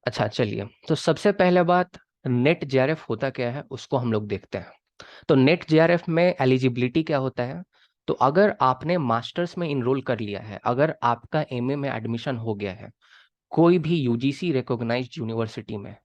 अच्छा चलिए, तो सबसे पहले बात, नेट जेआरएफ होता क्या है उसको हम लोग देखते हैं। तो नेट जेआरएफ में एलिजिबिलिटी क्या होता है। तो अगर आपने मास्टर्स में इनरोल कर लिया है, अगर आपका एमए में एडमिशन हो गया है कोई भी यूजीसी रिकॉग्नाइज्ड यूनिवर्सिटी में,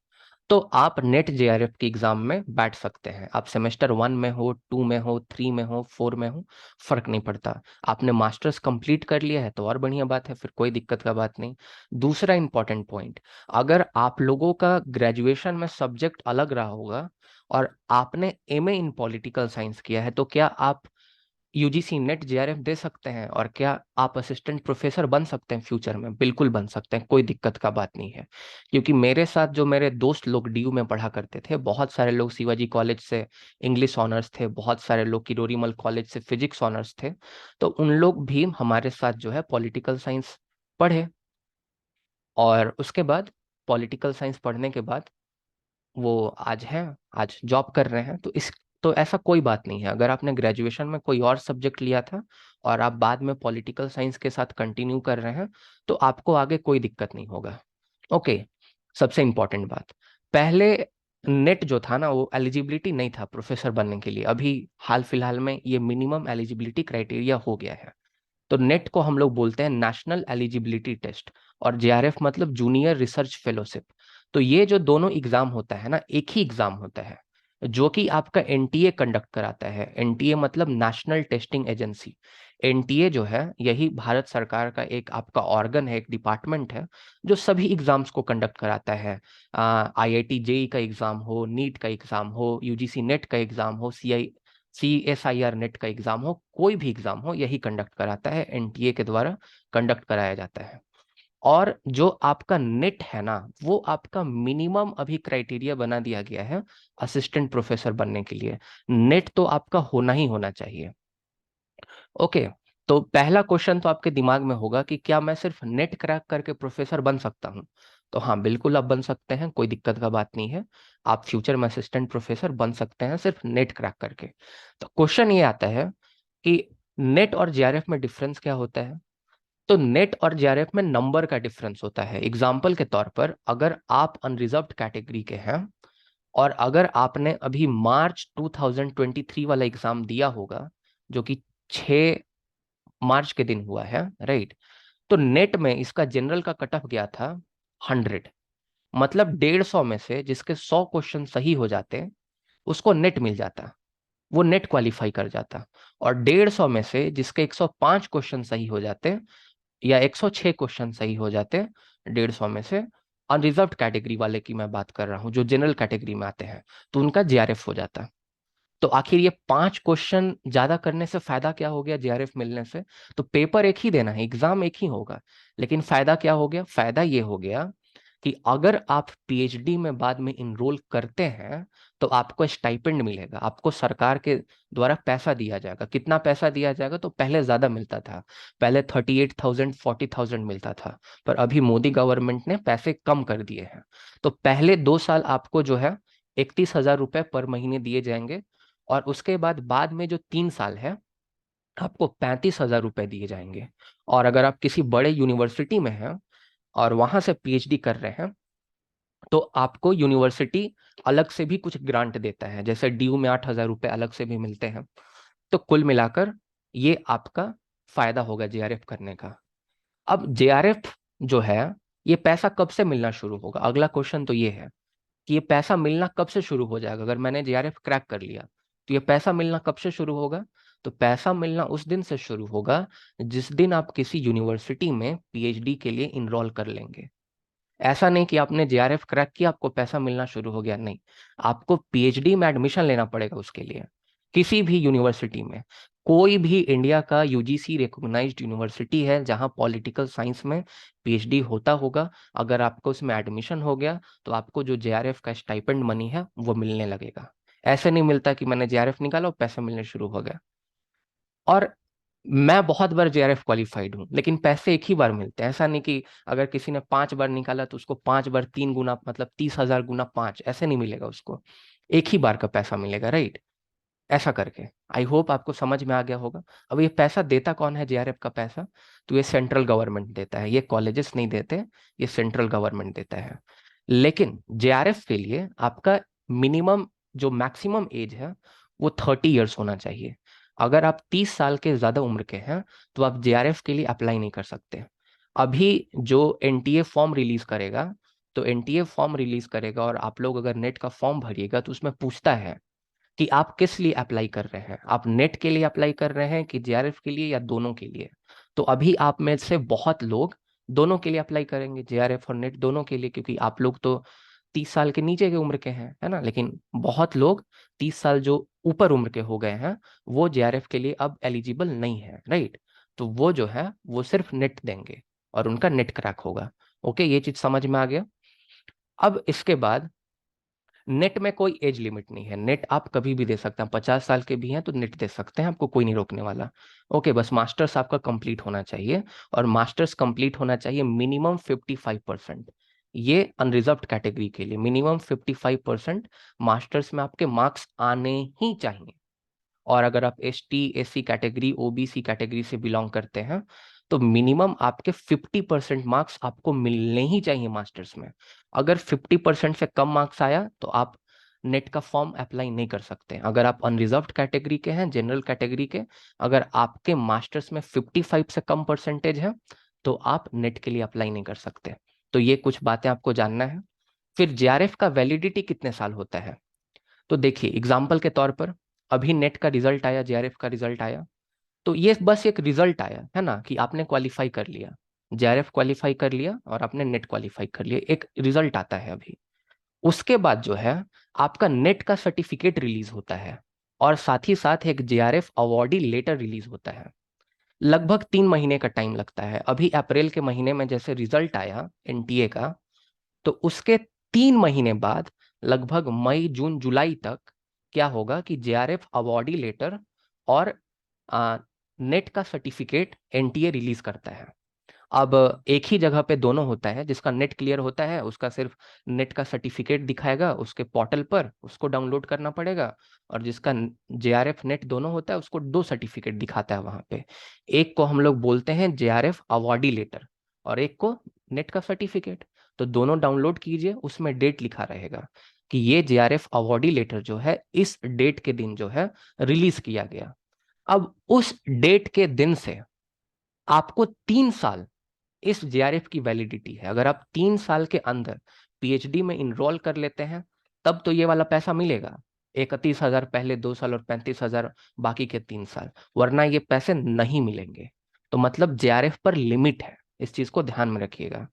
तो आप नेट जेआरएफ के एग्जाम में बैठ सकते हैं। आप सेमेस्टर 1 में हो, 2 में हो, 3 में हो, 4 में हो, फर्क नहीं पड़ता। आपने मास्टर्स कंप्लीट कर लिया है तो और बढ़िया बात है, फिर कोई दिक्कत का बात नहीं। दूसरा इंपॉर्टेंट पॉइंट, अगर आप लोगों का ग्रेजुएशन में सब्जेक्ट अलग रहा होगा और आपने एमए इन पॉलिटिकल साइंस किया है, तो क्या आप यूजीसी नेट जेआरएफ दे सकते हैं और क्या आप असिस्टेंट प्रोफेसर बन सकते हैं फ्यूचर में? बिल्कुल बन सकते हैं, कोई दिक्कत का बात नहीं है। क्योंकि मेरे साथ जो मेरे दोस्त लोग डीयू में पढ़ा करते थे, बहुत सारे लोग शिवाजी कॉलेज से इंग्लिश ऑनर्स थे, बहुत सारे लोग किरोरीमल कॉलेज से फिजिक्स ऑनर्स थे। तो उन लोग भी हमारे साथ जो है पॉलिटिकल साइंस पढ़े, और उसके बाद पॉलिटिकल साइंस पढ़ने के बाद वो आज हैं, आज जॉब कर रहे हैं। तो ऐसा कोई बात नहीं है, अगर आपने ग्रेजुएशन में कोई और सब्जेक्ट लिया था और आप बाद में पॉलिटिकल साइंस के साथ कंटिन्यू कर रहे हैं, तो आपको आगे कोई दिक्कत नहीं होगा। ओके। सबसे इंपॉर्टेंट बात, पहले नेट जो था ना वो एलिजिबिलिटी नहीं था प्रोफेसर बनने के लिए, अभी हाल फिलहाल में ये मिनिमम एलिजिबिलिटी क्राइटेरिया हो गया है। तो नेट को हम लोग बोलते हैं नेशनल एलिजिबिलिटी टेस्ट, और जेआरएफ मतलब जूनियर रिसर्च फेलोशिप। तो ये जो दोनों एग्जाम होता है ना, एक ही एग्जाम होता है जो कि आपका एनटीए कंडक्ट कराता है। एनटीए मतलब नेशनल टेस्टिंग एजेंसी। एनटीए जो है यही भारत सरकार का एक आपका ऑर्गन है, एक डिपार्टमेंट है जो सभी एग्जाम्स को कंडक्ट कराता है। आईआईटी जेई का एग्जाम हो, नीट का एग्जाम हो, यूजीसी नेट का एग्जाम हो, सीएसआईआर नेट का एग्जाम हो, कोई भी एग्जाम हो, यही कंडक्ट कराता है, एनटीए के द्वारा कंडक्ट कराया जाता है। और जो आपका नेट है ना, वो आपका मिनिमम अभी क्राइटेरिया बना दिया गया है असिस्टेंट प्रोफेसर बनने के लिए। नेट तो आपका होना ही होना चाहिए। ओके। तो पहला क्वेश्चन तो आपके दिमाग में होगा कि क्या मैं सिर्फ नेट क्रैक करके प्रोफेसर बन सकता हूं? तो हाँ, बिल्कुल आप बन सकते हैं, कोई दिक्कत का बात नहीं है। आप फ्यूचर में असिस्टेंट प्रोफेसर बन सकते हैं सिर्फ नेट क्रैक करके। तो क्वेश्चन ये आता है कि नेट और जेआरएफ में डिफरेंस क्या होता है। तो नेट और जेआरएफ में नंबर का डिफरेंस होता है। एग्जाम्पल के तौर पर, अगर आप अनरिजर्व्ड कैटेगरी के हैं और अगर आपने अभी मार्च 2023 वाला एग्जाम दिया होगा, जो कि 6 मार्च के दिन हुआ है, राइट, तो नेट में इसका जनरल का कट ऑफ गया था 100। मतलब 150 में से जिसके 100 क्वेश्चन सही हो जाते उसको नेट मिल जाता, वो नेट क्वालिफाई कर जाता। और 150 में से जिसके 105 क्वेश्चन सही हो जाते या 106 क्वेश्चन सही हो जाते, 150 में से, अनरिजर्व्ड कैटेगरी वाले की मैं बात कर रहा हूँ जो जनरल कैटेगरी में आते हैं, तो उनका जेआरएफ हो जाता। तो आखिर ये 5 क्वेश्चन ज्यादा करने से फायदा क्या हो गया जेआरएफ मिलने से? तो पेपर एक ही देना है, एग्जाम एक ही होगा, लेकिन फायदा क्या हो गया? फायदा ये हो गया कि अगर आप पीएचडी में बाद में इनरोल करते हैं तो आपको स्टाइपेंड मिलेगा, आपको सरकार के द्वारा पैसा दिया जाएगा। कितना पैसा दिया जाएगा? तो पहले ज्यादा मिलता था, पहले 38,000 40,000 मिलता था, पर अभी मोदी गवर्नमेंट ने पैसे कम कर दिए हैं। तो पहले 2 साल आपको जो है 31,000 रुपए पर महीने दिए जाएंगे, और उसके बाद में जो 3 साल है आपको 35,000 रुपए दिए जाएंगे। और अगर आप किसी बड़े यूनिवर्सिटी में हैं और वहां से पीएचडी कर रहे हैं, तो आपको यूनिवर्सिटी अलग से भी कुछ ग्रांट देता है, जैसे डीयू में 8,000 रुपए अलग से भी मिलते हैं। तो कुल मिलाकर ये आपका फायदा होगा जेआरएफ करने का। अब जेआरएफ जो है, ये पैसा कब से मिलना शुरू होगा? अगला क्वेश्चन तो ये है कि ये पैसा मिलना कब से शुरू हो जाएगा। अगर मैंने जेआरएफ क्रैक कर लिया तो ये पैसा मिलना कब से शुरू होगा? तो पैसा मिलना उस दिन से शुरू होगा जिस दिन आप किसी यूनिवर्सिटी में पीएचडी के लिए इनरोल कर लेंगे। ऐसा नहीं कि आपने जेआरएफ क्रैक किया आपको पैसा मिलना शुरू हो गया, नहीं। आपको पीएचडी में एडमिशन लेना पड़ेगा उसके लिए, किसी भी यूनिवर्सिटी में। कोई भी इंडिया का यूजीसी रिकॉग्नाइज्ड यूनिवर्सिटी है जहां पॉलिटिकल साइंस में पीएचडी होता होगा, अगर आपको उसमें एडमिशन हो गया तो आपको जो जेआरएफ का स्टाइपेंड मनी है वो मिलने लगेगा। ऐसे नहीं मिलता कि मैंने जेआरएफ निकाला और पैसे मिलने शुरू हो गया। और मैं बहुत बार जेआरएफ क्वालिफाइड हूँ, लेकिन पैसे एक ही बार मिलते हैं। ऐसा नहीं कि अगर किसी ने 5 बार निकाला तो उसको 5 बार 3 गुना, मतलब 30,000 गुना 5, ऐसे नहीं मिलेगा उसको। एक ही बार का पैसा मिलेगा, राइट। ऐसा करके आई होप आपको समझ में आ गया होगा। अब ये पैसा देता कौन है जेआरएफ का पैसा? तो ये सेंट्रल गवर्नमेंट देता है, ये कॉलेजेस नहीं देते, ये सेंट्रल गवर्नमेंट देता है। लेकिन जेआरएफ के लिए आपका मिनिमम जो मैक्सिमम एज है वो 30 ईयर्स होना चाहिए। अगर आप 30 साल के ज्यादा उम्र के हैं तो आप जेआरएफ के लिए अप्लाई नहीं कर सकते। अभी जो एनटीए फॉर्म रिलीज करेगा, तो एनटीए फॉर्म रिलीज करेगा और आप लोग अगर नेट का फॉर्म भरिएगा तो उसमें पूछता है कि आप किस लिए अप्लाई कर रहे हैं, आप नेट के लिए अप्लाई कर रहे हैं कि जेआरएफ के लिए या दोनों के लिए। तो अभी आप में से बहुत लोग दोनों के लिए अप्लाई करेंगे, जेआरएफ और नेट दोनों के लिए, क्योंकि आप लोग तो 30 साल के नीचे के उम्र के हैं, है ना। लेकिन बहुत लोग 30 साल जो ऊपर उम्र के हो गए हैं वो जेआरएफ के लिए अब एलिजिबल नहीं है, राइट। तो वो जो है वो सिर्फ नेट देंगे और उनका नेट क्रैक होगा। ओके, ये चीज समझ में आ गया। अब इसके बाद नेट में कोई एज लिमिट नहीं है, नेट आप कभी भी दे सकते हैं, 50 साल के भी हैं तो नेट दे सकते हैं, आपको कोई नहीं रोकने वाला। ओके, बस मास्टर्स आपका कंप्लीट होना चाहिए, और मास्टर्स कंप्लीट होना चाहिए मिनिमम 55%। ये अनरिजर्व्ड कैटेगरी के लिए मिनिमम 55% मास्टर्स में आपके मार्क्स आने ही चाहिए। और अगर आप ST SC category OBC category से बिलोंग करते हैं तो मिनिमम आपके 50% मार्क्स आपको मिलने ही चाहिए मास्टर्स में। अगर 50% से कम मार्क्स आया तो आप नेट का फॉर्म अप्लाई नहीं कर सकते। अगर आप अनरिजर्व्ड कैटेगरी के हैं, जनरल कैटेगरी के, अगर आपके मास्टर्स में 55 से कम परसेंटेज है तो आप नेट के लिए अप्लाई नहीं कर सकते। तो ये कुछ बातें आपको जानना है। फिर जेआरएफ का वैलिडिटी कितने साल होता है, तो देखिए एग्जाम्पल के तौर पर अभी नेट का रिजल्ट आया, जेआरएफ का रिजल्ट आया, तो ये बस एक रिजल्ट आया है ना कि आपने क्वालिफाई कर लिया, जेआरएफ क्वालिफाई कर लिया और आपने नेट क्वालिफाई कर लिया, एक रिजल्ट आता है अभी। उसके बाद जो है आपका नेट का सर्टिफिकेट रिलीज होता है और साथ ही साथ एक जेआरएफ अवॉर्डी लेटर रिलीज होता है। लगभग 3 महीने का टाइम लगता है। अभी अप्रैल के महीने में जैसे रिजल्ट आया एनटीए का, तो उसके 3 महीने बाद लगभग मई जून जुलाई तक क्या होगा कि जेआरएफ अवॉर्डी लेटर और नेट का सर्टिफिकेट एनटीए रिलीज करता है। अब एक ही जगह पे दोनों होता है, जिसका नेट क्लियर होता है उसका सिर्फ नेट का सर्टिफिकेट दिखाएगा उसके पोर्टल पर, उसको डाउनलोड करना पड़ेगा। और जिसका जेआरएफ नेट दोनों होता है उसको 2 सर्टिफिकेट दिखाता है वहां पे। एक को हम लोग बोलते हैं जेआरएफ अवॉर्डी लेटर और एक को नेट का सर्टिफिकेट। तो दोनों डाउनलोड कीजिए, उसमें डेट लिखा रहेगा कि ये जेआरएफ अवॉर्डी लेटर जो है इस डेट के दिन जो है रिलीज किया गया। अब उस डेट के दिन से आपको 3 साल इस जेआरएफ की वैलिडिटी है। अगर आप 3 साल के अंदर पीएचडी में इनरोल कर लेते हैं तब तो ये वाला पैसा मिलेगा, 31,000 पहले 2 साल और 35,000 बाकी के 3 साल, वरना ये पैसे नहीं मिलेंगे। तो मतलब जेआरएफ पर लिमिट है, इस चीज को ध्यान में रखिएगा।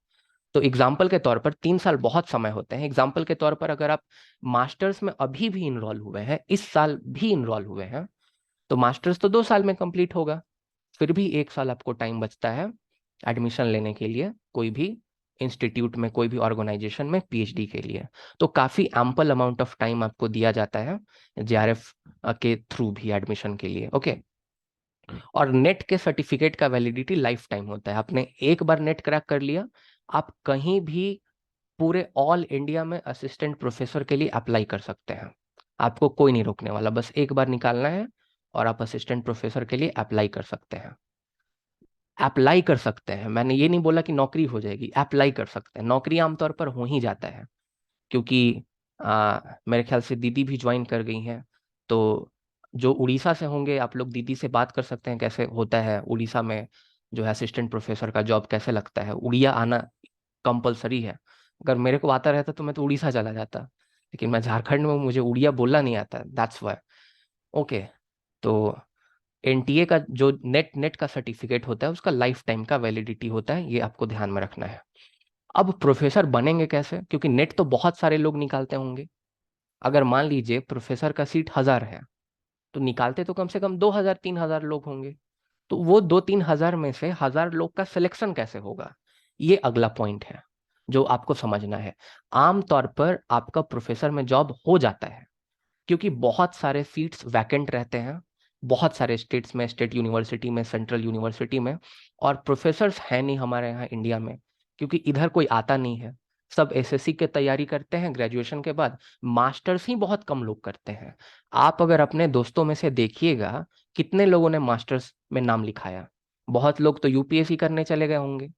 तो एग्जाम्पल के तौर पर 3 साल बहुत समय होते हैं। एग्जाम्पल के तौर पर अगर आप मास्टर्स में अभी भी इनरोल हुए हैं, इस साल भी इनरोल हुए हैं, तो मास्टर्स तो 2 साल में कंप्लीट होगा, फिर भी 1 साल आपको टाइम बचता है एडमिशन लेने के लिए कोई भी इंस्टीट्यूट में, कोई भी ऑर्गेनाइजेशन में पीएचडी के लिए। तो काफी एम्पल अमाउंट ऑफ टाइम आपको दिया जाता है जेआरएफ के थ्रू भी एडमिशन के लिए। ओके, और नेट के सर्टिफिकेट का वैलिडिटी लाइफ टाइम होता है। आपने एक बार नेट क्रैक कर लिया, आप कहीं भी पूरे ऑल इंडिया में असिस्टेंट प्रोफेसर के लिए अप्लाई कर सकते हैं, आपको कोई नहीं रोकने वाला। बस एक बार निकालना है और आप असिस्टेंट प्रोफेसर के लिए अप्लाई कर सकते हैं। अप्लाई कर सकते हैं, मैंने ये नहीं बोला कि नौकरी हो जाएगी, अप्लाई कर सकते हैं। नौकरी आमतौर पर हो ही जाता है, क्योंकि मेरे ख्याल से दीदी भी ज्वाइन कर गई हैं। तो जो उड़ीसा से होंगे आप लोग दीदी से बात कर सकते हैं कैसे होता है उड़ीसा में जो है असिस्टेंट प्रोफेसर का जॉब कैसे लगता है। उड़िया आना कंपलसरी है, अगर मेरे को आता रहता तो मैं तो उड़ीसा चला जाता, लेकिन मैं झारखंड में हूँ, मुझे उड़िया बोलना नहीं आता, दैट्स वाई। ओके, तो एनटीए का जो नेट नेट का सर्टिफिकेट होता है उसका लाइफ टाइम का वैलिडिटी होता है, ये आपको ध्यान में रखना है। अब प्रोफेसर बनेंगे कैसे, क्योंकि नेट तो बहुत सारे लोग निकालते होंगे। अगर मान लीजिए प्रोफेसर का सीट 1,000 है तो निकालते तो कम से कम 2,000 3,000 लोग होंगे। तो वो 2-3 हजार में से 1,000 लोग का सिलेक्शन कैसे होगा, ये अगला पॉइंट है जो आपको समझना है। आमतौर पर आपका प्रोफेसर में जॉब हो जाता है क्योंकि बहुत सारे सीट्स वैकेंट रहते हैं, बहुत सारे स्टेट्स में, स्टेट यूनिवर्सिटी में, सेंट्रल यूनिवर्सिटी में। और प्रोफेसर्स हैं नहीं हमारे यहाँ इंडिया में, क्योंकि इधर कोई आता नहीं है। सब एसएससी की तैयारी करते हैं ग्रेजुएशन के बाद, मास्टर्स ही बहुत कम लोग करते हैं। आप अगर अपने दोस्तों में से देखिएगा कितने लोगों ने मास्टर्स में नाम लिखाया, बहुत लोग तो यूपीएससी करने चले गए होंगे,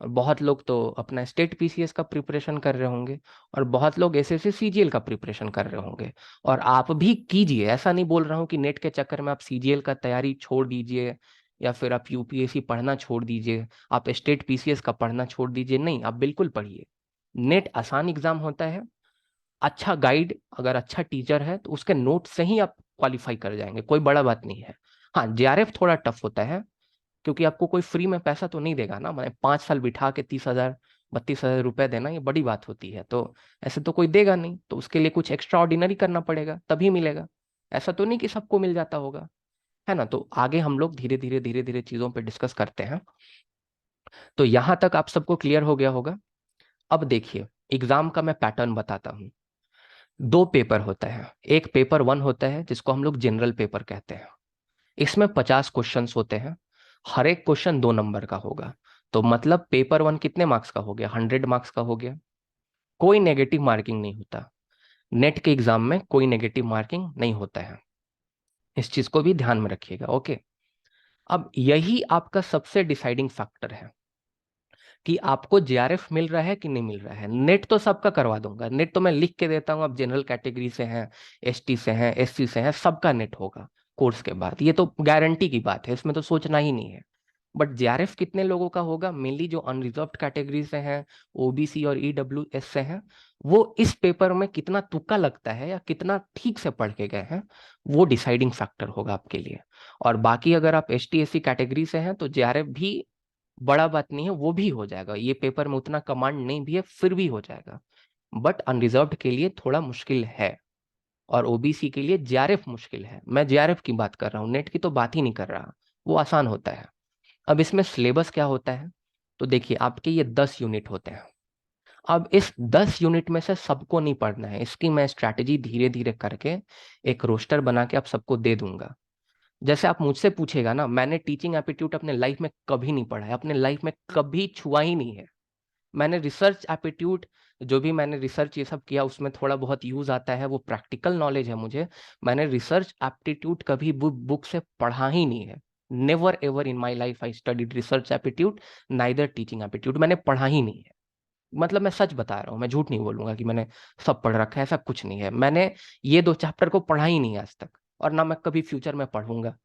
और बहुत लोग तो अपना स्टेट पीसीएस का प्रिपरेशन कर रहे होंगे, और बहुत लोग एसएससी सीजीएल का प्रिपरेशन कर रहे होंगे। और आप भी कीजिए, ऐसा नहीं बोल रहा हूँ कि नेट के चक्कर में आप सीजीएल का तैयारी छोड़ दीजिए, या फिर आप यूपीएससी पढ़ना छोड़ दीजिए, आप स्टेट पीसीएस का पढ़ना छोड़ दीजिए। नहीं, आप बिल्कुल पढ़िए। नेट आसान एग्जाम होता है। अच्छा गाइड, अगर अच्छा टीचर है तो उसके नोट से ही आप क्वालिफाई कर जाएंगे, कोई बड़ा बात नहीं है। हाँ, जेआरएफ थोड़ा टफ होता है, क्योंकि आपको कोई फ्री में पैसा तो नहीं देगा ना। मैंने 5 साल बिठा के 30,000 32,000 रुपए देना, ये बड़ी बात होती है। तो ऐसे तो कोई देगा नहीं, तो उसके लिए कुछ एक्स्ट्रा ऑर्डिनरी करना पड़ेगा, तभी मिलेगा। ऐसा तो नहीं कि सबको मिल जाता होगा, है ना। तो आगे हम लोग धीरे धीरे चीजों पे डिस्कस करते हैं। तो यहां तक आप सबको क्लियर हो गया होगा। अब देखिए, एग्जाम का मैं पैटर्न बताता हूँ। 2 पेपर होता है। एक पेपर 1 होता है जिसको हम लोग जनरल पेपर कहते हैं। इसमें 50 क्वेश्चंस होते हैं। हर एक क्वेश्चन 2 नंबर का होगा। तो मतलब पेपर 1 कितने मार्क्स का हो गया? 100 मार्क्स का हो गया। कोई नेगेटिव मार्किंग नहीं होता। नेट के एग्जाम में कोई नेगेटिव मार्किंग नहीं होता है। इस चीज को भी ध्यान में रखिएगा, ओके। अब यही आपका सबसे डिसाइडिंग फैक्टर है कि आपको जेआरएफ मिल रहा है कि नहीं मिल रहा है। नेट तो सबका करवा दूंगा, नेट तो मैं लिख के देता हूँ। आप जनरल कैटेगरी से हैं, एसटी से हैं, एससी से हैं, सबका नेट होगा कोर्स के बाद। ये तो गारंटी की बात है, इसमें तो सोचना ही नहीं है। बट जेआरएफ कितने लोगों का होगा? मेनली जो अनरिजर्व्ड कैटेगरी से हैं, ओबीसी और ईडब्ल्यूएस से हैं, वो इस पेपर में कितना तुक्का लगता है या कितना ठीक से पढ़ के गए हैं, वो डिसाइडिंग फैक्टर होगा आपके लिए। और बाकी अगर आप एसटी एससी कैटेगरी से हैं तो जेआरएफ भी बड़ा बात नहीं है, वो भी हो जाएगा। ये पेपर में उतना कमांड नहीं भी है, फिर भी हो जाएगा। बट अनरिजर्व्ड के लिए थोड़ा मुश्किल है, और ओबीसी के लिए जेआरएफ मुश्किल है। मैं जेआरएफ की बात कर रहा हूँ, नेट की तो बात ही नहीं कर रहा। वो आसान होता है। अब इसमें सिलेबस क्या होता है? तो देखिए, आपके ये 10 यूनिट होते हैं। अब इस 10 यूनिट में से सबको नहीं पढ़ना है। इसकी मैं स्ट्रैटेजी धीरे धीरे करके एक रोस्टर बना के आप सबको दे दूंगा। जैसे आप मुझसे पूछेगा ना, मैंने टीचिंग एप्टीट्यूड अपने लाइफ में कभी नहीं पढ़ा है, अपने लाइफ में कभी छुआ ही नहीं है। मैंने रिसर्च एप्टीट्यूड, जो भी मैंने रिसर्च ये सब किया, उसमें थोड़ा बहुत यूज आता है, वो प्रैक्टिकल नॉलेज है मुझे। मैंने रिसर्च एप्टीट्यूड कभी बुक से पढ़ा ही नहीं है। Never ever in my life I studied research aptitude, neither teaching aptitude. मैंने पढ़ा ही नहीं है। मतलब मैं सच बता रहा हूँ, मैं झूठ नहीं बोलूंगा कि मैंने सब पढ़ रखा है, ऐसा कुछ नहीं है। मैंने ये 2 चैप्टर को पढ़ा ही नहीं आज तक, और ना मैं कभी फ्यूचर में पढ़ूंगा,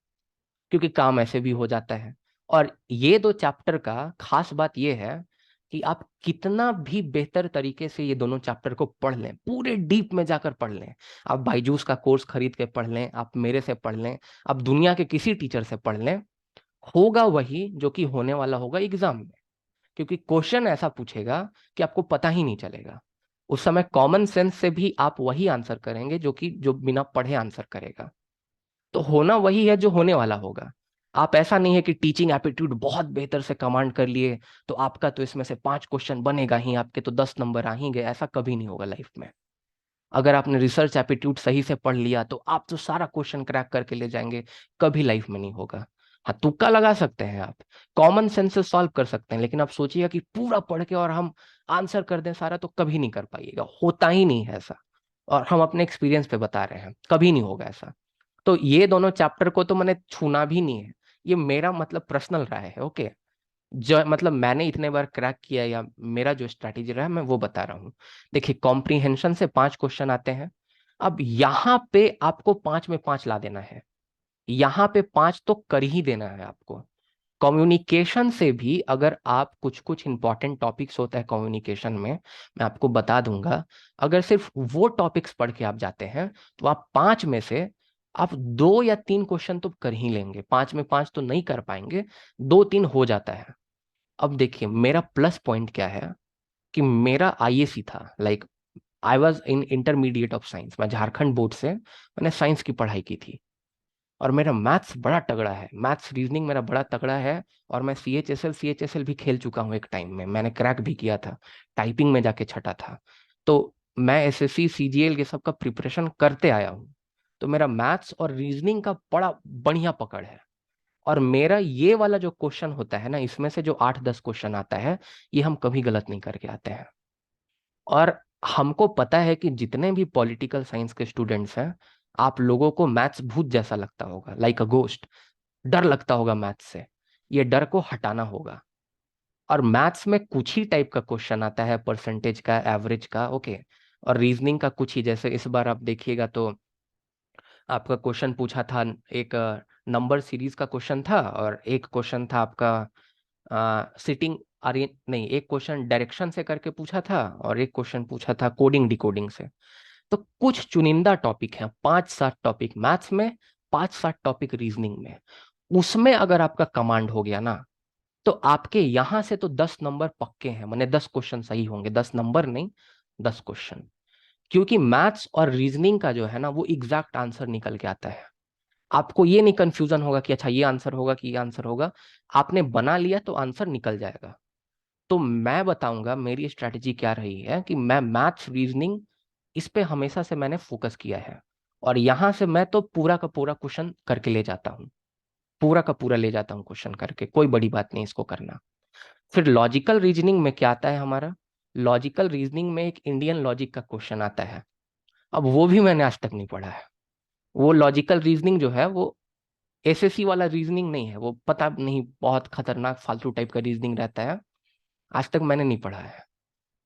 क्योंकि काम ऐसे भी हो जाता है। और ये 2 चैप्टर का खास बात ये है कि आप कितना भी बेहतर तरीके से ये दोनों चैप्टर को पढ़ लें, पूरे डीप में जाकर पढ़ लें, आप बायजूस का कोर्स खरीद के पढ़ लें, आप मेरे से पढ़ लें, आप दुनिया के किसी टीचर से पढ़ लें, होगा वही जो कि होने वाला होगा एग्जाम में। क्योंकि क्वेश्चन ऐसा पूछेगा कि आपको पता ही नहीं चलेगा। उस समय कॉमन सेंस से भी आप वही आंसर करेंगे जो बिना पढ़े आंसर करेगा। तो होना वही है जो होने वाला होगा। आप ऐसा नहीं है कि टीचिंग एप्टीट्यूड बहुत बेहतर से कमांड कर लिए तो आपका तो इसमें से 5 क्वेश्चन बनेगा ही, आपके तो 10 नंबर आ ही गए। ऐसा कभी नहीं होगा लाइफ में। अगर आपने रिसर्च एप्टीट्यूड सही से पढ़ लिया तो आप तो सारा क्वेश्चन क्रैक करके ले जाएंगे। कभी लाइफ में नहीं होगा। हाँ, तुक्का लगा सकते हैं आप, कॉमन सेंस से सॉल्व कर सकते हैं, लेकिन आप सोचिएगा कि पूरा पढ़ के और हम आंसर कर दें सारा, तो कभी नहीं कर पाइएगा, होता ही नहीं है ऐसा। और हम अपने एक्सपीरियंस पे बता रहे हैं, कभी नहीं होगा ऐसा। तो ये दोनों चैप्टर को तो मैंने छूना भी नहीं है। ये मेरा मतलब पर्सनल रहा है, ओके। जो मतलब मैंने इतने बार क्रैक किया, या मेरा जो स्ट्रैटेजी रहा है, मैं वो बता रहा हूँ। देखिए, कॉम्प्रीहेंशन से 5 क्वेश्चन आते हैं। अब यहाँ पे आपको 5 में 5 ला देना है। यहाँ पे 5 तो कर ही देना है आपको। कम्युनिकेशन से भी अगर आप कुछ कुछ इंपॉर्टेंट टॉपिक्स होता है कम्युनिकेशन में, मैं आपको बता दूंगा। अगर सिर्फ वो टॉपिक्स पढ़ के आप जाते हैं तो आप 5 में से आप 2 या 3 क्वेश्चन तो कर ही लेंगे। 5 में 5 तो नहीं कर पाएंगे, 2-3 हो जाता है। अब देखिए, मेरा प्लस पॉइंट क्या है कि मेरा आईएसी था, like I was in intermediate of science. मैं झारखंड बोर्ड से, मैंने साइंस की पढ़ाई की थी। और मेरा मैथ्स बड़ा तगड़ा है, मैथ्स रीजनिंग मेरा बड़ा तगड़ा है। और मैं सीएचएसएल भी खेल चुका हूँ एक टाइम में, मैंने क्रैक भी किया था, टाइपिंग में जाके छटा था। तो मैं एसएससी सीजीएल ये सब का प्रिपरेशन करते आया हूँ। तो मेरा मैथ्स और रीजनिंग का बड़ा बढ़िया पकड़ है। और मेरा ये वाला जो क्वेश्चन होता है ना, इसमें से जो 8-10 क्वेश्चन आता है, ये हम कभी गलत नहीं करके आते हैं। और हमको पता है कि जितने भी पॉलिटिकल साइंस के स्टूडेंट्स हैं, आप लोगों को मैथ्स भूत जैसा लगता होगा, लाइक अ गोस्ट। डर लगता होगा मैथ्स से। ये डर को हटाना होगा। और मैथ्स में कुछ ही टाइप का क्वेश्चन आता है, परसेंटेज का, एवरेज का, ओके। और रीजनिंग का कुछ ही, जैसे इस बार आप देखिएगा तो आपका क्वेश्चन पूछा था, एक नंबर सीरीज का क्वेश्चन था, और एक क्वेश्चन था आपका सिटिंग अरे नहीं, एक क्वेश्चन डायरेक्शन से करके पूछा था, और एक क्वेश्चन पूछा था कोडिंग डिकोडिंग से। तो कुछ चुनिंदा टॉपिक हैं, 5-7 टॉपिक मैथ्स में, 5-7 टॉपिक रीजनिंग में। उसमें अगर आपका कमांड हो गया ना, तो आपके यहां से तो 10 नंबर पक्के हैं, माने 10 क्वेश्चन सही होंगे, 10 नंबर नहीं, 10 क्वेश्चन। क्योंकि मैथ्स और रीजनिंग का जो है ना, वो एग्जैक्ट आंसर निकल के आता है। आपको ये नहीं कंफ्यूजन होगा कि अच्छा ये आंसर होगा कि ये आंसर होगा, आपने बना लिया तो आंसर निकल जाएगा। तो मैं बताऊंगा मेरी स्ट्रैटेजी क्या रही है, कि मैं मैथ्स रीजनिंग इस पे हमेशा से मैंने फोकस किया है, और यहां से मैं तो पूरा का पूरा क्वेश्चन करके ले जाता हूँ, पूरा का पूरा ले जाता हूँ क्वेश्चन करके, कोई बड़ी बात नहीं इसको करना। फिर लॉजिकल रीजनिंग में क्या आता है हमारा, लॉजिकल रीजनिंग में एक इंडियन लॉजिक का क्वेश्चन आता है। अब वो भी मैंने आज तक नहीं पढ़ा है। वो लॉजिकल रीजनिंग जो है, वो एसएससी वाला रीजनिंग नहीं है, वो पता नहीं, बहुत खतरनाक फालतू टाइप का रीजनिंग रहता है, आज तक मैंने नहीं पढ़ा है।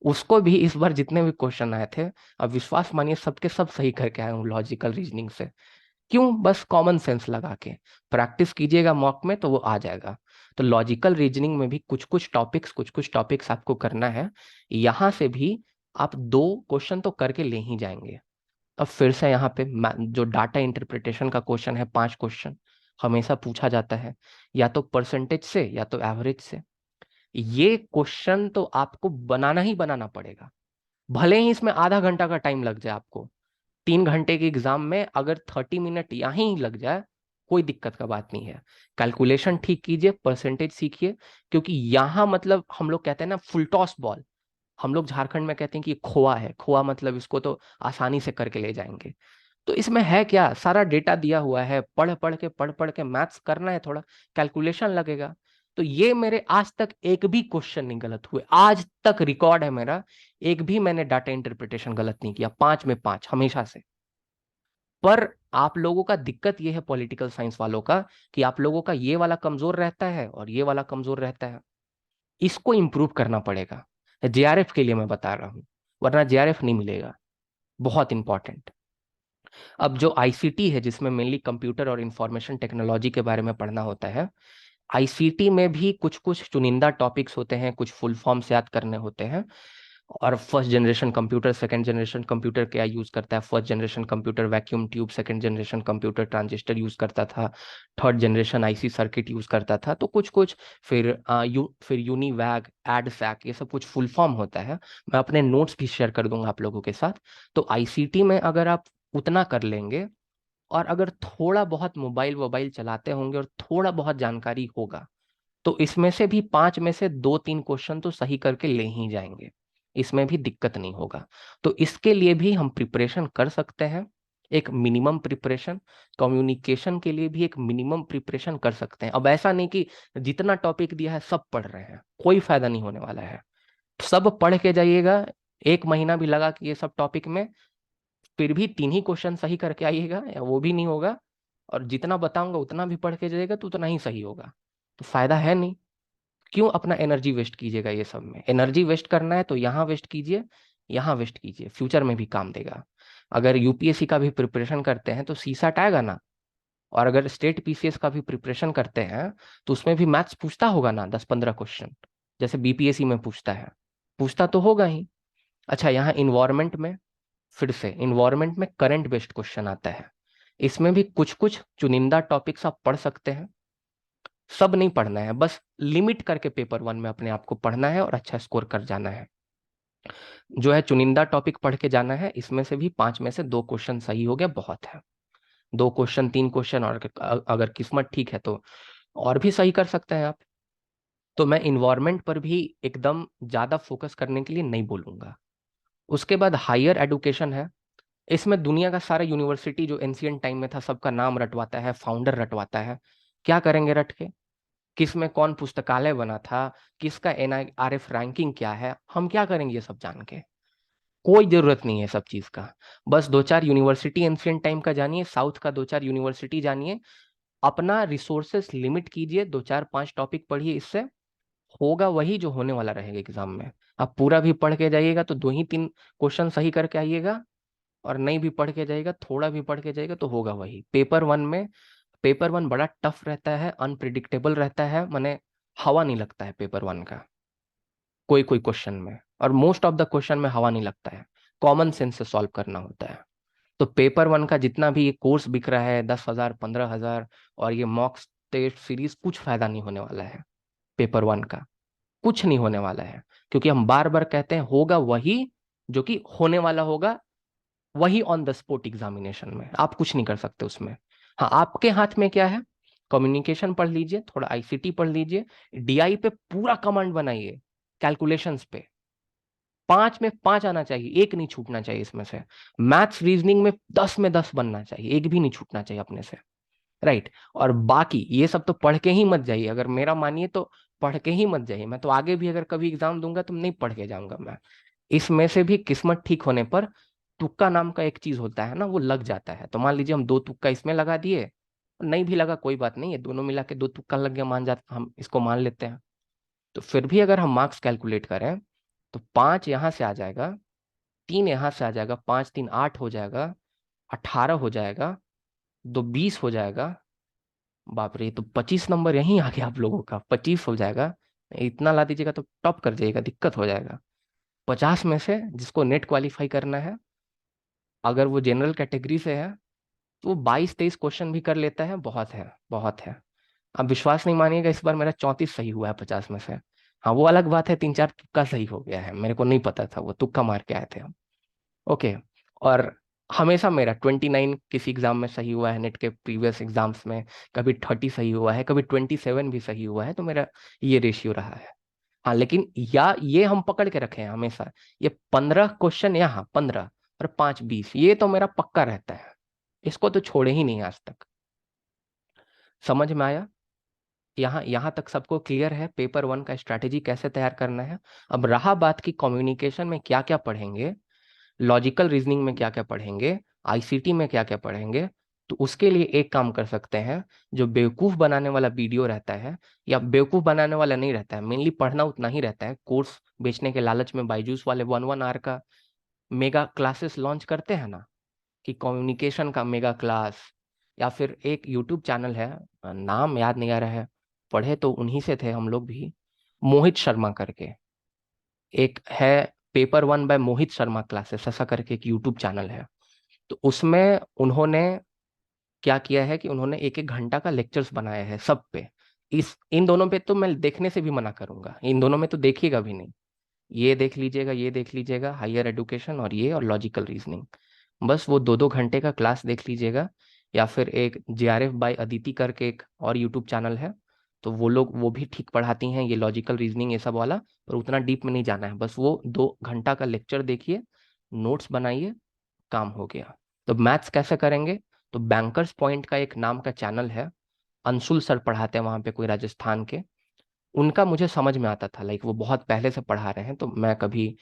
उसको भी इस बार जितने भी क्वेश्चन आए थे, अब विश्वास मानिए सबके सब सही करके आया हूँ लॉजिकल रीजनिंग से। क्यों? बस कॉमन सेंस लगा के प्रैक्टिस कीजिएगा मॉक में तो वो आ जाएगा। तो लॉजिकल रीजनिंग में भी कुछ कुछ टॉपिक्स आपको करना है, यहां से भी आप 2 क्वेश्चन तो करके ले ही जाएंगे। अब फिर से यहाँ पे जो डाटा इंटरप्रिटेशन का क्वेश्चन है, 5 क्वेश्चन हमेशा पूछा जाता है, या तो परसेंटेज से या तो एवरेज से। ये क्वेश्चन तो आपको बनाना ही बनाना पड़ेगा, भले ही इसमें आधा घंटा का टाइम लग जाए आपको। 3 घंटे के एग्जाम में अगर 30 मिनट यहीं लग जाए, कोई दिक्कत का बात नहीं है। कैलकुलेशन ठीक कीजिए, परसेंटेज सीखिए, क्योंकि यहाँ मतलब हम लोग कहते हैं ना फुल टॉस बॉल, हम लोग झारखंड में कहते हैं कि ये खोआ है, खोआ मतलब इसको तो आसानी से करके ले जाएंगे। तो इसमें है क्या, सारा डेटा दिया हुआ है, पढ़ पढ़ के मैथ्स करना है, थोड़ा कैलकुलेशन लगेगा। तो ये मेरे आज तक एक भी क्वेश्चन नहीं गलत हुए, आज तक रिकॉर्ड है मेरा, एक भी मैंने डाटा इंटरप्रिटेशन गलत नहीं किया, 5 में 5 हमेशा से। पर आप लोगों का दिक्कत ये है पॉलिटिकल साइंस वालों का, कि आप लोगों का ये वाला कमजोर रहता है और ये वाला कमजोर रहता है। इसको इंप्रूव करना पड़ेगा, जेआरएफ के लिए मैं बता रहा हूं, वरना जेआरएफ नहीं मिलेगा। बहुत इंपॉर्टेंट। अब जो आईसीटी है, जिसमें मेनली कंप्यूटर और इंफॉर्मेशन टेक्नोलॉजी के बारे में पढ़ना होता है, आईसीटी में भी कुछ कुछ चुनिंदा टॉपिक्स होते हैं, कुछ फुल फॉर्म्स याद करने होते हैं। और first generation computer, second generation computer क्या यूज करता है, first generation computer vacuum tube, second generation computer transistor use करता था, third generation IC circuit use करता था, तो कुछ कुछ। फिर यूनिवैग, एडफैक, ये सब कुछ फुल फॉर्म होता है। मैं अपने नोट्स भी शेयर कर दूंगा आप लोगों के साथ। तो आईसीटी में अगर आप उतना कर लेंगे, और अगर थोड़ा बहुत मोबाइल वोबाइल चलाते होंगे और थोड़ा बहुत जानकारी होगा, तो इसमें से भी 5 में से 2-3 क्वेश्चन तो सही करके ले ही जाएंगे, इसमें भी दिक्कत नहीं होगा। तो इसके लिए भी हम प्रिपरेशन कर सकते हैं, एक मिनिमम प्रिपरेशन। कम्युनिकेशन के लिए भी एक मिनिमम प्रिपरेशन कर सकते हैं। अब ऐसा नहीं कि जितना टॉपिक दिया है सब पढ़ रहे हैं, कोई फायदा नहीं होने वाला है। सब पढ़ के जाइएगा, 1 महीना भी लगा कि ये सब टॉपिक में, फिर भी 3 ही क्वेश्चन सही करके आइएगा, या वो भी नहीं होगा, और जितना बताऊंगा उतना भी पढ़ के जाइएगा तो उतना ही सही होगा। तो फायदा है नहीं। क्यों अपना एनर्जी वेस्ट कीजिएगा ये सब में? एनर्जी वेस्ट करना है तो यहाँ वेस्ट कीजिए, यहाँ वेस्ट कीजिए, फ्यूचर में भी काम देगा। अगर यूपीएससी का भी प्रिपरेशन करते हैं तो सीसैट आएगा ना, और अगर स्टेट पीसीएस का भी प्रिपरेशन करते हैं तो उसमें भी मैथ्स पूछता होगा ना, 10-15 क्वेश्चन, जैसे बीपीएससी में पूछता है, पूछता तो होगा ही। अच्छा, यहाँ इन्वायरमेंट में, फिर से इन्वायरमेंट में करंट बेस्ड क्वेश्चन आता है। इसमें भी कुछ कुछ चुनिंदा टॉपिक्स आप पढ़ सकते हैं, सब नहीं पढ़ना है, बस लिमिट करके पेपर 1 में अपने आप को पढ़ना है और अच्छा स्कोर कर जाना है। जो है चुनिंदा टॉपिक पढ़ के जाना है, इसमें से भी 5 में से 2 क्वेश्चन सही हो गया, बहुत है। 2 क्वेश्चन, 3 क्वेश्चन, और अगर किस्मत ठीक है तो और भी सही कर सकते हैं आप। तो मैं इन्वायरमेंट पर भी एकदम ज्यादा फोकस करने के लिए नहीं बोलूंगा। उसके बाद हायर एडुकेशन है, इसमें दुनिया का सारा यूनिवर्सिटी जो एंशियंट टाइम में था सबका नाम रटवाता है, फाउंडर रटवाता है। क्या करेंगे रट के? किस में कौन पुस्तकालय बना था, किसका एनआईआरएफ रैंकिंग क्या है, हम क्या करेंगे ये सब जान के? कोई जरूरत नहीं है सब चीज का। बस 2-4 यूनिवर्सिटी एंशियंट टाइम का जानिए, साउथ का 2-4 यूनिवर्सिटी जानिए, अपना रिसोर्सेस लिमिट कीजिए, 2-4-5 टॉपिक पढ़िए इससे, होगा वही जो होने वाला रहेगा एग्जाम में। आप पूरा भी पढ़ के जाइएगा तो 2 ही 3 क्वेश्चन सही करके आइएगा, और नहीं भी पढ़ के जाएगा, थोड़ा भी पढ़ के जाएगा, तो होगा वही। पेपर वन बड़ा टफ रहता है, अनप्रिडिक्टेबल रहता है, माने हवा नहीं लगता है पेपर वन का कोई कोई क्वेश्चन में, और मोस्ट ऑफ द क्वेश्चन में हवा नहीं लगता है, कॉमन सेंस से सॉल्व करना होता है। तो पेपर वन का जितना भी ये कोर्स बिक रहा है 10,000 15,000, और ये मॉक टेस्ट सीरीज, कुछ फायदा नहीं होने वाला है पेपर वन का, कुछ नहीं होने वाला है। क्योंकि हम बार बार कहते हैं होगा वही जो कि होने वाला होगा, वही ऑन द स्पॉट एग्जामिनेशन में, आप कुछ नहीं कर सकते उसमें। हाँ, आपके हाथ में क्या है, कम्युनिकेशन पढ़ लीजिए, थोड़ा आईसीटी पढ़ लीजिए, डीआई पे पूरा कमांड बनाइए, कैलकुलेशंस पे 5 में 5 आना चाहिए, एक नहीं छूटना चाहिए इसमें से। मैथ्स रीजनिंग में 10 में 10 बनना चाहिए, एक भी नहीं छूटना चाहिए अपने से, राइट। और बाकी ये सब तो पढ़ के ही मत जाइए, अगर मेरा मानिए तो पढ़ के ही मत जाइए। मैं तो आगे भी अगर कभी एग्जाम दूंगा तो नहीं पढ़ के जाऊंगा मैं। इसमें से भी किस्मत ठीक होने पर तुक्का नाम का एक चीज होता है ना, वो लग जाता है। तो मान लीजिए हम 2 तुक्का इसमें लगा दिए, नहीं भी लगा कोई बात नहीं है, दोनों मिला के 2 तुक्का लग गया, मान जाते, हम इसको मान लेते हैं। तो फिर भी अगर हम मार्क्स कैलकुलेट करें तो 5 यहाँ से आ जाएगा, 3 यहाँ से आ जाएगा, 5 3 8 हो जाएगा, 18 हो जाएगा, 2 20 हो जाएगा। बाप रे, तो 25 नंबर यहीं आ गया आप लोगों का, 25 हो जाएगा। इतना ला दीजिएगा तो टॉप कर जाइएगा, दिक्कत हो जाएगा। 50 में से जिसको नेट क्वालिफाई करना है, अगर वो जनरल कैटेगरी से है, तो वो 22 23 क्वेश्चन भी कर लेता है, बहुत है, बहुत है। अब विश्वास नहीं मानिएगा, इस बार मेरा 34 सही हुआ है 50 में से। हाँ, वो अलग बात है, 3 4 तुक्का सही हो गया है, मेरे को नहीं पता था, वो तुक्का मार के आए थे हम। ओके। और हमेशा मेरा 29 किसी एग्जाम में सही हुआ है, नेट के प्रीवियस एग्जाम्स में कभी 30 सही हुआ है, कभी 27 भी सही हुआ है, तो मेरा ये रेशियो रहा है। हाँ, लेकिन या ये हम पकड़ के रखे हैं हमेशा, ये 15 क्वेश्चन यहाँ 15 और 5 20, ये तो मेरा पक्का रहता है, इसको तो छोड़े ही नहीं आज तक। समझ में आया? यहाँ यहाँ तक सबको क्लियर है पेपर वन का स्ट्रैटेजी कैसे तैयार करना है? अब रहा बात की कम्युनिकेशन में क्या क्या पढ़ेंगे, लॉजिकल रीजनिंग में क्या क्या पढ़ेंगे, आईसीटी में क्या क्या पढ़ेंगे। तो उसके लिए एक काम कर सकते हैं, जो बेवकूफ बनाने वाला वीडियो रहता है, या बेवकूफ बनाने वाला नहीं रहता है, मेनली पढ़ना उतना ही रहता है, कोर्स बेचने के लालच में बायजूस वाले 1 1 आवर का मेगा क्लासेस लॉन्च करते हैं ना, कि कम्युनिकेशन का मेगा क्लास। या फिर एक यूट्यूब चैनल है, नाम याद नहीं आ रहा है, पढ़े तो उन्हीं से थे हम लोग भी, मोहित शर्मा करके एक है, paper one by Mohit Sharma classes ऐसा करके एक यूट्यूब चैनल है। तो उसमें उन्होंने क्या किया है कि उन्होंने 1 1 घंटा का लेक्चर्स बनाया है सब पे। इस इन दोनों पे तो मैं देखने से भी मना करूंगा, इन दोनों में तो देखिएगा भी नहीं। ये देख लीजिएगा, ये देख लीजिएगा, हायर एजुकेशन और ये और लॉजिकल रीजनिंग, बस वो 2 2 घंटे का क्लास देख लीजिएगा। या फिर एक जेआरएफ बाय अदिति करके एक और यूट्यूब चैनल है, तो वो लोग वो भी ठीक पढ़ाती हैं ये लॉजिकल रीजनिंग ये सब वाला, पर उतना डीप में नहीं जाना है, बस वो 2 घंटा का लेक्चर देखिए, नोट्स बनाइए, काम हो गया। तो मैथ्स कैसे करेंगे? तो बैंकर्स पॉइंट का एक नाम का चैनल है, अंशुल सर पढ़ाते हैं वहां पे, कोई राजस्थान के। उनका मुझे समझ में आता था, लाइक वो बहुत पहले से पढ़ा रहे हैं, तो मैं कभी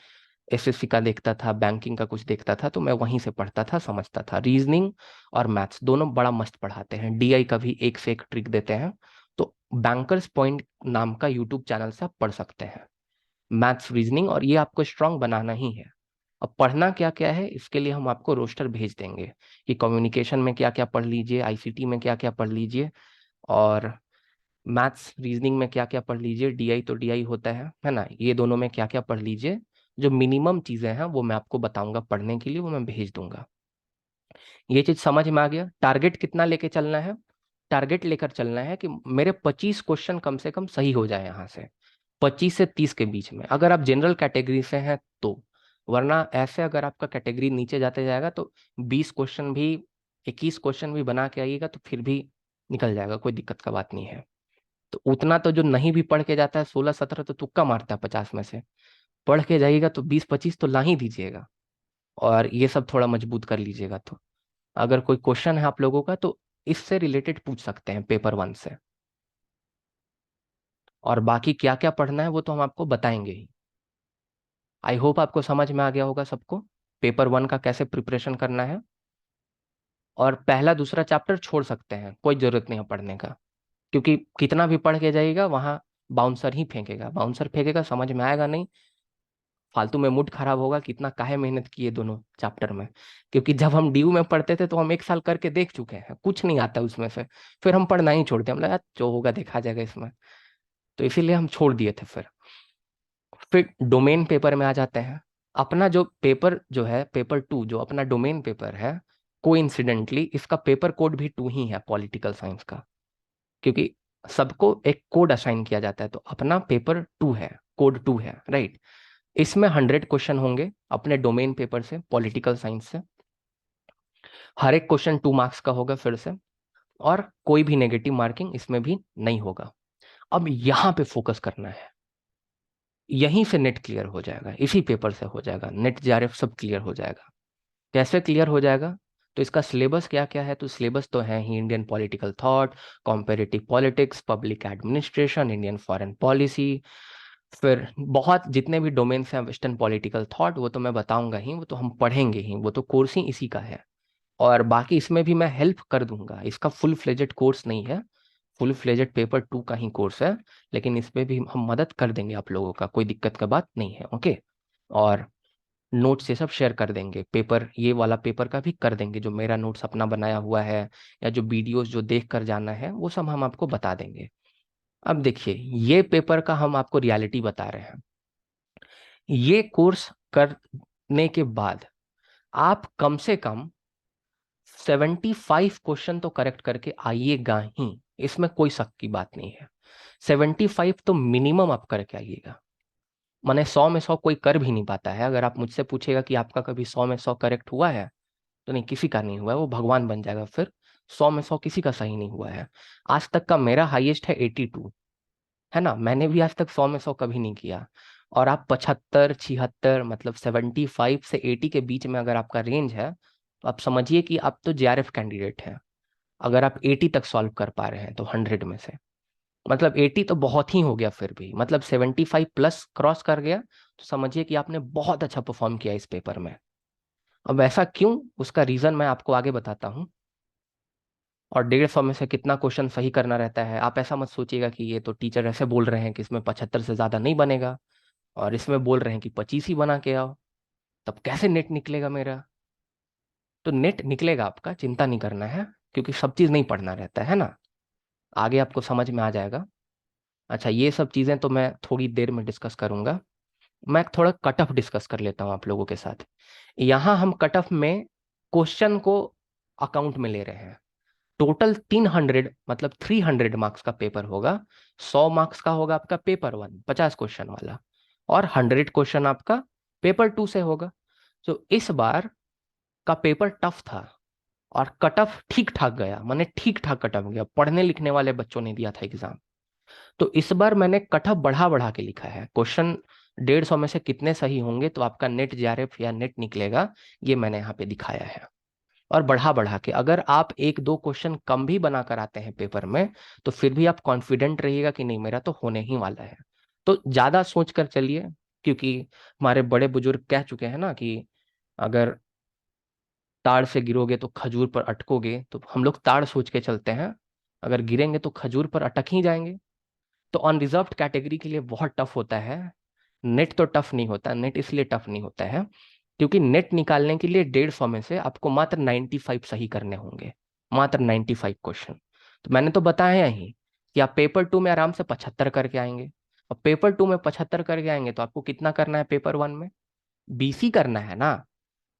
एसएससी का देखता था, बैंकिंग का कुछ देखता था, तो मैं वहीं से पढ़ता था, समझता था। रीजनिंग और मैथ्स दोनों बड़ा मस्त पढ़ाते हैं, डीआई का भी एक से एक ट्रिक देते हैं। तो बैंकर्स पॉइंट नाम का यूट्यूब चैनल से आप पढ़ सकते हैं मैथ्स रीजनिंग, और ये आपको स्ट्रांग बनाना ही है। अब पढ़ना क्या क्या है, इसके लिए हम आपको रोस्टर भेज देंगे, कि कम्युनिकेशन में क्या क्या पढ़ लीजिए, आईसीटी में क्या क्या पढ़ लीजिए, और मैथ्स रीजनिंग में क्या क्या पढ़ लीजिए, डीआई तो डीआई होता है ना, ये दोनों में क्या क्या पढ़ लीजिए। जो मिनिमम चीजें हैं वो मैं आपको बताऊंगा पढ़ने के लिए, वो मैं भेज दूंगा। ये चीज समझ में आ गया? टारगेट कितना लेके चलना है? टारगेट लेकर चलना है कि मेरे 25 क्वेश्चन कम से कम सही हो जाए यहाँ से, 25 से 30 के बीच में, अगर आप जनरल कैटेगरी से हैं तो। वरना ऐसे अगर आपका कैटेगरी नीचे जाते जाएगा तो 20 क्वेश्चन भी, 21 क्वेश्चन भी बना के आइएगा तो फिर भी निकल जाएगा, कोई दिक्कत का बात नहीं है। तो उतना तो जो नहीं भी पढ़ के जाता है, 16 17 तो तुक्का मारता है 50 में से, पढ़ के जाइएगा तो 20 25 तो ला ही दीजिएगा। और ये सब थोड़ा मजबूत कर लीजिएगा। तो अगर कोई क्वेश्चन है आप लोगों का तो इससे रिलेटेड पूछ सकते हैं पेपर वन से। और बाकी क्या क्या पढ़ना है वो तो हम आपको बताएंगे ही। आई होप आपको समझ में आ गया होगा सबको, पेपर वन का कैसे प्रिपरेशन करना है। और पहला दूसरा चैप्टर छोड़ सकते हैं, कोई जरूरत नहीं है पढ़ने का, क्योंकि कितना भी पढ़ के जाइएगा वहाँ बाउंसर ही फेंकेगा, बाउंसर फेंकेगा, समझ में आएगा नहीं, फालतू में मूड खराब होगा, कितना काहे मेहनत किए दोनों चैप्टर में। क्योंकि जब हम ड्यू में पढ़ते थे तो हम 1 साल करके देख चुके हैं, कुछ नहीं आता उसमें से, फिर हम पढ़ना ही छोड़ते, हम लगा जो होगा देखा जाएगा इसमें, तो इसीलिए हम छोड़ दिए थे। फिर डोमेन पेपर में आ जाते हैं। अपना जो पेपर जो है, पेपर 2 जो अपना डोमेन पेपर है, कोइंसिडेंटली इसका पेपर कोड भी 2 ही है पॉलिटिकल साइंस का, क्योंकि सबको एक कोड असाइन किया जाता है, तो अपना पेपर 2 है, कोड 2 है, राइट। इसमें 100 क्वेश्चन होंगे अपने डोमेन पेपर से, पॉलिटिकल साइंस से। हर एक क्वेश्चन 2 मार्क्स का होगा फिर से, और कोई भी नेगेटिव मार्किंग इसमें भी नहीं होगा। अब यहाँ पे फोकस करना है, यहीं से नेट क्लियर हो जाएगा, इसी पेपर से हो जाएगा, नेट जेआरएफ सब क्लियर हो जाएगा। कैसे क्लियर हो जाएगा? तो इसका सिलेबस क्या क्या है? तो सिलेबस तो है ही Indian political thought, comparative politics, public administration, Indian foreign policy, फिर बहुत जितने भी डोमेन्स हैं वेस्टर्न पॉलिटिकल थॉट, वो तो मैं बताऊंगा ही, वो तो हम पढ़ेंगे ही, वो तो कोर्स ही इसी का है। और बाकी इसमें भी मैं हेल्प कर दूंगा, इसका फुल फ्लेजेड कोर्स नहीं है, फुल फ्लेजेड पेपर 2 का ही कोर्स है, लेकिन इसमें भी हम मदद कर देंगे आप लोगों का, कोई दिक्कत का बात नहीं है, ओके। और नोट्स ये सब शेयर कर देंगे, पेपर ये वाला पेपर का भी कर देंगे, जो मेरा नोट्स अपना बनाया हुआ है या जो वीडियोस जो देख कर जाना है वो सब हम आपको बता देंगे। अब देखिए, ये पेपर का हम आपको रियलिटी बता रहे हैं। ये कोर्स करने के बाद आप कम से कम 75 क्वेश्चन तो करेक्ट करके आइएगा ही, इसमें कोई शक की बात नहीं है। 75 तो मिनिमम आप करके आइएगा। माने 100 में 100 कोई कर भी नहीं पाता है। अगर आप मुझसे पूछेगा कि आपका कभी 100 में 100 करेक्ट हुआ है, तो नहीं, किसी का नहीं हुआ है, वो भगवान बन जाएगा फिर। 100 में 100 किसी का सही नहीं हुआ है। आज तक का मेरा हाईएस्ट है 82, है ना, मैंने भी आज तक 100 में 100 कभी नहीं किया। और आप 75 76 मतलब 75 से 80 के बीच में अगर आपका रेंज है, तो आप समझिए कि आप तो जेआरएफ कैंडिडेट हैं। अगर आप 80 तक सॉल्व कर पा रहे हैं तो 100 में से, मतलब 80 तो बहुत ही हो गया, फिर भी मतलब 75 प्लस क्रॉस कर गया, तो समझिए कि आपने बहुत अच्छा परफॉर्म किया इस पेपर में। अब ऐसा क्यों, उसका रीजन मैं आपको आगे बताता हूँ। और 150 में से कितना क्वेश्चन सही करना रहता है, आप ऐसा मत सोचिएगा कि ये तो टीचर ऐसे बोल रहे हैं कि इसमें 75 से ज्यादा नहीं बनेगा, और इसमें बोल रहे हैं कि 25 ही बना के आओ, तब कैसे नेट निकलेगा मेरा? तो नेट निकलेगा आपका, चिंता नहीं करना है, क्योंकि सब चीज नहीं पढ़ना रहता है ना, आगे आपको समझ में आ जाएगा। अच्छा, ये सब चीजें तो मैं थोड़ी देर में डिस्कस करूंगा। मैं थोड़ा कट ऑफ डिस्कस कर लेता हूँ आप लोगों के साथ। यहाँ हम कट ऑफ में क्वेश्चन को अकाउंट में ले रहे हैं। टोटल 300 मतलब 300 मार्क्स का पेपर होगा। 100 मार्क्स का होगा आपका पेपर 1 50 क्वेश्चन वाला, और 100 क्वेश्चन आपका पेपर 2 से होगा। तो इस बार का पेपर टफ था, और कट ऑफ ठीक ठाक गया, मैंने ठीक ठाक कट ऑफ गया, पढ़ने लिखने वाले बच्चों ने दिया था एग्जाम। तो इस बार मैंने कट ऑफ बढ़ा बढ़ा के लिखा है, क्वेश्चन 150 में से कितने सही होंगे तो आपका नेट जेआरएफ या नेट निकलेगा, ये मैंने यहाँ पे दिखाया है। और बढ़ा बढ़ा के, अगर आप 1 2 क्वेश्चन कम भी बना कर आते हैं पेपर में, तो फिर भी आप कॉन्फिडेंट रहिएगा कि नहीं, मेरा तो होने ही वाला है। तो ज्यादा सोच कर चलिए, क्योंकि हमारे बड़े बुजुर्ग कह चुके हैं ना कि अगर ताड़ से गिरोगे तो खजूर पर अटकोगे, तो हम लोग ताड़ सोच के चलते हैं, अगर गिरेंगे तो खजूर पर अटक ही जाएंगे। तो अनरिजर्व्ड कैटेगरी के लिए बहुत टफ होता है। नेट तो टफ नहीं होता, नेट इसलिए टफ नहीं होता है क्योंकि नेट निकालने के लिए 150 में से आपको मात्र 95 सही करने होंगे, मात्र 95 क्वेश्चन। तो मैंने तो बताया ही कि आप पेपर 2 में आराम से 75 करके आएंगे। और पेपर 2 में 75 करके आएंगे तो आपको कितना करना है पेपर 1 में? 20 ही करना है ना।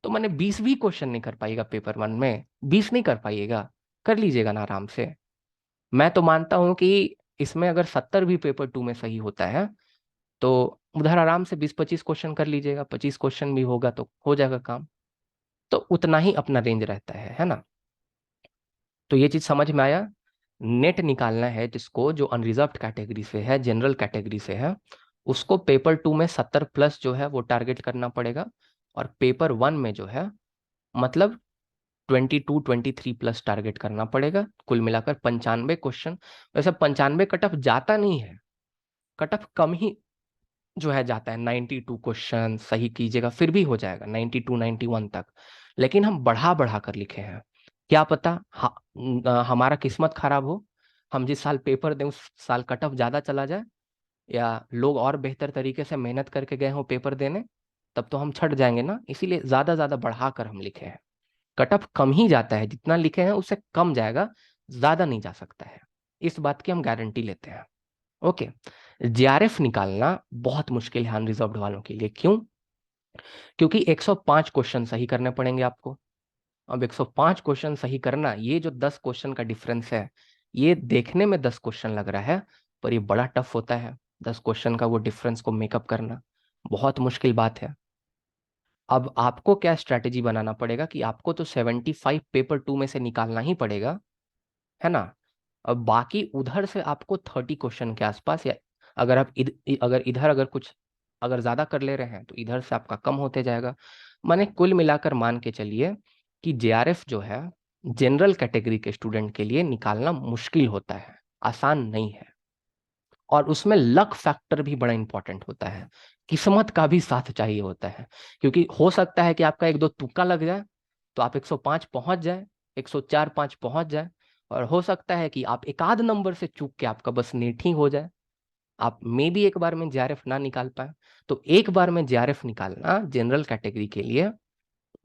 तो मैंने 20 भी क्वेश्चन नहीं कर पाएगा पेपर 1 में, 20 नहीं कर पाइएगा, कर लीजिएगा ना आराम से। मैं तो मानता हूं कि इसमें अगर 70 भी पेपर 2 में सही होता है, तो उधर आराम से 20 25 क्वेश्चन कर लीजिएगा, 25 क्वेश्चन भी होगा तो हो जाएगा काम। तो उतना ही अपना रेंज रहता है ना। तो ये चीज समझ में आया। नेट निकालना है जिसको, जो अनरिजर्व्ड कैटेगरी से है, जनरल कैटेगरी से है, उसको पेपर 2 में 70 प्लस जो है वो टारगेट करना पड़ेगा। और पेपर 1 में जो है, मतलब 22 23 प्लस टारगेट करना पड़ेगा। कुल मिलाकर 95 क्वेश्चन। वैसे 95 कट ऑफ जाता नहीं है, कट ऑफ कम ही जो है जाता है। 92 क्वेश्चन सही कीजिएगा फिर भी हो जाएगा 92 91 तक। लेकिन हम बढ़ा बढ़ा कर लिखे हैं, क्या पता हमारा किस्मत खराब हो, हम जिस साल पेपर दें उस साल कट ऑफ ज्यादा चला जाए, या लोग और बेहतर तरीके से मेहनत करके गए हों पेपर देने, तब तो हम छट जाएंगे ना। इसीलिए ज्यादा ज्यादा बढ़ाकर हम लिखे हैं। कट ऑफ कम ही जाता है, जितना लिखे हैं उससे कम जाएगा, ज्यादा नहीं जा सकता है। इस बात की हम गारंटी लेते हैं। ओके। जेआरएफ निकालना बहुत मुश्किल है अनरिजर्व्ड वालों के लिए। क्यों? क्योंकि 105 क्वेश्चन सही करने पड़ेंगे आपको। अब 105 क्वेश्चन सही करना, ये जो 10 क्वेश्चन का डिफरेंस है, ये देखने में 10 क्वेश्चन लग रहा है, पर ये बड़ा टफ होता है। 10 क्वेश्चन का वो डिफरेंस को मेकअप करना बहुत मुश्किल बात है। अब आपको क्या स्ट्रैटेजी बनाना पड़ेगा कि आपको तो 75 पेपर 2 में से निकालना ही पड़ेगा, है ना। अब बाकी उधर से आपको 30 क्वेश्चन के आसपास, या अगर आप अगर इधर अगर कुछ अगर ज्यादा कर ले रहे हैं तो इधर से आपका कम होते जाएगा। माने कुल मिलाकर मान के चलिए कि जेआरएफ जो है जनरल कैटेगरी के स्टूडेंट के लिए निकालना मुश्किल होता है, आसान नहीं है। और उसमें लक फैक्टर भी बड़ा इंपॉर्टेंट होता है, किस्मत का भी साथ चाहिए होता है। क्योंकि हो सकता है कि आपका एक दो तुक्का लग जाए तो आप 105 पहुंच जाए, 104-5 पहुंच जाए। और हो सकता है कि आप एक आध नंबर से चूक के आपका बस नेट ही हो जाए, आप मे भी एक बार में जेआरएफ ना निकाल पाए। तो एक बार में जेआरएफ निकालना जनरल कैटेगरी के लिए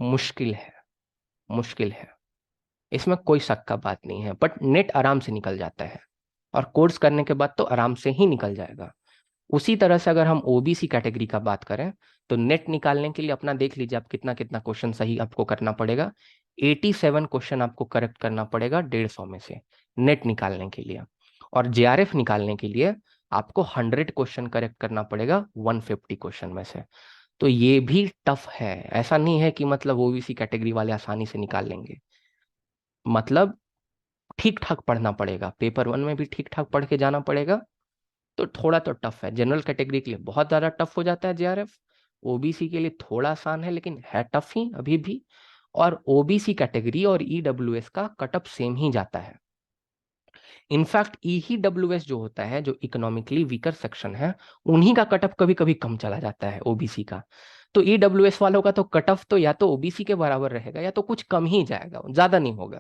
मुश्किल है, मुश्किल है, इसमें कोई शक का बात नहीं है। बट नेट आराम से निकल जाता है, और कोर्स करने के बाद तो आराम से ही निकल जाएगा। उसी तरह से अगर हम ओबीसी कैटेगरी का बात करें, तो नेट निकालने के लिए अपना देख लीजिए आप कितना कितना क्वेश्चन सही आपको करना पड़ेगा। 87 क्वेश्चन आपको करेक्ट करना पड़ेगा 150 में से, नेट निकालने के लिए। और जेआरएफ निकालने के लिए आपको 100 क्वेश्चन करेक्ट करना पड़ेगा 150 क्वेश्चन में से। तो ये भी टफ है, ऐसा नहीं है कि मतलब ओबीसी कैटेगरी वाले आसानी से निकाल लेंगे। मतलब ठीक ठाक पढ़ना पड़ेगा, पेपर 1 में भी ठीक ठाक पढ़ के जाना पड़ेगा। तो थोड़ा तो टफ है, जनरल कैटेगरी के लिए बहुत ज्यादा टफ हो जाता है जेआरएफ। ओबीसी के लिए थोड़ा आसान है, लेकिन है टफ ही अभी भी। और ओबीसी कैटेगरी और ईडब्ल्यूएस का कटअप सेम ही जाता है। इनफैक्ट ईडब्ल्यूएस जो होता है, जो इकोनॉमिकली वीकर सेक्शन है, उन्हीं का कटअप कभी कभी कम चला जाता है ओबीसी का। तो ईडब्ल्यूएस वालों का तो कटअप तो या तो ओबीसी के बराबर रहेगा या तो कुछ कम ही जाएगा, ज्यादा नहीं होगा।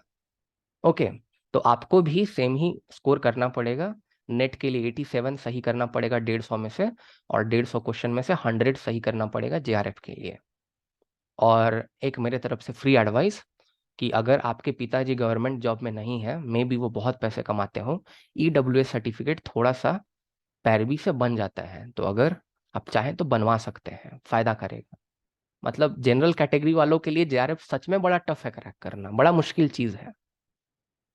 ओके। तो आपको भी सेम ही स्कोर करना पड़ेगा। नेट के लिए 87 सही करना पड़ेगा 150 में से, और 150 क्वेश्चन में से 100 सही करना पड़ेगा जेआरएफ के लिए। और एक मेरे तरफ से फ्री एडवाइस, कि अगर आपके पिताजी गवर्नमेंट जॉब में नहीं है, मे बी वो बहुत पैसे कमाते हो, ईडब्ल्यूएस सर्टिफिकेट थोड़ा सा पैरवी से बन जाता है, तो अगर आप चाहें तो बनवा सकते हैं, फायदा करेगा। मतलब जनरल कैटेगरी वालों के लिए जेआरएफ सच में बड़ा टफ है क्रैक करना, बड़ा मुश्किल चीज है,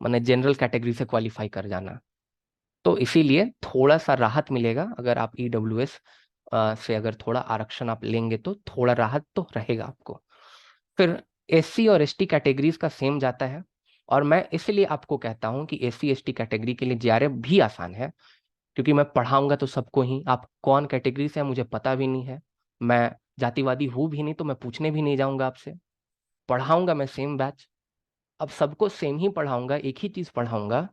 मैंने जनरल कैटेगरी से क्वालिफाई कर जाना। तो इसीलिए थोड़ा सा राहत मिलेगा अगर आप ईडब्ल्यूएस से अगर थोड़ा आरक्षण आप लेंगे, तो थोड़ा राहत तो रहेगा आपको। फिर एससी और एसटी कैटेगरीज का सेम जाता है। और मैं इसलिए आपको कहता हूं कि एससी एसटी कैटेगरी के लिए जेआरएफ भी आसान है, क्योंकि मैं पढ़ाऊंगा तो सबको ही। आप कौन कैटेगरी से है मुझे पता भी नहीं है, मैं जातिवादी हूं भी नहीं, तो मैं पूछने भी नहीं जाऊंगा आपसे। पढ़ाऊंगा मैं सेम बैच, अब सबको सेम ही पढ़ाऊंगा, एक ही चीज पढ़ाऊंगा।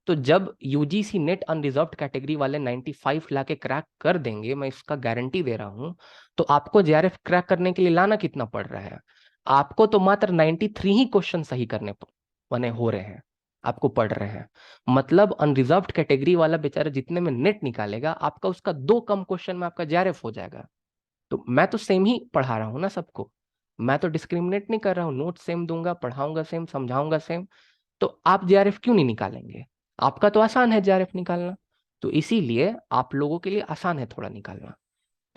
तो जब यूजीसी नेट अनरिजर्व्ड कैटेगरी वाले 95 लाके क्रैक कर देंगे, मैं इसका गारंटी दे रहा हूं, तो आपको जेआरएफ क्रैक करने के लिए लाना कितना पड़ रहा है? आपको तो मात्र 93 ही क्वेश्चन सही करने बने हो रहे हैं, आपको पढ़ रहे हैं। मतलब अनरिजर्व्ड कैटेगरी वाला बेचारा जितने में नेट निकालेगा, आपका उसका 2 कम क्वेश्चन में आपका जेआरएफ हो जाएगा। तो मैं तो सेम ही पढ़ा रहा हूँ ना सबको, मैं तो डिस्क्रिमिनेट नहीं कर रहा हूँ, नोट सेम दूंगा, पढ़ाऊंगा सेम, समझाऊंगा सेम। तो आप जेआरएफ क्यों नहीं निकालेंगे? आपका तो आसान है जेआरएफ निकालना, तो इसीलिए आप लोगों के लिए आसान है थोड़ा निकालना।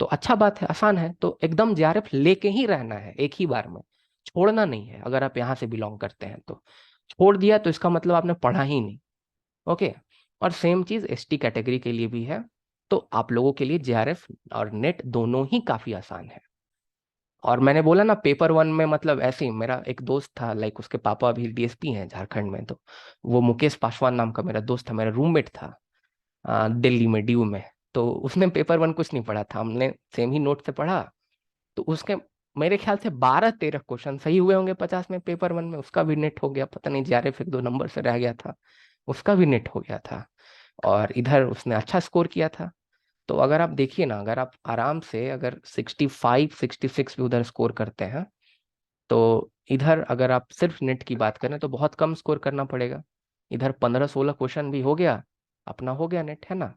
तो अच्छा बात है, आसान है तो एकदम जेआरएफ लेके ही रहना है एक ही बार में, छोड़ना नहीं है। अगर आप यहाँ से बिलोंग करते हैं तो छोड़ दिया तो इसका मतलब आपने पढ़ा ही नहीं। ओके। और सेम चीज एसटी कैटेगरी के लिए भी है। तो आप लोगों के लिए जेआरएफ और नेट दोनों ही काफी आसान है। और मैंने बोला ना पेपर 1 में, मतलब ऐसे ही मेरा एक दोस्त था, लाइक उसके पापा अभी डीएसपी हैं झारखंड में, तो वो मुकेश पासवान नाम का मेरा दोस्त था, मेरा रूममेट था दिल्ली में ड्यू में। तो उसने पेपर 1 कुछ नहीं पढ़ा था, हमने सेम ही नोट से पढ़ा। तो उसके मेरे ख्याल से 12-13 क्वेश्चन सही हुए होंगे 50 में, पेपर 1 में उसका भी नेट हो गया, पता नहीं जेआरएफ 1-2 नंबर से रह गया था, उसका भी नेट हो गया था। और इधर उसने अच्छा स्कोर किया था। तो अगर आप देखिए ना, अगर आप आराम से अगर 65-66 भी उधर स्कोर करते हैं, तो इधर अगर आप सिर्फ नेट की बात करें तो बहुत कम स्कोर करना पड़ेगा। इधर 15-16 क्वेश्चन भी हो गया, अपना हो गया नेट, है ना।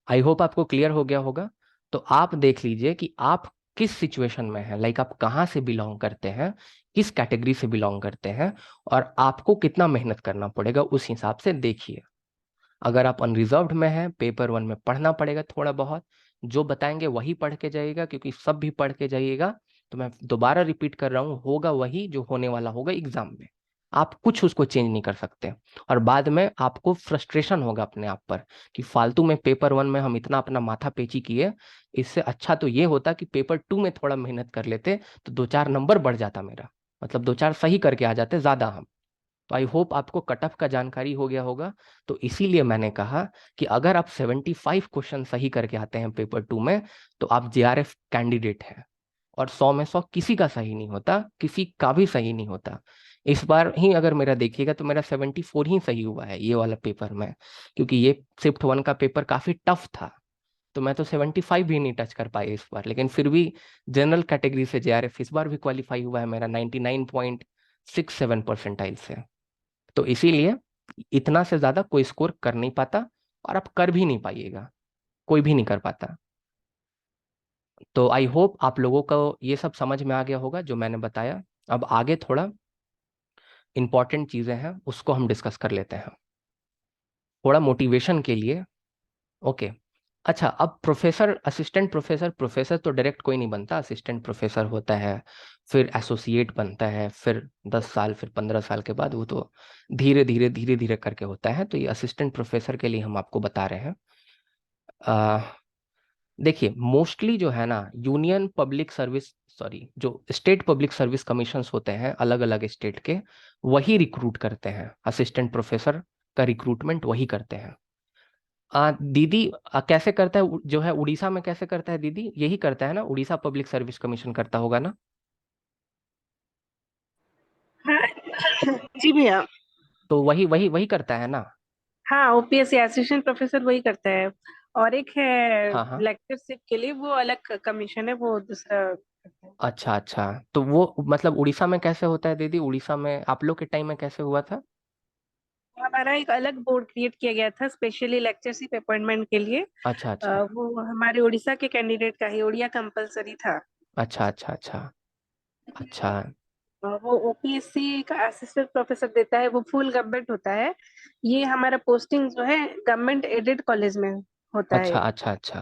आई होप आपको क्लियर हो गया होगा। तो आप देख लीजिए कि आप किस सिचुएशन में हैं, लाइक आप कहाँ से बिलोंग करते हैं, किस कैटेगरी से बिलोंग करते हैं, और आपको कितना मेहनत करना पड़ेगा उस हिसाब से देखिए। अगर आप अनरिजर्व्ड में हैं, पेपर वन में पढ़ना पड़ेगा थोड़ा बहुत, जो बताएंगे वही पढ़ के जाइएगा, क्योंकि सब भी पढ़ के जाइएगा तो मैं दोबारा रिपीट कर रहा हूँ, होगा वही जो होने वाला होगा एग्जाम में। आप कुछ उसको चेंज नहीं कर सकते, और बाद में आपको फ्रस्ट्रेशन होगा अपने आप पर कि फालतू में पेपर वन में हम इतना अपना माथा पेची किए, इससे अच्छा तो ये होता कि पेपर टू में थोड़ा मेहनत कर लेते तो 2-4 नंबर बढ़ जाता मेरा, मतलब 2-4 सही करके आ जाते ज्यादा हम। तो आई होप आपको कट ऑफ का जानकारी हो गया होगा। तो इसीलिए मैंने कहा कि अगर आप 75 क्वेश्चन सही करके आते हैं पेपर टू में, तो आप जेआरएफ कैंडिडेट हैं। और 100 में 100 किसी का सही नहीं होता, किसी का भी सही नहीं होता। इस बार ही अगर मेरा देखिएगा तो मेरा 74 ही सही हुआ है ये वाला पेपर में, क्योंकि ये शिफ्ट वन का पेपर काफी टफ था। तो मैं तो 75 भी नहीं टच कर पाई इस बार, लेकिन फिर भी जनरल कैटेगरी से जेआरएफ इस बार भी क्वालिफाई हुआ है मेरा 99.67 परसेंटाइल से। तो इसीलिए इतना से ज्यादा कोई स्कोर कर नहीं पाता, और आप कर भी नहीं पाइएगा, कोई भी नहीं कर पाता। तो आई होप आप लोगों को ये सब समझ में आ गया होगा जो मैंने बताया। अब आगे थोड़ा इंपॉर्टेंट चीजें हैं उसको हम डिस्कस कर लेते हैं, थोड़ा मोटिवेशन के लिए। ओके। अच्छा, अब प्रोफेसर, असिस्टेंट प्रोफेसर, प्रोफेसर तो डायरेक्ट कोई नहीं बनता, असिस्टेंट प्रोफेसर होता है, फिर एसोसिएट बनता है, फिर 10 साल, फिर 15 साल के बाद वो तो धीरे धीरे धीरे धीरे करके होता है। तो ये असिस्टेंट प्रोफेसर के लिए हम आपको बता रहे हैं। आ, देखिए, मोस्टली जो है ना, यूनियन पब्लिक सर्विस, सॉरी, जो स्टेट पब्लिक सर्विस कमीशंस होते हैं अलग अलग स्टेट के, वही रिक्रूट करते हैं असिस्टेंट प्रोफेसर का रिक्रूटमेंट वही करते हैं। दीदी, कैसे करता है जो है उड़ीसा में, कैसे करता है दीदी? यही करता है ना, उड़ीसा पब्लिक सर्विस कमीशन करता होगा ना? हाँ जी भैया। तो वही वही वही करता है ना? हाँ, ओपीएससी असिस्टेंट प्रोफेसर वही करता है। और एक है हाँ हाँ। लेक्चरशिप के लिए, वो अलग कमीशन है, वो दूसरा करता है। अच्छा अच्छा। तो वो मतलब उड़ीसा में कैसे होता है दीदी? उड़ीसा में आप लोग के टाइम में कैसे हुआ था? हमारा एक अलग बोर्ड क्रिएट किया गया था स्पेशली लेक्चरशिप अपॉइंटमेंट के लिए। अच्छा अच्छा वो हमारे उड़ीसा के कैंडिडेट का ही उड़िया कंपलसरी था। अच्छा अच्छा अच्छा अच्छा वो ओपीएससी का असिस्टेंट प्रोफेसर देता है, वो फुल गवर्नमेंट होता है। ये हमारा पोस्टिंग जो है गवर्नमेंट एडेड कॉलेज में होता अच्छा है। अच्छा अच्छा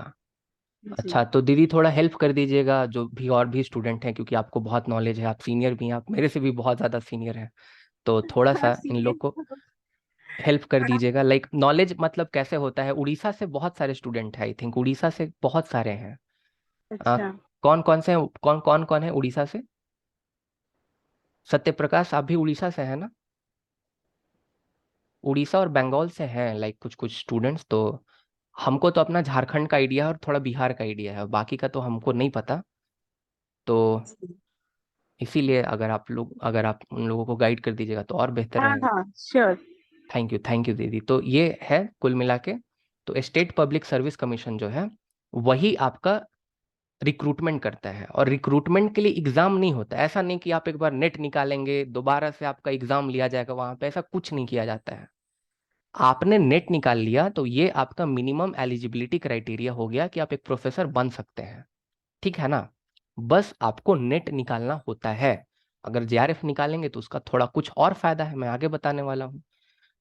जी। अच्छा। तो दीदी थोड़ा हेल्प कर दीजिएगा जो भी और भी स्टूडेंट हैं, क्योंकि आपको बहुत नॉलेज है, आप सीनियर भी हैं, आप मेरे से भी बहुत ज़्यादा सीनियर हैं। तो थोड़ा हाँ, सा इन लोग सीनियर। को हेल्प कर दीजिएगा, लाइक नॉलेज मतलब कैसे होता है। उड़ीसा से बहुत सारे स्टूडेंट हैं, आई थिंक उड़ीसा से बहुत सारे हैं। आ, अच्छा। कौन कौन से हैं? कौन कौन कौन है उड़ीसा से? सत्य प्रकाश, आप भी उड़ीसा से हैं ना? उड़ीसा और बंगाल से हैं लाइक कुछ कुछ स्टूडेंट्स। तो हमको तो अपना झारखंड का आइडिया है और थोड़ा बिहार का आइडिया है, बाकी का तो हमको नहीं पता। तो इसीलिए अगर आप उन लोगों को गाइड कर दीजिएगा तो और बेहतर हाँ रहेगा। हाँ, श्योर। थैंक यू दीदी। तो ये है कुल मिला के। तो स्टेट पब्लिक सर्विस कमीशन जो है वही आपका रिक्रूटमेंट करता है, और रिक्रूटमेंट के लिए एग्जाम नहीं होता है। ऐसा नहीं कि आप एक बार नेट निकालेंगे दोबारा से आपका एग्जाम लिया जाएगा वहां पे, ऐसा कुछ नहीं किया जाता है। आपने नेट निकाल लिया तो ये आपका मिनिमम एलिजिबिलिटी क्राइटेरिया हो गया कि आप एक प्रोफेसर बन सकते हैं, ठीक है ना? बस आपको नेट निकालना होता है। अगर जेआरएफ निकालेंगे तो उसका थोड़ा कुछ और फायदा है, मैं आगे बताने वाला हूँ।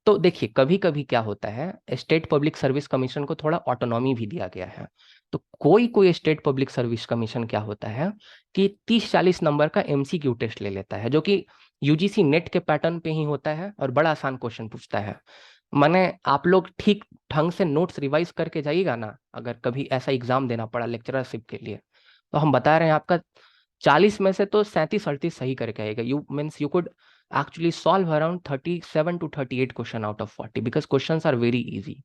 तो देखिए, कभी कभी क्या होता है, स्टेट पब्लिक सर्विस कमीशन को थोड़ा ऑटोनॉमी भी दिया गया है। तो कोई कोई स्टेट पब्लिक सर्विस कमीशन क्या होता है कि 30-40 नंबर का एमसीक्यू टेस्ट ले लेता है, जो कि यूजीसी नेट के पैटर्न पे ही होता है और बड़ा आसान क्वेश्चन पूछता है। माने आप लोग ठीक ढंग से नोट्स रिवाइज करके जाइएगा ना, अगर कभी ऐसा एग्जाम देना पड़ा लेक्चरशिप के लिए, तो हम बता रहे हैं आपका 40 में से तो 37-38 सही करके आएगा। You means you could actually solve around 37 to 38 question out of 40, because questions are very easy.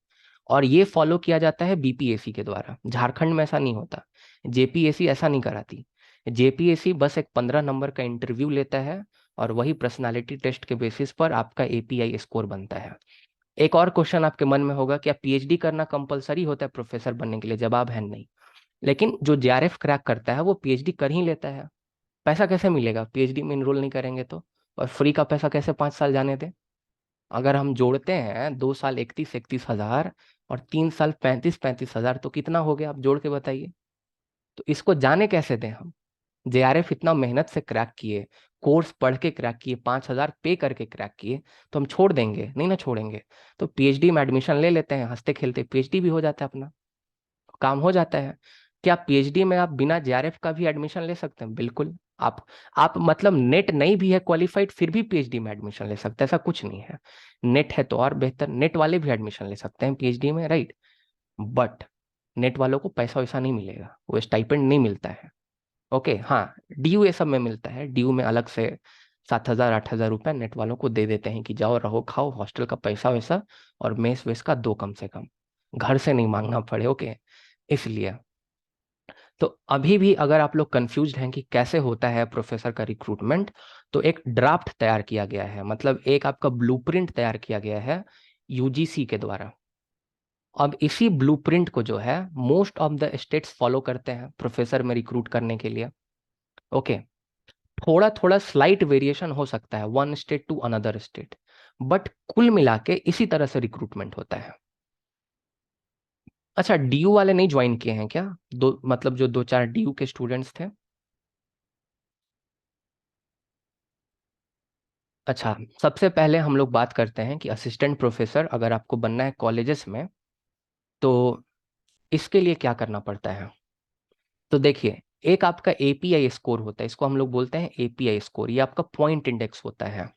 और ये फॉलो किया जाता है बीपीएससी के द्वारा, झारखंड में ऐसा नहीं होता। जेपीएससी ऐसा नहीं कराती। जेपीएससी बस एक 15 नंबर का इंटरव्यू लेता है, और वही पर्सनालिटी टेस्ट के बेसिस पर आपका एपीआई स्कोर बनता है। एक और क्वेश्चन आपके मन में होगा, क्या पीएचडी करना कंपलसरी होता है प्रोफेसर बनने के लिए? जवाब है नहीं। लेकिन जो जेआरएफ क्रैक करता है वो पीएचडी कर ही लेता है। पैसा कैसे मिलेगा पीएचडी में इनरोल नहीं करेंगे तो? और फ्री का पैसा कैसे 5 साल जाने दें? अगर हम जोड़ते हैं 2 साल 31,000 और 3 साल 35,000 तो कितना हो गया, आप जोड़ के बताइए। तो इसको जाने कैसे दें हम? जेआरएफ इतना मेहनत से क्रैक किए, कोर्स पढ़ के क्रैक किए, 5,000 पे करके क्रैक किए, तो हम छोड़ देंगे? नहीं ना छोड़ेंगे। तो पीएचडी में एडमिशन ले लेते हैं, हंसते खेलते पीएचडी भी हो जाता है, अपना काम हो जाता है। क्या पीएचडी में आप बिना जेआरएफ का भी एडमिशन ले सकते हैं? बिल्कुल। आप मतलब नेट नहीं भी है क्वालिफाइड फिर भी पीएचडी में एडमिशन ले सकते हैं, ऐसा कुछ नहीं है। नेट है तो और बेहतर, नेट वाले भी एडमिशन ले सकते हैं पीएचडी में, राइट। बट नेट वालों को पैसा वैसा नहीं मिलेगा, वो स्टाइपेंड नहीं मिलता है। ओके हाँ, डीयू ये सब में मिलता है, डीयू में अलग से 7,000 8,000 रुपये नेट वालों को दे देते हैं कि जाओ रहो खाओ, हॉस्टल का पैसा वैसा और मेस वेस का दो कम से कम, घर से नहीं मांगना पड़े। ओके, इसलिए तो अभी भी अगर आप लोग कंफ्यूज हैं कि कैसे होता है प्रोफेसर का रिक्रूटमेंट, तो एक ड्राफ्ट तैयार किया गया है, मतलब एक आपका ब्लूप्रिंट तैयार किया गया है यूजीसी के द्वारा। अब इसी ब्लूप्रिंट को जो है most of the states follow करते हैं प्रोफेसर में रिक्रूट करने के लिए। ओके, थोड़ा थोड़ा स्लाइट वेरिएशन हो सकता है one state to another state, but कुल मिला के इसी तरह से रिक्रूटमेंट होता है। अच्छा, डीयू वाले नहीं ज्वाइन किए हैं क्या? दो मतलब जो 2 4 डीयू के स्टूडेंट्स थे। अच्छा, सबसे पहले हम लोग बात करते हैं कि असिस्टेंट प्रोफेसर अगर आपको बनना है कॉलेजेस में, तो इसके लिए क्या करना पड़ता है। तो देखिए, एक आपका एपीआई स्कोर होता है, इसको हम लोग बोलते हैं एपीआई स्कोर, ये आपका पॉइंट इंडेक्स होता है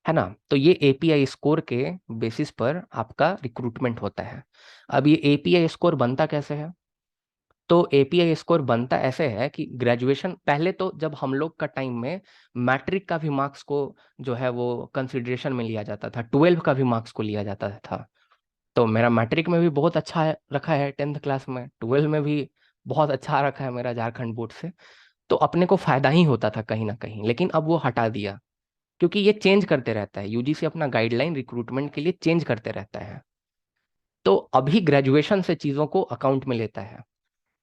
ना। तो ये एपीआई स्कोर के बेसिस पर आपका रिक्रूटमेंट होता है। अब ये एपीआई स्कोर बनता कैसे है? तो एपीआई स्कोर बनता ऐसे है कि ग्रेजुएशन, पहले तो जब हम लोग का टाइम में मैट्रिक का भी मार्क्स को जो है वो कंसिडरेशन में लिया जाता था, 12 का भी मार्क्स को लिया जाता था। तो मेरा मैट्रिक में भी बहुत अच्छा रखा है, 10th क्लास में, 12 में भी बहुत अच्छा रखा है मेरा झारखंड बोर्ड से। तो अपने को फायदा ही होता था कहीं ना कहीं, लेकिन अब वो हटा दिया, क्योंकि ये चेंज करते रहता है, यूजीसी अपना गाइडलाइन रिक्रूटमेंट के लिए चेंज करते रहता है। तो अभी ग्रेजुएशन से चीज़ों को अकाउंट में लेता है।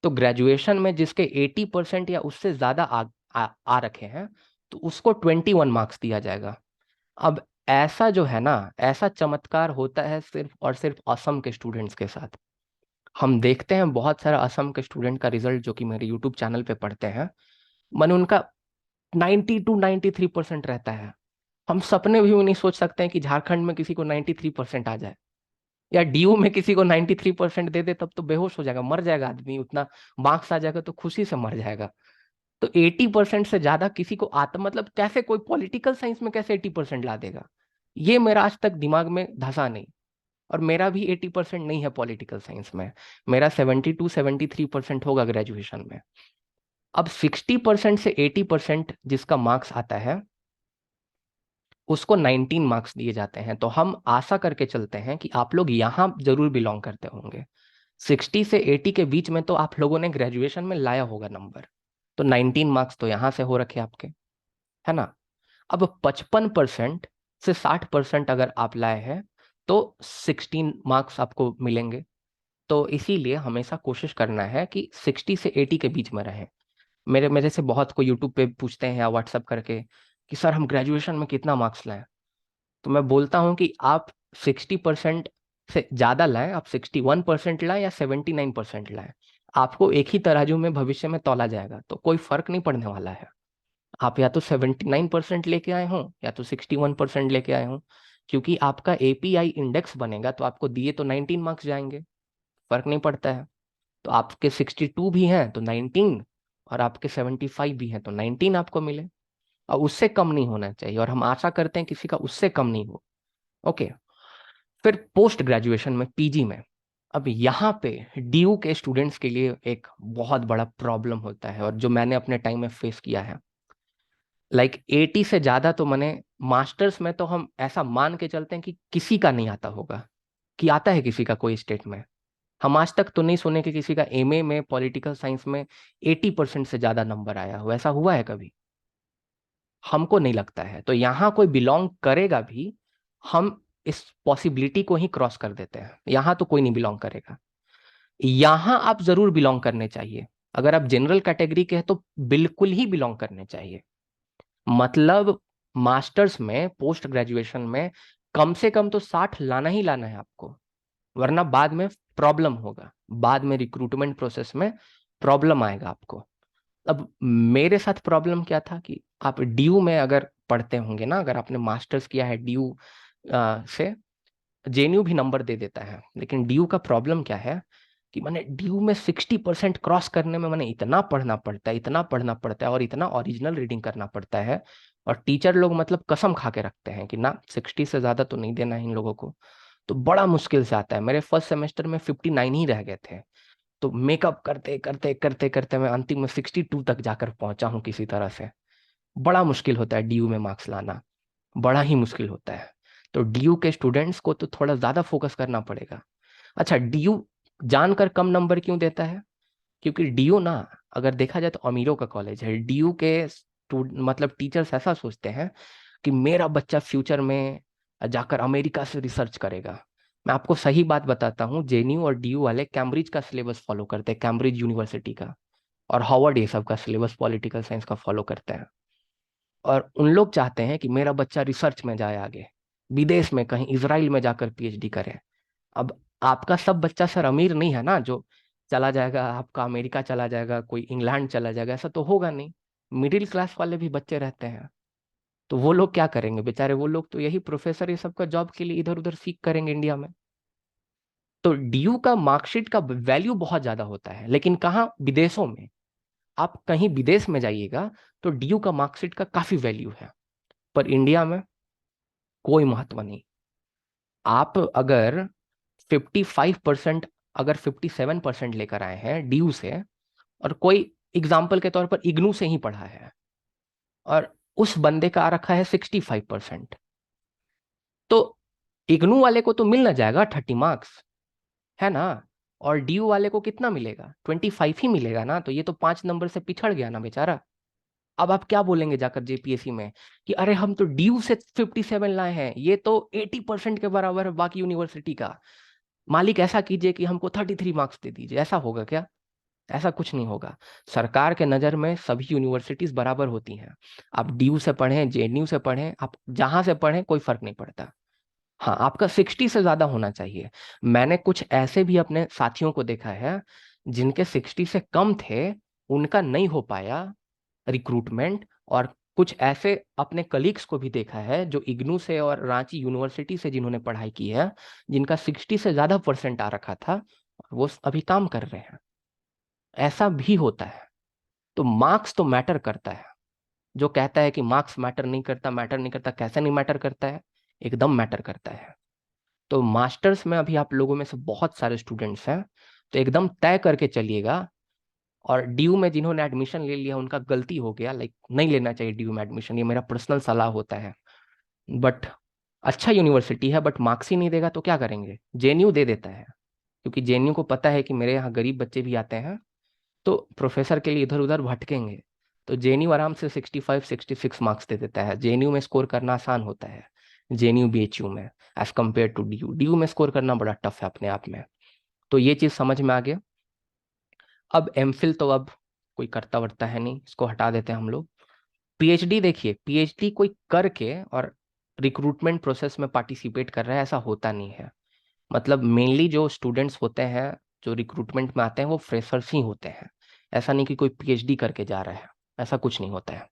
तो ग्रेजुएशन में जिसके 80% या उससे ज़्यादा आ रखे हैं, तो उसको 21 मार्क्स दिया जाएगा। अब ऐसा जो है ना, ऐसा चमत्कार होता है सिर्फ और सिर्फ असम के स्टूडेंट्स के साथ। हम देखते हैं बहुत सारा असम के स्टूडेंट का रिजल्ट जो कि मेरे यूट्यूब चैनल पे पढ़ते हैं, मन उनका 92 93% रहता है। हम सपने भी नहीं सोच सकते हैं कि झारखंड में किसी को 93% आ जाए, या डीयू में किसी को 93% दे दे, तब तो बेहोश हो जाएगा, मर जाएगा आदमी, उतना मार्क्स आ जाएगा तो खुशी से मर जाएगा। तो 80% से ज्यादा किसी को आता, मतलब कैसे कोई पॉलिटिकल साइंस में कैसे 80% ला देगा, ये मेरा आज तक दिमाग में धंसा नहीं। और मेरा भी 80% नहीं है पॉलिटिकल साइंस में, मेरा 72 73% होगा ग्रेजुएशन में। अब 60% से 80% जिसका मार्क्स आता है उसको 19 मार्क्स दिए जाते हैं। तो हम आशा करके चलते हैं कि आप लोग यहाँ जरूर बिलोंग करते होंगे। 60 से 80 के बीच में तो आप लोगों ने ग्रेजुएशन में लाया होगा नंबर, तो 19 मार्क्स तो यहाँ से हो रखे आपके, है ना। अब 55% से 60% अगर आप लाए हैं तो 16 मार्क्स आपको मिलेंगे। तो इसीलिए हमेशा कोशिश करना है कि 60 से 80 के बीच में रहें। मेरे मेरे से बहुत को यूट्यूब पे पूछते हैं या व्हाट्सअप करके कि सर हम ग्रेजुएशन में कितना मार्क्स लाएं। तो मैं बोलता हूं कि आप 60% से ज्यादा लाएं, आप 61% लाएं या 79% लाएं, आपको एक ही तराजू में भविष्य में तौला जाएगा, तो कोई फर्क नहीं पड़ने वाला है। आप या तो 79% लेके आए हों या तो 61% लेके आए हों, क्योंकि आपका एपीआई इंडेक्स बनेगा तो आपको दिए तो 19 मार्क्स जाएंगे, फर्क नहीं पड़ता है। तो आपके 62 भी हैं तो 19, और आपके 75 भी हैं तो 19 आपको मिले, और उससे कम नहीं होना चाहिए, और हम आशा करते हैं किसी का उससे कम नहीं हो। ओके, फिर पोस्ट ग्रेजुएशन में, पीजी में, अब यहाँ पे डीयू के स्टूडेंट्स के लिए एक बहुत बड़ा प्रॉब्लम होता है, और जो मैंने अपने टाइम में फेस किया है, लाइक 80 से ज्यादा तो मैंने, मास्टर्स में तो हम ऐसा मान के चलते हैं कि किसी का नहीं आता होगा, कि आता है किसी का कोई स्टेट में। हम आज तक तो नहीं सुने कि किसी का एमए में पॉलिटिकल साइंस में 80% से ज्यादा नंबर आया हो, ऐसा हुआ है कभी? हमको नहीं लगता है। तो यहाँ कोई बिलोंग करेगा भी, हम इस पॉसिबिलिटी को ही क्रॉस कर देते हैं, यहाँ तो कोई नहीं बिलोंग करेगा। यहाँ आप जरूर बिलोंग करने चाहिए, अगर आप जनरल कैटेगरी के हैं तो बिल्कुल ही बिलोंग करने चाहिए। मतलब मास्टर्स में, पोस्ट ग्रेजुएशन में कम से कम तो 60 लाना ही लाना है आपको, वरना बाद में प्रॉब्लम होगा, बाद में रिक्रूटमेंट प्रोसेस में प्रॉब्लम आएगा आपको। अब मेरे साथ प्रॉब्लम क्या था कि आप डीयू में अगर पढ़ते होंगे ना, अगर आपने मास्टर्स किया है डीयू से, जेएनयू भी नंबर दे देता है, लेकिन डीयू का प्रॉब्लम क्या है कि मैंने डीयू में 60% क्रॉस करने में मैंने इतना पढ़ना पड़ता है, इतना पढ़ना पड़ता है, और इतना ओरिजिनल रीडिंग करना पड़ता है। और टीचर लोग मतलब कसम खा के रखते हैं कि ना 60 से ज्यादा तो नहीं देना है इन लोगों को। तो बड़ा मुश्किल से आता है। मेरे फर्स्ट सेमेस्टर में 59 ही रह गए थे। तो मेकअप करते करते करते करते मैं अंतिम में 62 तक जाकर पहुंचा हूँ किसी तरह से। बड़ा मुश्किल होता है डीयू में मार्क्स लाना, बड़ा ही मुश्किल होता है। तो डीयू के स्टूडेंट्स को तो थोड़ा ज्यादा फोकस करना पड़ेगा। अच्छा, डीयू जानकर कम नंबर क्यों देता है? क्योंकि डीयू ना, अगर देखा जाए तो अमीरों का कॉलेज है। डीयू के मतलब टीचर्स ऐसा सोचते हैं कि मेरा बच्चा फ्यूचर में जाकर अमेरिका से रिसर्च करेगा। मैं आपको सही बात बताता हूँ, जेएनयू और डीयू वाले कैम्ब्रिज का सिलेबस फॉलो करते हैं, कैम्ब्रिज यूनिवर्सिटी का, और हार्वर्ड ये सब का सिलेबस पॉलिटिकल साइंस का फॉलो करते हैं। और उन लोग चाहते हैं कि मेरा बच्चा रिसर्च में जाए आगे, विदेश में कहीं इजराइल में जाकर पीएचडी करे। अब आपका सब बच्चा सर अमीर नहीं है ना, जो चला जाएगा आपका अमेरिका चला जाएगा, कोई इंग्लैंड चला जाएगा, ऐसा तो होगा नहीं। मिडिल क्लास वाले भी बच्चे रहते हैं। तो वो लोग क्या करेंगे बेचारे? वो लोग तो यही प्रोफेसर ये सब का जॉब के लिए इधर उधर सीख करेंगे इंडिया में। तो डीयू का मार्कशीट का वैल्यू बहुत ज्यादा होता है, लेकिन कहाँ? विदेशों में। आप कहीं विदेश में जाइएगा तो डीयू का मार्कशीट का काफी वैल्यू है, पर इंडिया में कोई महत्व नहीं। आप अगर 55%, अगर 57% लेकर आए हैं डीयू से, और कोई एग्जाम्पल के तौर पर इग्नू से ही पढ़ा है, और उस बंदे का आ रखा है 65%, तो इग्नू वाले को तो मिल ना जाएगा 30 मार्क्स, है ना? और डीयू वाले को कितना मिलेगा? 25 ही मिलेगा ना। तो ये तो 5 नंबर से पिछड़ गया ना बेचारा। अब आप क्या बोलेंगे जाकर जेपीएससी में कि अरे हम तो डीयू से 57 लाए हैं, ये तो 80% के बराबर है बाकी यूनिवर्सिटी का। मालिक ऐसा कीजिए कि हमको 33 मार्क्स दे दीजिए। ऐसा होगा क्या? ऐसा कुछ नहीं होगा। सरकार के नज़र में सभी यूनिवर्सिटीज बराबर होती हैं। आप डीयू से पढ़ें, जेएनयू से पढ़ें, आप जहां से पढ़ें, कोई फर्क नहीं पड़ता। हाँ, आपका 60 से ज्यादा होना चाहिए। मैंने कुछ ऐसे भी अपने साथियों को देखा है जिनके 60 से कम थे, उनका नहीं हो पाया रिक्रूटमेंट। और कुछ ऐसे अपने कलीग्स को भी देखा है जो इग्नू से और रांची यूनिवर्सिटी से जिन्होंने पढ़ाई की है, जिनका 60 से ज्यादा परसेंट आ रखा था, और वो अभी काम कर रहे हैं। ऐसा भी होता है। तो मार्क्स तो मैटर करता है। जो कहता है कि मार्क्स मैटर नहीं करता, मैटर नहीं करता, कैसे नहीं मैटर करता है? एकदम मैटर करता है। तो मास्टर्स में अभी आप लोगों में से बहुत सारे स्टूडेंट्स हैं, तो एकदम तय करके चलिएगा। और डीयू में जिन्होंने एडमिशन ले लिया उनका गलती हो गया, लाइक नहीं लेना चाहिए डीयू में एडमिशन, ये मेरा पर्सनल सलाह होता है। बट अच्छा यूनिवर्सिटी है, बट मार्क्स ही नहीं देगा तो क्या करेंगे? जेएनयू दे देता है, क्योंकि जेएनयू को पता है कि मेरे यहाँ गरीब बच्चे भी आते हैं, तो प्रोफेसर के लिए इधर उधर भटकेंगे। तो जेएनयू आराम से 65 66 मार्क्स दे देता है। जेएनयू में स्कोर करना आसान होता है, जेएनयू बीएचयू में, as compare to DU. DU में स्कोर करना बड़ा टफ है अपने आप में। तो ये चीज समझ में आ गया। अब एमफिल तो अब कोई करता वर्ता है नहीं, इसको हटा देते हैं हम लोग। पीएचडी देखिए, पीएचडी कोई करके और रिक्रूटमेंट प्रोसेस में पार्टिसिपेट कर रहा है, ऐसा होता नहीं है। मतलब मेनली जो स्टूडेंट्स होते हैं जो रिक्रूटमेंट में आते हैं वो फ्रेशर्स ही होते हैं। ऐसा नहीं कि कोई पीएचडी करके जा रहा है, ऐसा कुछ नहीं होता है।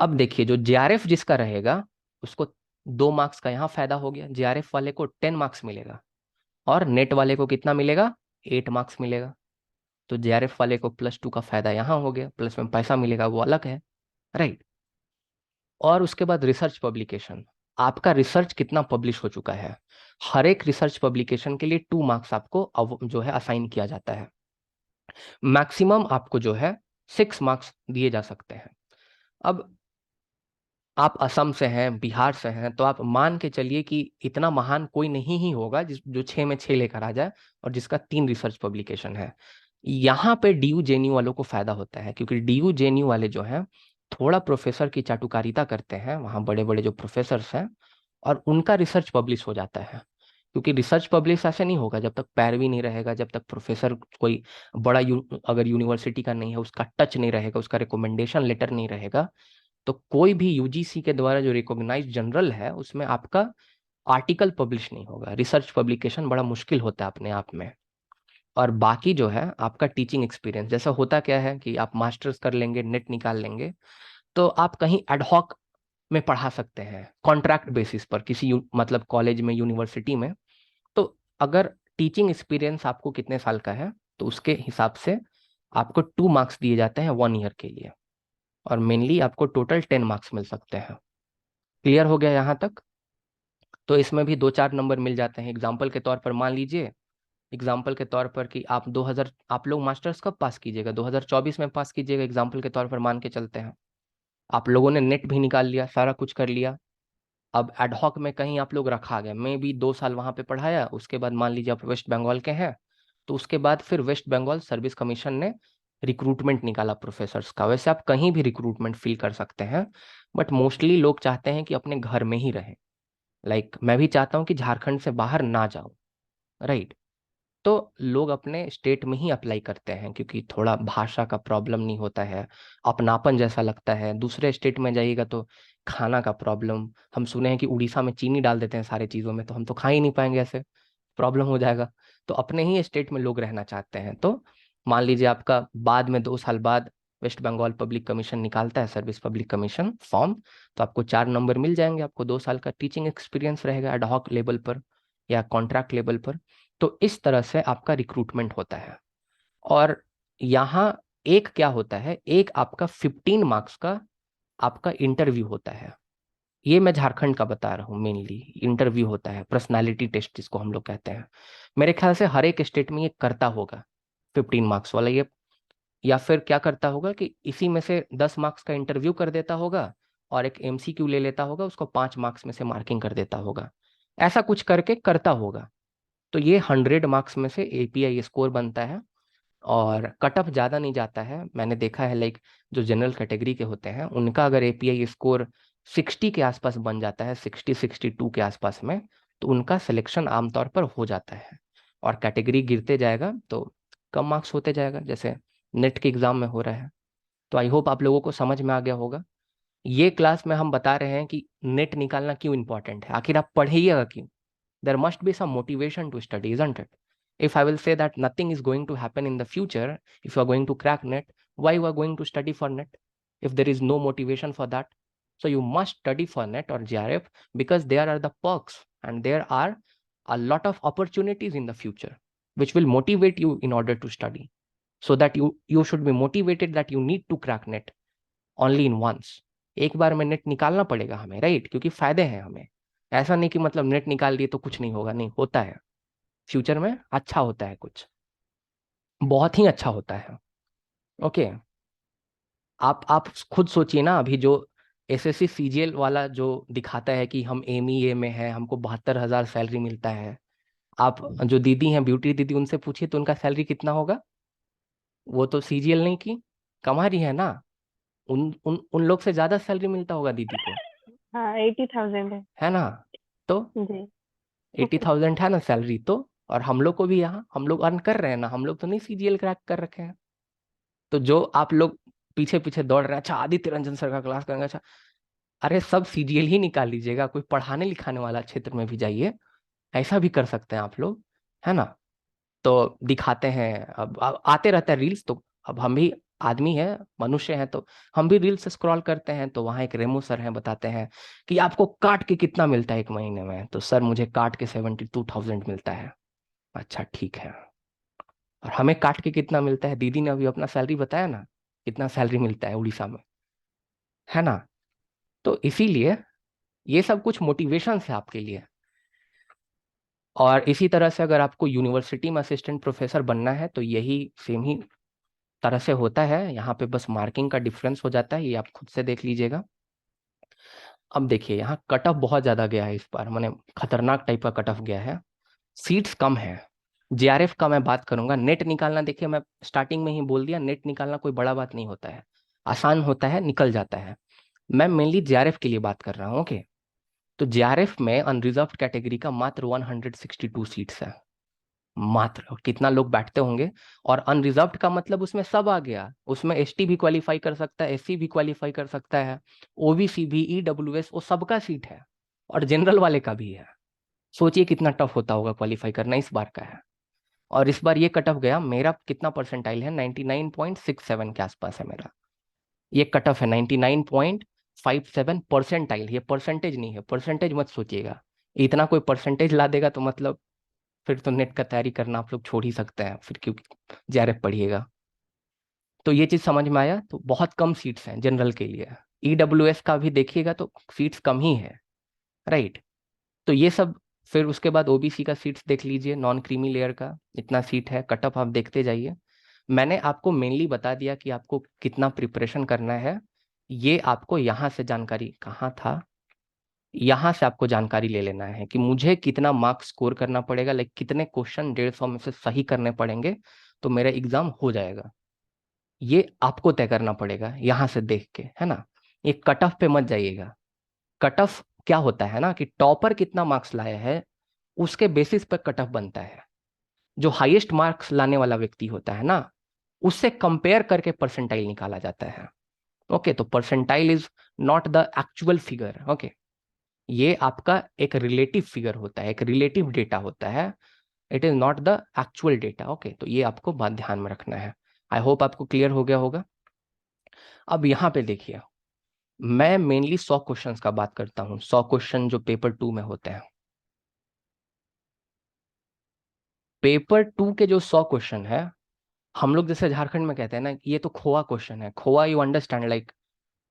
अब देखिए, जो जेआरएफ जिसका रहेगा उसको 2 मार्क्स का यहाँ फायदा हो गया। जेआरएफ वाले को 10 मार्क्स मिलेगा, और नेट वाले को कितना मिलेगा? 8 मार्क्स मिलेगा। तो जेआरएफ वाले को +2 का फायदा यहाँ हो गया, प्लस में पैसा मिलेगा, वो अलग है, राइट। और उसके बाद रिसर्च पब्लिकेशन, आपका रिसर्च कितना पब्लिश हो चुका है। हर एक रिसर्च पब्लिकेशन के लिए 2 मार्क्स आपको जो है असाइन किया जाता है। मैक्सिमम आपको जो है 6 मार्क्स दिए जा सकते हैं। अब आप असम से हैं, बिहार से हैं, तो आप मान के चलिए कि इतना महान कोई नहीं ही होगा जिस जो 6 में 6 लेकर आ जाए, और जिसका 3 रिसर्च पब्लिकेशन है। यहाँ पे डीयू जेएनयू वालों को फायदा होता है, क्योंकि डीयू जेएनयू वाले जो हैं थोड़ा प्रोफेसर की चाटुकारिता करते हैं, वहाँ बड़े बड़े जो प्रोफेसर्स हैं, और उनका रिसर्च पब्लिश हो जाता है। क्योंकि रिसर्च पब्लिश ऐसे नहीं होगा जब तक पैरवी नहीं रहेगा, जब तक प्रोफेसर कोई बड़ा अगर यूनिवर्सिटी का नहीं है, उसका टच नहीं रहेगा, उसका रिकमेंडेशन लेटर नहीं रहेगा, तो कोई भी यूजीसी के द्वारा जो रिकॉग्नाइज जर्नल है उसमें आपका आर्टिकल पब्लिश नहीं होगा, रिसर्च पब्लिकेशन बड़ा मुश्किल होता है अपने आप में। और बाकी जो है आपका टीचिंग एक्सपीरियंस, जैसा होता क्या है कि आप मास्टर्स कर लेंगे, नेट निकाल लेंगे, तो आप कहीं एडहॉक में पढ़ा सकते हैं, कॉन्ट्रैक्ट बेसिस पर किसी मतलब कॉलेज में, यूनिवर्सिटी में। तो अगर टीचिंग एक्सपीरियंस आपको कितने साल का है तो उसके हिसाब से आपको 2 मार्क्स दिए जाते हैं 1 ईयर के लिए, और मेनली आपको टोटल 10 मार्क्स मिल सकते हैं। क्लियर हो गया यहाँ तक? तो इसमें भी 2-4 नंबर मिल जाते हैं। एग्जाम्पल के तौर पर मान लीजिए, एग्जाम्पल के तौर पर कि आप लोग मास्टर्स कब पास कीजिएगा, 2024 में पास कीजिएगा, एग्जाम्पल के तौर पर मान के चलते हैं। आप लोगों ने नेट भी निकाल लिया, सारा कुछ कर लिया। अब एडहॉक में कहीं आप लोग रखा गया, मैं भी 2 साल वहां पे पढ़ाया, उसके बाद मान लीजिए आप वेस्ट बंगाल के हैं, तो उसके बाद फिर वेस्ट बंगाल सर्विस कमीशन ने रिक्रूटमेंट निकाला प्रोफेसर्स का। वैसे आप कहीं भी रिक्रूटमेंट फिल कर सकते हैं, बट मोस्टली लोग चाहते हैं कि अपने घर में ही रहें। लाइक मैं भी चाहता हूँ कि झारखंड से बाहर ना जाऊं, राइट। तो लोग अपने स्टेट में ही अप्लाई करते हैं, क्योंकि थोड़ा भाषा का प्रॉब्लम नहीं होता है, अपनापन जैसा लगता है। दूसरे स्टेट में जाइएगा तो खाना का प्रॉब्लम, हम सुने हैं कि उड़ीसा में चीनी डाल देते हैं सारे चीज़ों में, तो हम तो खा ही नहीं पाएंगे, ऐसे प्रॉब्लम हो जाएगा। तो अपने ही स्टेट में लोग रहना चाहते हैं। तो मान लीजिए आपका बाद में 2 साल बाद वेस्ट बंगाल पब्लिक कमीशन निकालता है, सर्विस पब्लिक कमीशन फॉर्म, तो आपको 4 नंबर मिल जाएंगे, आपको 2 साल का टीचिंग एक्सपीरियंस रहेगा एडहॉक लेवल पर या कॉन्ट्रैक्ट लेवल पर। तो इस तरह से आपका रिक्रूटमेंट होता है। और यहाँ एक क्या होता है, एक आपका 15 मार्क्स का आपका इंटरव्यू होता है। ये मैं झारखंड का बता रहा हूँ, मेनली इंटरव्यू होता है, पर्सनालिटी टेस्ट जिसको हम लोग कहते हैं। मेरे ख्याल से हर एक स्टेट में ये करता होगा 15 मार्क्स वाला ये, या फिर क्या करता होगा कि इसी में से 10 मार्क्स का इंटरव्यू कर देता होगा और एक एमसीक्यू ले लेता होगा, उसको 5 मार्क्स में से मार्किंग कर देता होगा, ऐसा कुछ करके करता होगा। तो ये 100 मार्क्स में से एपीआई स्कोर बनता है, और कट ऑफ ज़्यादा नहीं जाता है। मैंने देखा है लाइक जो जनरल कैटेगरी के होते हैं उनका अगर एपीआई स्कोर 60 के आसपास बन जाता है, 60-62 के आसपास में, तो उनका सिलेक्शन आमतौर पर हो जाता है। और कैटेगरी गिरते जाएगा तो कम मार्क्स होते जाएगा, जैसे नेट के एग्जाम में हो रहा है। तो आई होप आप लोगों को समझ में आ गया होगा। ये क्लास में हम बता रहे हैं कि नेट निकालना क्यों इंपॉर्टेंट है, आखिर आप पढ़िएगा क्यों। There must be some motivation to study, isn't it? If I will say that nothing is going to happen in the future, if you are going to crack net, why you are going to study for net? If there is no motivation for that, so you must study for net or JRF, because there are the perks and there are a lot of opportunities in the future which will motivate you in order to study. So that you should be motivated that you need to crack net only in once. एक बार में net निकालना पड़ेगा हमें, right, क्योंकि फायदे हैं हमें। ऐसा नहीं कि मतलब नेट निकाल दिए तो कुछ नहीं होगा, नहीं होता है, फ्यूचर में अच्छा होता है, कुछ बहुत ही अच्छा होता है। ओके, आप खुद सोचिए ना, अभी जो एसएससी सीजीएल वाला जो दिखाता है कि हम एमईए में है, हमको 72,000 सैलरी मिलता है। आप जो दीदी हैं, ब्यूटी दीदी, उनसे पूछिए तो उनका सैलरी कितना होगा। वो तो सीजीएल नहीं की, कमा रही है ना, उन उन उन लोग से ज्यादा सैलरी मिलता होगा दीदी को, हाँ, 80,000 है ना। तो जी। 80,000 है ना सैलरी, तो और हम लोग को भी यहाँ हम लोग अर्न कर रहे हैं ना, हम लोग तो नहीं सीजीएल क्रैक कर रखे हैं। तो जो आप लोग पीछे पीछे दौड़ रहे हैं, अच्छा आदित्य रंजन सर का क्लास करेंगे, अच्छा, अरे सब सीजीएल ही निकाल लीजिएगा, कोई पढ़ाने लिखाने वाला क्षेत्र में भी जाइए, ऐसा भी कर सकते हैं आप लोग, है ना। तो दिखाते हैं, अब आते रहता है रील्स, तो अब हम भी आदमी है, मनुष्य हैं, तो हम भी रील्स स्क्रॉल करते हैं, तो वहाँ एक रेमो सर हैं, बताते हैं कि आपको काट के कितना मिलता है एक महीने में। तो सर मुझे काट के 72,000 मिलता है। अच्छा ठीक है, और हमें काट के कितना मिलता है, दीदी ने अभी अपना सैलरी बताया ना, कितना सैलरी मिलता है उड़ीसा में, है ना। तो इसीलिए ये सब कुछ मोटिवेशन है आपके लिए। और इसी तरह से अगर आपको यूनिवर्सिटी में असिस्टेंट प्रोफेसर बनना है तो यही सेम ही तरह से होता है, यहाँ पे बस मार्किंग का डिफरेंस हो जाता है, ये आप खुद से देख लीजिएगा। अब देखिए यहाँ कट ऑफ बहुत ज्यादा गया है इस बार, मैंने खतरनाक टाइप का कट ऑफ गया है, सीट्स कम है। जेआरएफ का मैं बात करूंगा, नेट निकालना, देखिए मैं स्टार्टिंग में ही बोल दिया, नेट निकालना कोई बड़ा बात नहीं होता है, आसान होता है, निकल जाता है। मैं मेनली जेआरएफ के लिए बात कर रहा हूँ, ओके। तो जेआरएफ में अनरिजर्व्ड कैटेगरी का मात्र 162 सीट्स है, मात्र। और कितना लोग बैठते होंगे, और अनरिजर्व्ड का मतलब उसमें सब आ गया, उसमें एसटी भी क्वालिफाई कर सकता है, एससी भी क्वालिफाई कर सकता है, ओबीसी भी, ईडब्ल्यूएस, वो सबका सीट है, और जनरल वाले का भी है। सोचिए कितना टफ होता होगा क्वालिफाई करना, इस बार का है। और इस बार ये कट ऑफ गया, मेरा कितना परसेंटाइल है, 99.67 के आसपास है मेरा। ये कट ऑफ है 99.57 परसेंटाइल, ये परसेंटेज नहीं है, परसेंटेज मत सोचिएगा। इतना कोई परसेंटेज ला देगा तो मतलब फिर तो नेट का तैयारी करना आप लोग छोड़ ही सकते हैं, फिर क्यों जेआरएफ पढ़िएगा। तो ये चीज समझ में आया। तो बहुत कम सीट्स हैं जनरल के लिए। ईडब्ल्यूएस का भी देखिएगा तो सीट्स कम ही है, राइट। तो ये सब, फिर उसके बाद ओबीसी का सीट्स देख लीजिए, नॉन क्रीमी लेयर का इतना सीट है, कट ऑफ आप देखते जाइए। मैंने आपको मेनली बता दिया कि आपको कितना प्रिपरेशन करना है। ये आपको यहाँ से जानकारी, कहाँ था, यहाँ से आपको जानकारी ले लेना है कि मुझे कितना मार्क्स स्कोर करना पड़ेगा, लाइक कितने क्वेश्चन 150 में से सही करने पड़ेंगे तो मेरा एग्जाम हो जाएगा। ये आपको तय करना पड़ेगा यहाँ से देख के, है ना। ये कट ऑफ पे मत जाइएगा। कट ऑफ क्या होता है ना, कि टॉपर कितना मार्क्स लाया है उसके बेसिस पर कट ऑफ बनता है। जो हाईएस्ट मार्क्स लाने वाला व्यक्ति होता है ना, उससे कंपेयर करके परसेंटाइल निकाला जाता है। ओके, तो percentile is not the actual figure. Okay, ये आपका एक रिलेटिव फिगर होता है, एक रिलेटिव डेटा होता है। It is not the actual data. Okay, तो ये आपको बात ध्यान में रखना है। आई होप आपको क्लियर हो गया होगा। अब यहाँ पे देखिए, मैं मेनली 100 क्वेश्चंस का बात करता हूँ, 100 क्वेश्चन जो पेपर 2 में होते हैं। पेपर 2 के जो 100 क्वेश्चन है, हम लोग जैसे झारखंड में कहते हैं ना, ये तो खोआ क्वेश्चन है। खोआ, यू अंडरस्टैंड, लाइक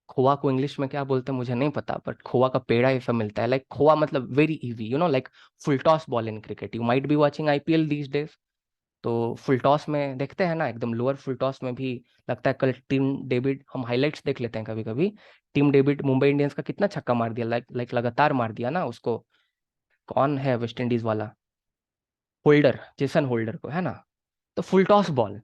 खोआ को इंग्लिश में क्या बोलते हैं मुझे नहीं पता, बट खोआ का पेड़ा ये सब मिलता है। लाइक खोआ मतलब very easy, you know, like full toss ball in cricket. You might be watching IPL these days. तो फुल टॉस में देखते हैं ना, एकदम लोअर फुल टॉस में भी लगता है कल टीम डेविड, हम हाइलाइट्स देख लेते हैं कभी कभी, टीम डेविड मुंबई इंडियंस का कितना छक्का मार दिया, लाइक लगातार मार दिया ना उसको। कौन है वेस्ट इंडीज वाला, होल्डर, जेसन होल्डर को, है ना। तो फुल टॉस बॉल,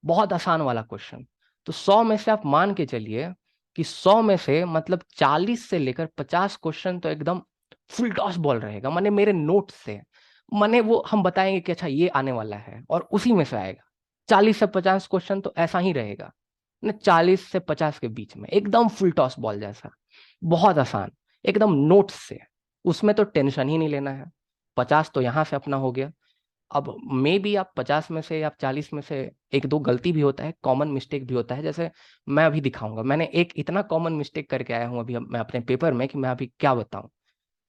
बहुत आसान वाला क्वेश्चन। तो 100 में से आप मान के चलिए कि 100 में से मतलब 40 से लेकर 50 क्वेश्चन तो एकदम फुल टॉस बॉल रहेगा, माने मेरे नोट से। माने वो हम बताएंगे कि अच्छा ये आने वाला है और उसी में से आएगा। 40 से 50 क्वेश्चन तो ऐसा ही रहेगा ना, 40 से 50 के बीच में एकदम फुल टॉस बॉल जैसा, बहुत आसान, एकदम नोट्स से। उसमें तो टेंशन ही नहीं लेना है। 50 तो यहाँ से अपना हो गया। अब मे भी आप 50 में से या 40 में से एक दो गलती भी होता है, कॉमन मिस्टेक भी होता है। जैसे मैं अभी दिखाऊंगा, मैंने एक इतना कॉमन मिस्टेक करके आया हूं अभी मैं अपने पेपर में कि मैं अभी क्या बताऊं।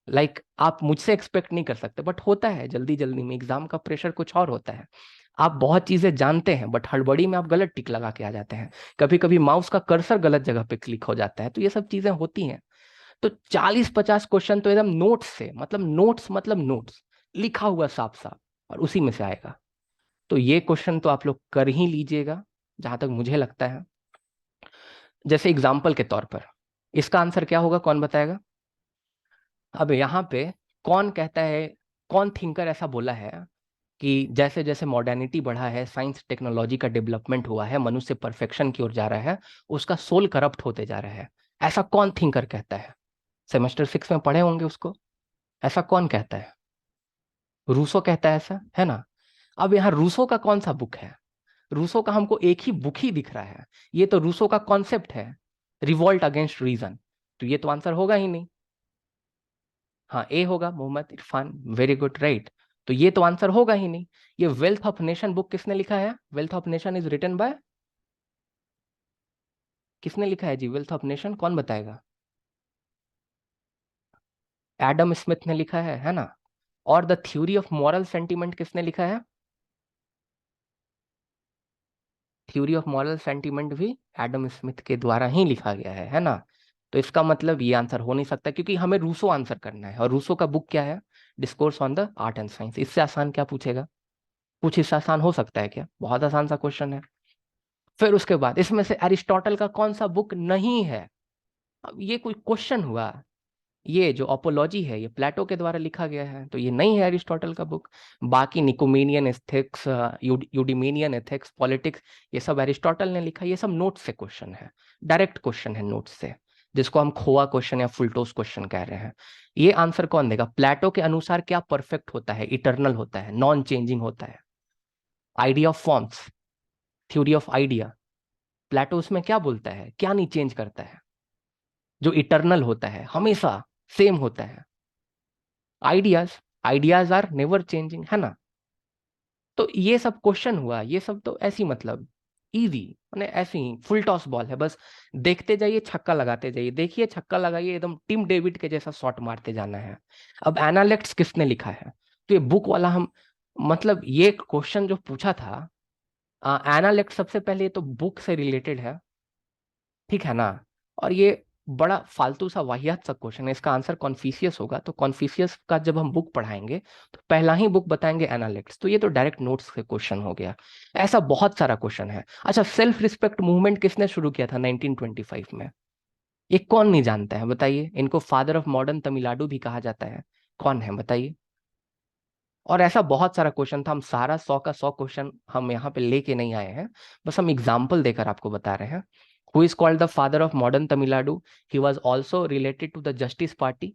लाइक आप मुझसे एक्सपेक्ट नहीं कर सकते, बट होता है जल्दी जल्दी में, एग्जाम का प्रेशर कुछ और होता है। आप बहुत चीजें जानते हैं बट हड़बड़ी में आप गलत टिक लगा के आ जाते हैं। कभी कभी माउस का कर्सर गलत जगह पे क्लिक हो जाता है, तो ये सब चीजें होती हैं। तो 40-50 क्वेश्चन तो एकदम नोट्स से, मतलब नोट्स, मतलब नोट्स लिखा हुआ साफ साफ, और उसी में से आएगा। तो ये क्वेश्चन तो आप लोग कर ही लीजिएगा जहां तक मुझे लगता है। जैसे एग्जाम्पल के तौर पर इसका आंसर क्या होगा, कौन बताएगा। अब यहाँ पे कौन कहता है, कौन थिंकर ऐसा बोला है कि जैसे जैसे मॉडर्निटी बढ़ा है, साइंस टेक्नोलॉजी का डेवलपमेंट हुआ है, मनुष्य परफेक्शन की ओर जा रहा है, उसका सोल करप्ट होते जा रहा है। ऐसा कौन थिंकर कहता है। सेमेस्टर 6 में पढ़े होंगे उसको। ऐसा कौन कहता है, रूसो कहता है ऐसा, है ना। अब यहाँ रूसो का कौन सा बुक है, रूसो का हमको एक ही बुक ही दिख रहा है। ये तो रूसो का कॉन्सेप्ट है, रिवॉल्ट अगेंस्ट रीजन। तो ये तो आंसर होगा ही नहीं। हाँ, ए होगा, Mohammad Irfan, very good, right. तो ये तो आंसर होगा ही नहीं। ये वेल्थ ऑफ नेशन बुक किसने लिखा है, wealth of nation is written by, किसने लिखा है जी वेल्थ ऑफ नेशन, कौन बताएगा। एडम स्मिथ ने लिखा है ना। और the theory of moral sentiment किसने लिखा है, थ्योरी ऑफ मॉरल सेंटिमेंट भी एडम स्मिथ के द्वारा ही लिखा गया है ना। तो इसका मतलब ये आंसर हो नहीं सकता, क्योंकि हमें रूसो आंसर करना है, और रूसो का बुक क्या है, discourse on the art and science. इससे आसान क्या पूछेगा, कुछ इससे आसान हो सकता है क्या, बहुत आसान सा क्वेश्चन है। फिर उसके बाद इसमें से एरिस्टोटल का कौन सा बुक नहीं है। अब ये कोई क्वेश्चन हुआ। ये जो अपोलॉजी है ये प्लेटो के द्वारा लिखा गया है, तो ये नहीं है एरिस्टोटल का बुक। बाकी निकोमेनियन एथिक्स, यूडिमेनियन एथिक्स, पॉलिटिक्स, ये सब एरिस्टोटल ने लिखा। ये सब नोट से क्वेश्चन है, डायरेक्ट क्वेश्चन है नोट से, जिसको हम खोआ क्वेश्चन या फुलटोस क्वेश्चन कह रहे हैं। ये आंसर कौन देगा, प्लेटो के अनुसार क्या परफेक्ट होता है, इटर्नल होता है, नॉन चेंजिंग होता है। Idea of forms, theory of idea, Plato उसमें क्या बोलता है, क्या नहीं चेंज करता है, जो इटर्नल होता है, हमेशा सेम होता है। Ideas, ideas are never changing, है ना। तो ये सब क्वेश्चन हुआ, ये सब तो ऐसी मतलब इजी, मैंने ऐसे ही फुल टॉस बॉल है, बस देखते जाइए, छक्का लगाते जाइए, देखिए छक्का लगाइए, एकदम टिम डेविड के जैसा शॉट मारते जाना है। अब एनालिटिक्स किसने लिखा है, तो ये बुक वाला हम, मतलब ये क्वेश्चन जो पूछा था एनालिटिक्स, सबसे पहले ये तो बुक से रिलेटेड है, ठीक है ना। और ये बड़ा फालतू सा वाहियात सा क्वेश्चन है, इसका आंसर कॉन्फ्यूशियस होगा, तो कॉन्फ्यूशियस का जब हम बुक पढ़ाएंगे तो पहला ही बुक बताएंगे एनालिटिक्स, तो ये तो डायरेक्ट नोट्स से क्वेश्चन हो गया। ऐसा बहुत सारा क्वेश्चन है। अच्छा, सेल्फ रिस्पेक्ट मूवमेंट किसने शुरू किया था 1925 में, ये कौन नहीं जानता है बताइए। इनको फादर ऑफ मॉडर्न तमिलनाडु भी कहा जाता है, कौन है बताइए। और ऐसा बहुत सारा क्वेश्चन था, हम सारा 100 का 100 क्वेश्चन हम यहाँ पे लेके नहीं आए हैं, बस हम एग्जाम्पल देकर आपको बता रहे हैं। Who is called the father of modern Tamil Nadu, he was also related to the justice party.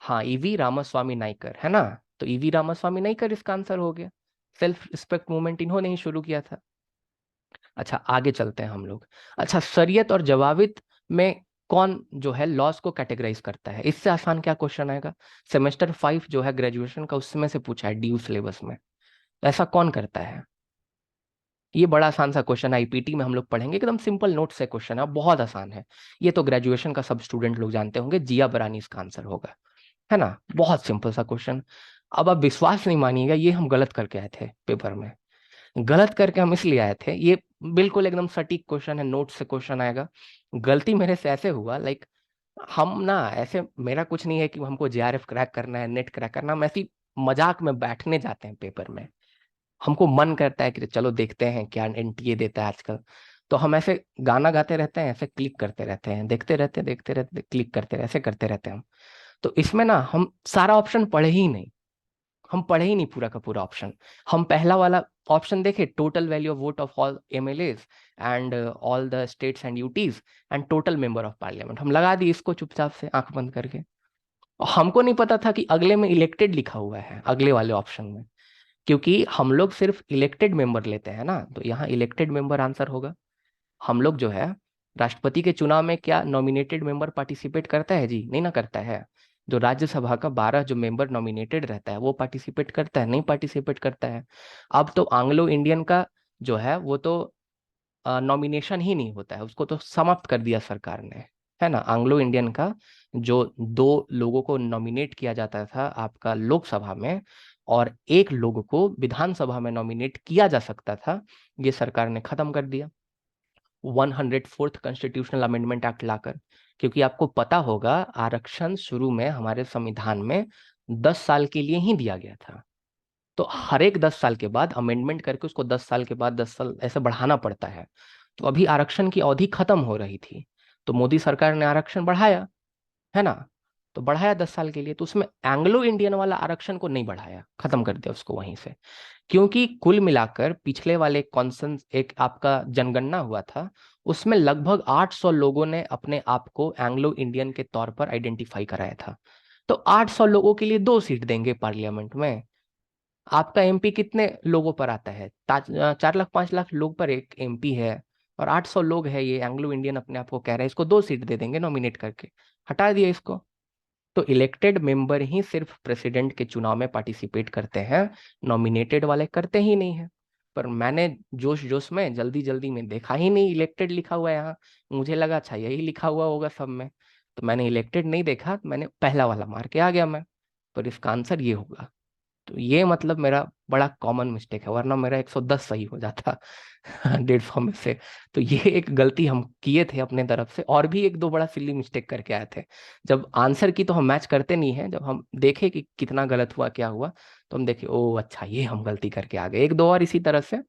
हाँ, ईवी रामास्वामी नाइकर, है ना। तो ईवी रामास्वामी नाइकर इसका आंसर हो गया। सेल्फ रिस्पेक्ट मूवमेंट इन्होंने ही शुरू किया था। अच्छा, आगे चलते हैं हम लोग। अच्छा, शरीयत और जवाबित में कौन जो है लॉस को कैटेगराइज करता है, इससे आसान क्या क्वेश्चन आएगा। सेमेस्टर 5 जो है ग्रेजुएशन का, उसमें से पूछा है ड्यू सिलेबस में, तो ऐसा कौन करता है। ये बड़ा आसान सा क्वेश्चन आईपीटी में हम लोग पढ़ेंगे, एकदम सिंपल नोट से क्वेश्चन है, बहुत आसान है। ये तो ग्रेजुएशन का सब स्टूडेंट लोग जानते होंगे, जिया बरानी इसका आंसर होगा, है ना। बहुत सिंपल सा क्वेश्चन। अब आप विश्वास नहीं मानिएगा, ये हम गलत करके आए थे पेपर में। गलत करके हम इसलिए आए थे, ये बिल्कुल एकदम सटीक क्वेश्चन है, नोट से क्वेश्चन आएगा। गलती मेरे से ऐसे हुआ, लाइक हम ना ऐसे, मेरा कुछ नहीं है कि हमको जेआरएफ क्रैक करना है, नेट क्रैक करना, हम ऐसी मजाक में बैठने जाते हैं पेपर में। हमको मन करता है कि चलो देखते हैं क्या एनटीए देता है आजकल, तो हम ऐसे गाना गाते रहते हैं, ऐसे क्लिक करते रहते हैं, देखते रहते क्लिक करते रहते, ऐसे करते रहते हैं हम। तो इसमें ना हम सारा ऑप्शन पढ़े ही नहीं, हम पढ़े ही नहीं पूरा का पूरा ऑप्शन। हम पहला वाला ऑप्शन देखे, total value of vote of all MLAs and all the states and UTs and total member of parliament, हम लगा दिए इसको चुपचाप से आंख बंद करके। और हमको नहीं पता था कि अगले में इलेक्टेड लिखा हुआ है, अगले वाले ऑप्शन में, क्योंकि हम लोग सिर्फ इलेक्टेड मेंबर लेते हैं ना, तो यहाँ इलेक्टेड मेंबर आंसर होगा। हम लोग जो है राष्ट्रपति के चुनाव में क्या नॉमिनेटेड मेंबर पार्टिसिपेट करता है जी, नहीं ना करता है। जो राज्यसभा का 12 जो मेंबर नॉमिनेटेड रहता है वो पार्टिसिपेट करता है, नहीं पार्टिसिपेट करता है। अब तो एंग्लो इंडियन का जो है वो तो नॉमिनेशन ही नहीं होता है, उसको तो समाप्त कर दिया सरकार ने, है ना। एंग्लो इंडियन का जो 2 लोगों को नॉमिनेट किया जाता था आपका लोकसभा में, और 1 लोग को विधानसभा में नॉमिनेट किया जा सकता था, ये सरकार ने खत्म कर दिया 104th कॉन्स्टिट्यूशनल अमेंडमेंट एक्ट लाकर। क्योंकि आपको पता होगा आरक्षण शुरू में हमारे संविधान में 10 साल के लिए ही दिया गया था, तो हर एक 10 साल के बाद अमेंडमेंट करके उसको 10 साल के बाद 10 साल ऐसे बढ़ाना पड़ता है। तो अभी आरक्षण की अवधि खत्म हो रही थी, तो मोदी सरकार ने आरक्षण बढ़ाया, है ना। तो बढ़ाया 10 साल के लिए, तो उसमें एंग्लो इंडियन वाला आरक्षण को नहीं बढ़ाया, खत्म कर दिया उसको वहीं से। क्योंकि कुल मिलाकर पिछले वाले कॉन्सेंस एक आपका जनगणना हुआ था, उसमें लगभग 800 लोगों ने अपने आप को एंग्लो इंडियन के तौर पर आइडेंटिफाई कराया था। तो 800 लोगों के लिए 2 सीट देंगे पार्लियामेंट में। आपका एमपी कितने लोगों पर आता है, 4 लाख 5 लाख लोग पर एक एमपी है, और 800 लोग है, ये एंग्लो इंडियन अपने आप को कह रहे हैं, इसको 2 सीट दे देंगे नॉमिनेट करके, हटा दिया इसको। तो इलेक्टेड मेंबर ही सिर्फ प्रेसिडेंट के चुनाव में पार्टिसिपेट करते हैं, नॉमिनेटेड वाले करते ही नहीं है। पर मैंने जोश जोश में जल्दी जल्दी में देखा ही नहीं इलेक्टेड लिखा हुआ है यहाँ, मुझे लगा अच्छा यही लिखा हुआ होगा सब में, तो मैंने इलेक्टेड नहीं देखा, मैंने पहला वाला मार के आ गया मैं। पर इसका आंसर ये होगा। तो ये मतलब मेरा बड़ा कॉमन मिस्टेक है, वरना मेरा 110 सही हो जाता 150 में से। तो ये एक गलती हम किए थे अपने तरफ से, और भी 1-2 बड़ा सिली मिस्टेक करके आए थे। जब आंसर की तो हम मैच करते नहीं है, जब हम देखे कि कितना गलत हुआ क्या हुआ, तो हम देखे ओ अच्छा ये हम गलती करके आ गए, 1-2 और इसी तरह से,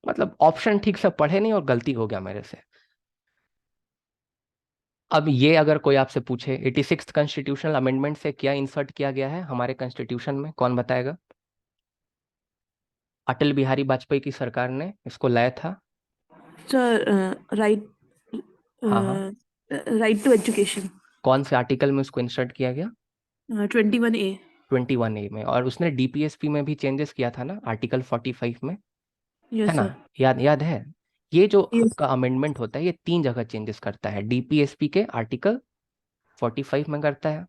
मतलब ऑप्शन ठीक से पढ़े नहीं और गलती हो गया मेरे से। अब ये अगर कोई आपसे पूछे 86th कॉन्स्टिट्यूशनल अमेंडमेंट से क्या इंसर्ट किया गया है हमारे कॉन्स्टिट्यूशन में, कौन बताएगा। अटल बिहारी वाजपेयी की सरकार ने इसको लाया था। सर, राइट हाँ हाँ, राइट टू एजुकेशन, कौन से आर्टिकल में उसको इंसर्ट किया गया। 21A। 21A में, और उसने डीपीएसपी में भी चेंजेस किया था ना आर्टिकल 45 में, है यस ना। सर। याद याद है। ये जो यस। आपका अमेंडमेंट होता है ये 3 जगह चेंजेस करता है, डीपीएसपी के आर्टिकल 45 में करता है,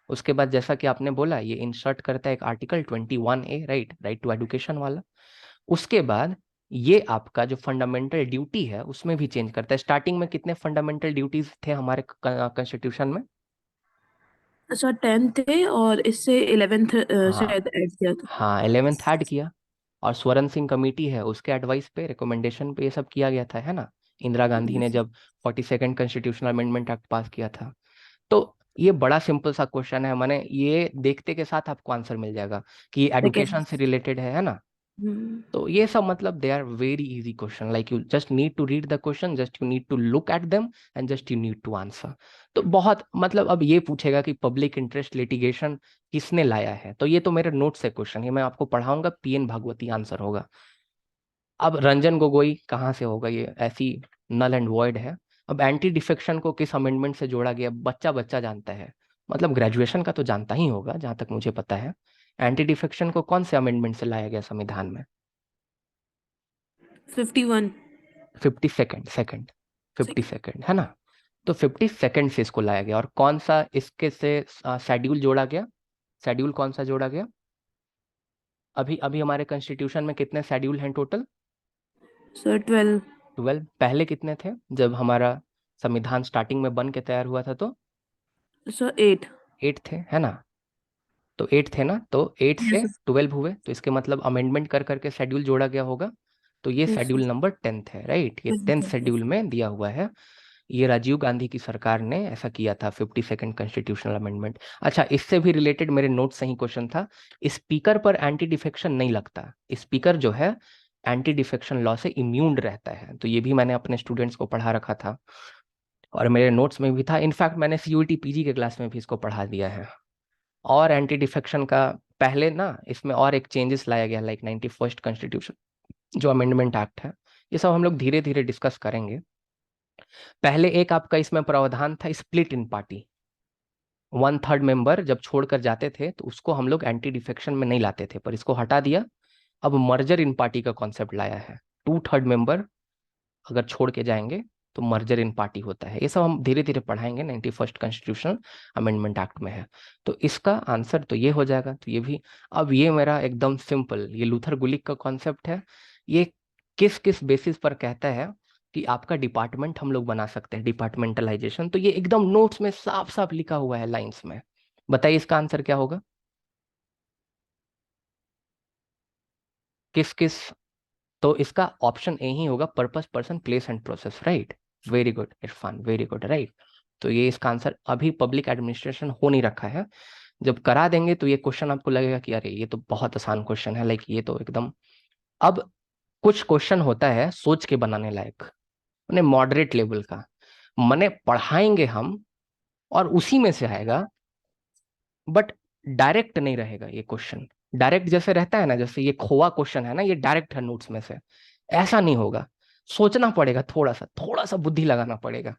उसके बाद जैसा कि आपने बोला ये इंसर्ट करता है एक article 21A, right, right to education वाला। उसके बाद ये आपका जो फंडामेंटल ड्यूटी है उसमें भी चेंज करता है। स्टार्टिंग में कितने फंडामेंटल ड्यूटीज थे हमारे कॉन्स्टिट्यूशन में? सर 10 थे और इससे 11th हाँ, शायद ऐड किया था। हाँ 11th ऐड किया। और स्वरण सिंह कमेटी है उसके एडवाइस पे, रिकमेंडेशन पे ये सब किया गया था, है ना, इंदिरा गांधी ने Yes. जब 42nd कॉन्स्टिट्यूशनल अमेंडमेंट एक्ट पास किया था। तो ये बड़ा सिंपल सा क्वेश्चन है, मैंने ये देखते के साथ आपको आंसर मिल जाएगा कि ये Second. एडुकेशन से रिलेटेड है ना। हम्म, तो ये सब मतलब they are very easy question, like you just need to read the question, just you need to look at them and just you need to answer. तो बहुत मतलब अब ये पूछेगा कि पब्लिक इंटरेस्ट लिटिगेशन किसने लाया है, तो ये तो मेरे नोट से क्वेश्चन, ये मैं आपको पढ़ाऊंगा, पीएन भागवती आंसर होगा। अब रंजन गोगोई कहाँ से होगा, ये ऐसी नल एंड वॉइड है। अब एंटी डिफेक्शन को किस अमेंडमेंट से जोड़ा गया, बच्चा बच्चा जानता है, मतलब ग्रेजुएशन का तो जानता ही होगा जहां तक मुझे पता है। एंटी डिफेक्शन को कौन से अमेंडमेंट से लाया गया संविधान में? 51 52nd फिफ्टी सेकेंड। सेकेंड है ना। तो 52nd से इसको लाया गया, और कौन सा इसके से शेड्यूल जोड़ा गया? शेड्यूल कौन सा जोड़ा गया? अभी अभी हमारे कॉन्स्टिट्यूशन में कितने शेड्यूल हैं टोटल? सर 12। 12। पहले कितने थे जब हमारा संविधान स्टार्टिंग में बन के तैयार हुआ था तो? सर 8। 8 थे, है ना। तो 8 थे ना, तो 8 से यस 12 हुए, तो इसके मतलब अमेंडमेंट कर करके शेड्यूल जोड़ा गया होगा। तो ये यस शेड्यूल नंबर 10th है, राइट, ये 10th शेड्यूल में दिया हुआ है। ये राजीव गांधी की सरकार ने ऐसा किया था, 52nd कॉन्स्टिट्यूशनल अमेंडमेंट। अच्छा, इससे भी रिलेटेड मेरे नोट से ही क्वेश्चन था, स्पीकर पर एंटी डिफेक्शन नहीं लगता, स्पीकर जो है एंटी डिफेक्शन लॉ से इम्यून रहता है, तो ये भी मैंने अपने स्टूडेंट्स को पढ़ा रखा था और मेरे नोट्स में भी था। इनफैक्ट मैंने सीयूईटी पीजी के क्लास में भी इसको पढ़ा दिया है। और एंटी डिफेक्शन का पहले ना इसमें और एक चेंजेस लाया गया, लाइक 91st कॉन्स्टिट्यूशन जो अमेंडमेंट एक्ट है, ये सब हम लोग धीरे धीरे डिस्कस करेंगे। पहले एक आपका इसमें प्रावधान था स्प्लिट इन पार्टी, 1/3 मेंबर जब छोड़कर जाते थे तो उसको हम लोग एंटी डिफेक्शन में नहीं लाते थे, पर इसको हटा दिया। अब मर्जर इन पार्टी का कॉन्सेप्ट लाया है, 2/3 मेंबर अगर छोड़ के जाएंगे तो मर्जर इन पार्टी होता है। ये सब हम धीरे धीरे पढ़ाएंगे, 91st कॉन्स्टिट्यूशनल अमेंडमेंट एक्ट में है। तो इसका आंसर तो ये हो जाएगा, तो ये भी। अब ये मेरा एकदम सिंपल, ये लूथर गुलिक का कॉन्सेप्ट है। ये किस किस बेसिस पर कहता है कि आपका डिपार्टमेंट हम लोग बना सकते हैं, डिपार्टमेंटलाइजेशन, तो ये एकदम नोट्स में साफ साफ लिखा हुआ है लाइंस में। बताइए इसका आंसर क्या होगा? किस किस? तो इसका ऑप्शन ए ही होगा, purpose person place and process, right. Very good Irfan, very good, right. तो ये इसका आंसर, अभी पब्लिक एडमिनिस्ट्रेशन हो नहीं रखा है, जब करा देंगे तो ये क्वेश्चन आपको लगेगा कि अरे ये तो बहुत आसान क्वेश्चन है, लाइक ये तो एकदम। अब कुछ क्वेश्चन होता है सोच के बनाने लायक, उन्हें मॉडरेट लेवल का मने पढ़ाएंगे हम और उसी में से आएगा, बट डायरेक्ट नहीं रहेगा ये क्वेश्चन। डायरेक्ट जैसे रहता है ना, जैसे ये खोआ क्वेश्चन है ना, ये डायरेक्ट है नोट्स में से, ऐसा नहीं होगा। सोचना पड़ेगा, थोड़ा सा बुद्धि लगाना पड़ेगा।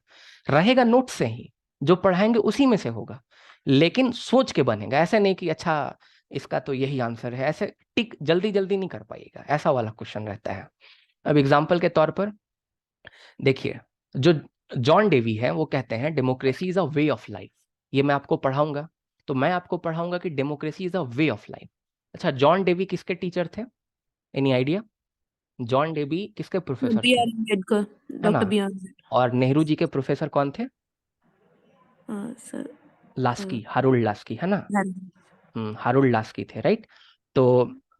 रहेगा नोट से ही, जो पढ़ाएंगे उसी में से होगा, लेकिन सोच के बनेगा, ऐसे नहीं कि अच्छा इसका तो यही आंसर है, ऐसे टिक जल्दी जल्दी नहीं कर पाएगा, ऐसा वाला क्वेश्चन रहता है। अब एग्जाम्पल के तौर पर देखिए, जो जॉन डेवी है वो कहते हैं democracy is a way of life. ये मैं आपको पढ़ाऊंगा, तो मैं आपको पढ़ाऊंगा कि democracy is a way of life. अच्छा, जॉन डेवी किसके टीचर थे? Any idea? जॉन डेवी किसके प्रोफेसर बी थे? आर अम्बेडकर। है ना। डॉक्टर बी आर और नेहरू जी के प्रोफेसर कौन थे? सर लास्की, हारुल लास्की, है ना। गांधी। हारुल लास्की थे, राइट। तो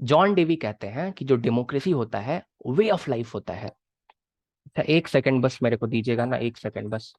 जॉन डेवी कहते हैं कि जो डेमोक्रेसी होता है वे ऑफ लाइफ होता है। अच्छा, एक सेकंड बस मेरे को दीजिएगा ना, एक सेकंड बस।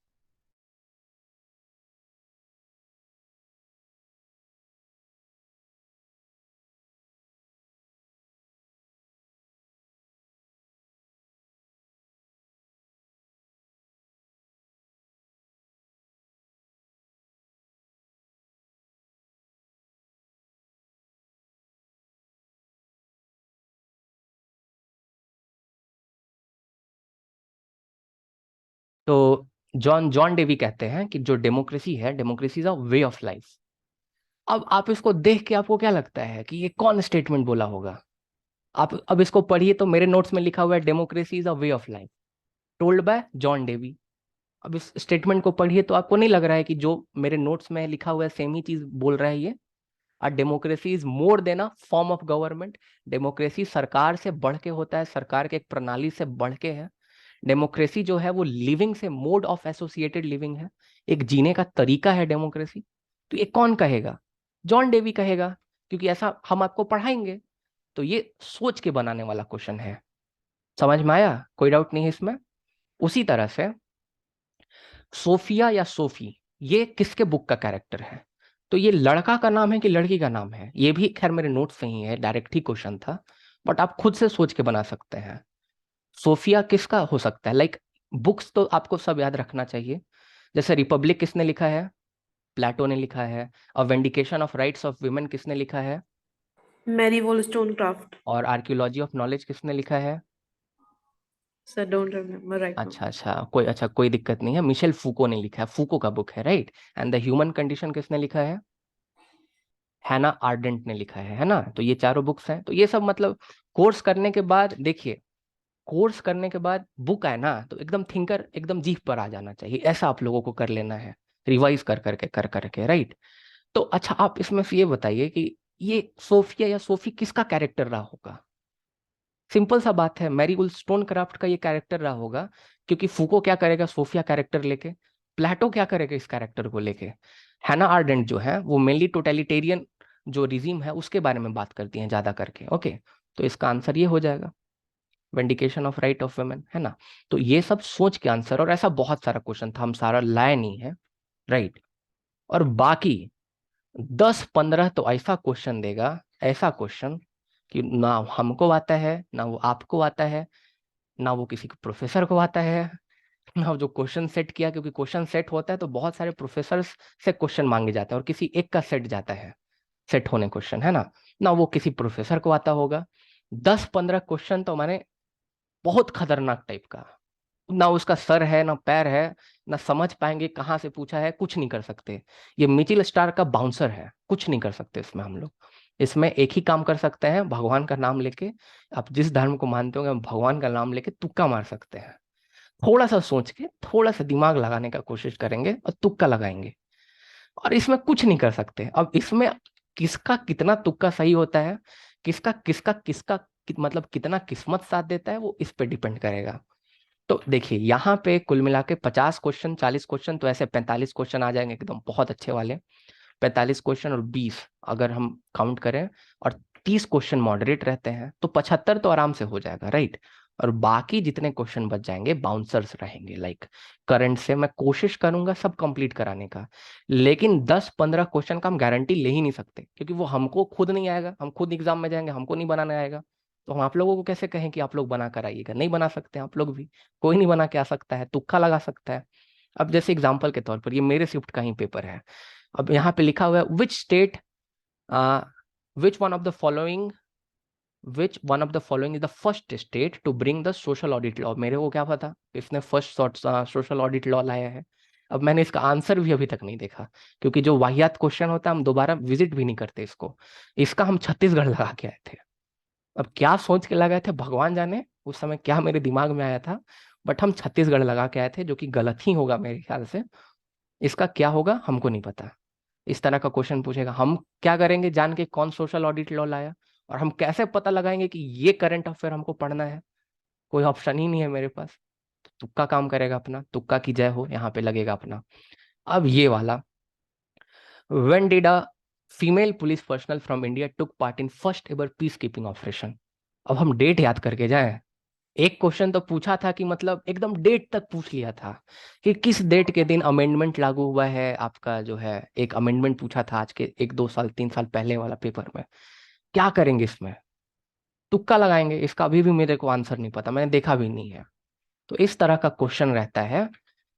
तो जॉन जॉन डेवी कहते हैं कि जो डेमोक्रेसी है, democracy is a way of life. अब आप इसको देख के आपको क्या लगता है कि ये कौन स्टेटमेंट बोला होगा? आप अब इसको पढ़िए, तो मेरे नोट्स में लिखा हुआ है democracy is a way of life, told by John Dewey. अब इस स्टेटमेंट को पढ़िए तो आपको नहीं लग रहा है कि जो मेरे नोट्स में लिखा हुआ है सेम ही चीज बोल रहा है ये? A democracy is more than a form of government. Democracy सरकार से बढ़ के होता है, सरकार के एक प्रणाली से बढ़ के है। डेमोक्रेसी जो है वो लिविंग से, मोड ऑफ एसोसिएटेड लिविंग है, एक जीने का तरीका है डेमोक्रेसी। तो ये कौन कहेगा? जॉन डेवी कहेगा, क्योंकि ऐसा हम आपको पढ़ाएंगे। तो ये सोच के बनाने वाला क्वेश्चन है। समझ में आया? कोई डाउट नहीं है इसमें। उसी तरह से सोफिया या सोफी, ये किसके बुक का कैरेक्टर है? तो ये लड़का का नाम है कि लड़की का नाम है? ये भी खैर मेरे नोट्स से ही है, डायरेक्ट ही क्वेश्चन था, बट आप खुद से सोच के बना सकते हैं। सोफिया किसका हो सकता है? लाइक बुक्स तो आपको सब याद रखना चाहिए। जैसे रिपब्लिक किसने लिखा है? प्लेटो ने लिखा है। और वेंडिकेशन ऑफ राइट्स ऑफ वुमेन किसने लिखा है? मैरी वोllstonecraft। और आर्कियोलॉजी ऑफ नॉलेज किसने लिखा है? Sir don't remember right now. अच्छा, कोई दिक्कत नहीं है, मिशेल फूको ने लिखा है, फूको का बुक है, right. And the human condition किसने लिखा है? हैना आर्डेंट ने लिखा है ना। तो ये चारों बुक्स हैं। तो ये सब मतलब कोर्स करने के बाद, देखिए, कोर्स करने के बाद बुक है ना, तो एकदम थिंकर, एकदम जीभ पर आ जाना चाहिए, ऐसा आप लोगों को कर लेना है, रिवाइज कर करके, राइट। तो अच्छा, आप इसमें से ये बताइए कि ये सोफिया या सोफी किसका कैरेक्टर रहा होगा? सिंपल सा बात है, मैरी वुllstonecraft क्राफ्ट का ये कैरेक्टर रहा होगा, क्योंकि फूको क्या करेगा सोफिया कैरेक्टर लेके, प्लेटो क्या करेगा इस कैरेक्टर को लेके, हैना आर्डेंट जो है वो मेनली टोटलिटेरियन जो रिजीम है उसके बारे में बात करती हैं ज्यादा करके। ओके, तो इसका आंसर ये हो जाएगा, वेंडिकेशन ऑफ राइट ऑफ वुमेन, है ना। तो ये सब सोच के आंसर, और ऐसा बहुत सारा क्वेश्चन था, हम सारा लाए नहीं है, राइट। और बाकी 10-15 तो ऐसा क्वेश्चन देगा, ऐसा क्वेश्चन कि ना हमको आता है, ना वो आपको आता है, ना वो किसी प्रोफेसर को आता है, ना जो क्वेश्चन सेट किया, क्योंकि क्वेश्चन सेट होता है तो बहुत सारे प्रोफेसर से क्वेश्चन मांगे जाते हैं और किसी एक का सेट जाता है, सेट होने क्वेश्चन, है ना वो किसी प्रोफेसर को आता होगा। 10-15 क्वेश्चन तो हमारे बहुत खतरनाक टाइप का, ना उसका सर है ना पैर है, ना समझ पाएंगे कहाँ से पूछा है, कुछ नहीं कर सकते। ये मिचिल स्टार का बाउंसर है, कुछ नहीं कर सकते इसमें हम लोग। इसमें एक ही काम कर सकते हैं, भगवान का नाम लेके, आप जिस धर्म को मानते हो भगवान का नाम लेके तुक्का मार सकते हैं। थोड़ा सा सोच के, थोड़ा सा दिमाग लगाने का कोशिश करेंगे और तुक्का लगाएंगे, और इसमें कुछ नहीं कर सकते। अब इसमें किसका कितना तुक्का सही होता है, किसका किसका किसका मतलब कितना किस्मत साथ देता है, वो इस पे डिपेंड करेगा। तो देखिए यहाँ पे कुल मिला के 50 क्वेश्चन, 40 क्वेश्चन, तो ऐसे 45 क्वेश्चन आ जाएंगे एकदम बहुत अच्छे वाले। 45 क्वेश्चन और 20 अगर हम काउंट करें, और 30 क्वेश्चन मॉडरेट रहते हैं, तो 75 तो आराम से हो जाएगा, राइट। और बाकी जितने क्वेश्चन बच जाएंगे बाउंसर्स रहेंगे, लाइक करंट से मैं कोशिश करूंगा सब कंप्लीट कराने का, लेकिन 10-15 क्वेश्चन का हम गारंटी ले ही नहीं सकते, क्योंकि वो हमको खुद नहीं आएगा, हम खुद एग्जाम में जाएंगे, हमको नहीं बनाने आएगा। तो हम आप लोगों को कैसे कहें कि आप लोग बना कर आइएगा? नहीं बना सकते आप लोग भी, कोई नहीं बना के आ सकता है, तुक्का लगा सकता है। अब जैसे एग्जाम्पल के तौर पर ये मेरे शिफ्ट का ही पेपर है। अब यहाँ पे लिखा हुआ है which state, which one of the following, which one of the following is the first state to bring the social audit law. मेरे को क्या पता इसने फर्स्ट सोशल ऑडिट लॉ लाया है। अब मैंने इसका आंसर भी अभी तक नहीं देखा, क्योंकि जो वाहियात क्वेश्चन होता है हम दोबारा विजिट भी नहीं करते इसको। इसका हम छत्तीसगढ़ लगा के आए थे। अब क्या सोच के लगाए थे भगवान जाने, उस समय क्या मेरे दिमाग में आया था, बट हम छत्तीसगढ़ लगा के आए थे, जो कि गलत ही होगा मेरे ख्याल से। इसका क्या होगा हमको नहीं पता। इस तरह का क्वेश्चन पूछेगा, हम क्या करेंगे जान के कौन सोशल ऑडिट लॉ लाया, और हम कैसे पता लगाएंगे कि ये करंट अफेयर हमको पढ़ना है? कोई ऑप्शन ही नहीं है मेरे पास। तो तुक्का काम करेगा अपना, तुक्का की जय हो, यहाँ पे लगेगा अपना। अब ये वाला, when did a female police personal from India took part in first ever peace keeping operation? अब हम डेट याद करके जाएं। एक क्वेश्चन तो पूछा था कि मतलब एकदम डेट तक पूछ लिया था कि किस डेट के दिन अमेंडमेंट लागू हुआ है आपका, जो है एक अमेंडमेंट पूछा था आज के 1-2 साल 3 साल पहले वाला पेपर में। क्या करेंगे इसमें? तुक्का लगाएंगे, इसका अभी भी मेरे को आंसर नहीं पता, मैंने देखा भी नहीं है। तो इस तरह का क्वेश्चन रहता है,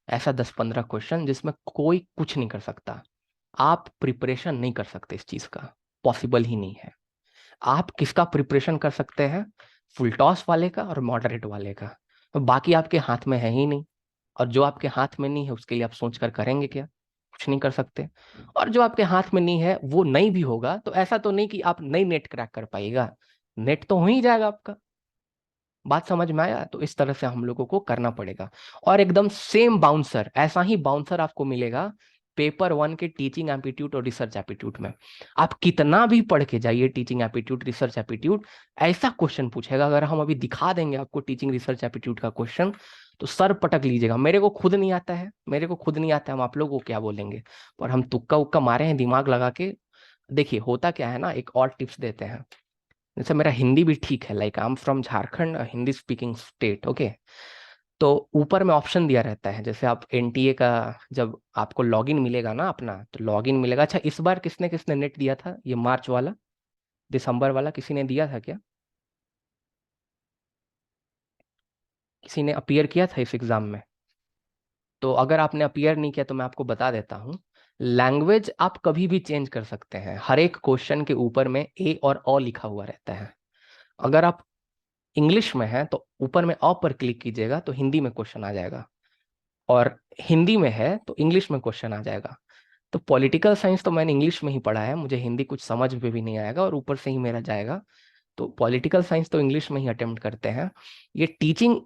ऐसा 10-15 क्वेश्चन जिसमें कोई कुछ नहीं कर सकता। आप प्रिपरेशन नहीं कर सकते इस चीज का, पॉसिबल ही नहीं है। आप किसका प्रिपरेशन कर सकते हैं? फुल टॉस वाले का और मॉडरेट वाले का। तो बाकी आपके हाथ में है ही नहीं, और जो आपके हाथ में नहीं है उसके लिए आप सोच कर करेंगे क्या? कुछ नहीं कर सकते। और जो आपके हाथ में नहीं है वो नहीं भी होगा तो ऐसा तो नहीं कि आप नई नेट क्रैक कर पाइएगा, नेट तो हो ही जाएगा आपका। बात समझ में आया? तो इस तरह से हम लोगों को करना पड़ेगा। और एकदम सेम बाउंसर, ऐसा ही बाउंसर आपको मिलेगा पेपर 1 के टीचिंग एप्टीट्यूड और रिसर्च एप्टीट्यूड में। आप कितना भी पढ़ के जाइए टीचिंग एप्टीट्यूड रिसर्च एप्टीट्यूड, ऐसा क्वेश्चन पूछेगा। अगर हम अभी दिखा देंगे आपको टीचिंग रिसर्च एप्टीट्यूड का क्वेश्चन, तो सर पटक लीजिएगा। मेरे को खुद नहीं आता है, मेरे को खुद नहीं आता है, हम आप लोगों को क्या बोलेंगे। पर हम तुक्का उक्का मारे हैं दिमाग लगा के। देखिए होता क्या है ना, एक और टिप्स देते हैं। जैसे मेरा हिंदी भी ठीक है, like I am from Jharkhand, Hindi speaking state, okay. तो ऊपर में ऑप्शन दिया रहता है, जैसे आप एनटीए का जब आपको लॉगिन मिलेगा ना अपना, तो लॉगिन मिलेगा। अच्छा इस बार किसने किसने नेट दिया था, ये मार्च वाला दिसंबर वाला किसी ने दिया था क्या? किसी ने अपीयर किया था इस एग्जाम में? तो अगर आपने अपीयर नहीं किया तो मैं आपको बता देता हूँ, लैंग्वेज आप कभी भी चेंज कर सकते हैं। हर एक क्वेश्चन के ऊपर में ए और अ लिखा हुआ रहता है। अगर आप इंग्लिश में है तो ऊपर में अ पर क्लिक कीजिएगा तो हिंदी में क्वेश्चन आ जाएगा, और हिंदी में है तो इंग्लिश में क्वेश्चन आ जाएगा। तो पॉलिटिकल साइंस तो मैंने इंग्लिश में ही पढ़ा है, मुझे हिंदी कुछ समझ में भी नहीं आएगा और ऊपर से ही मेरा जाएगा। तो पॉलिटिकल साइंस तो इंग्लिश में ही अटेम्प्ट करते हैं। ये टीचिंग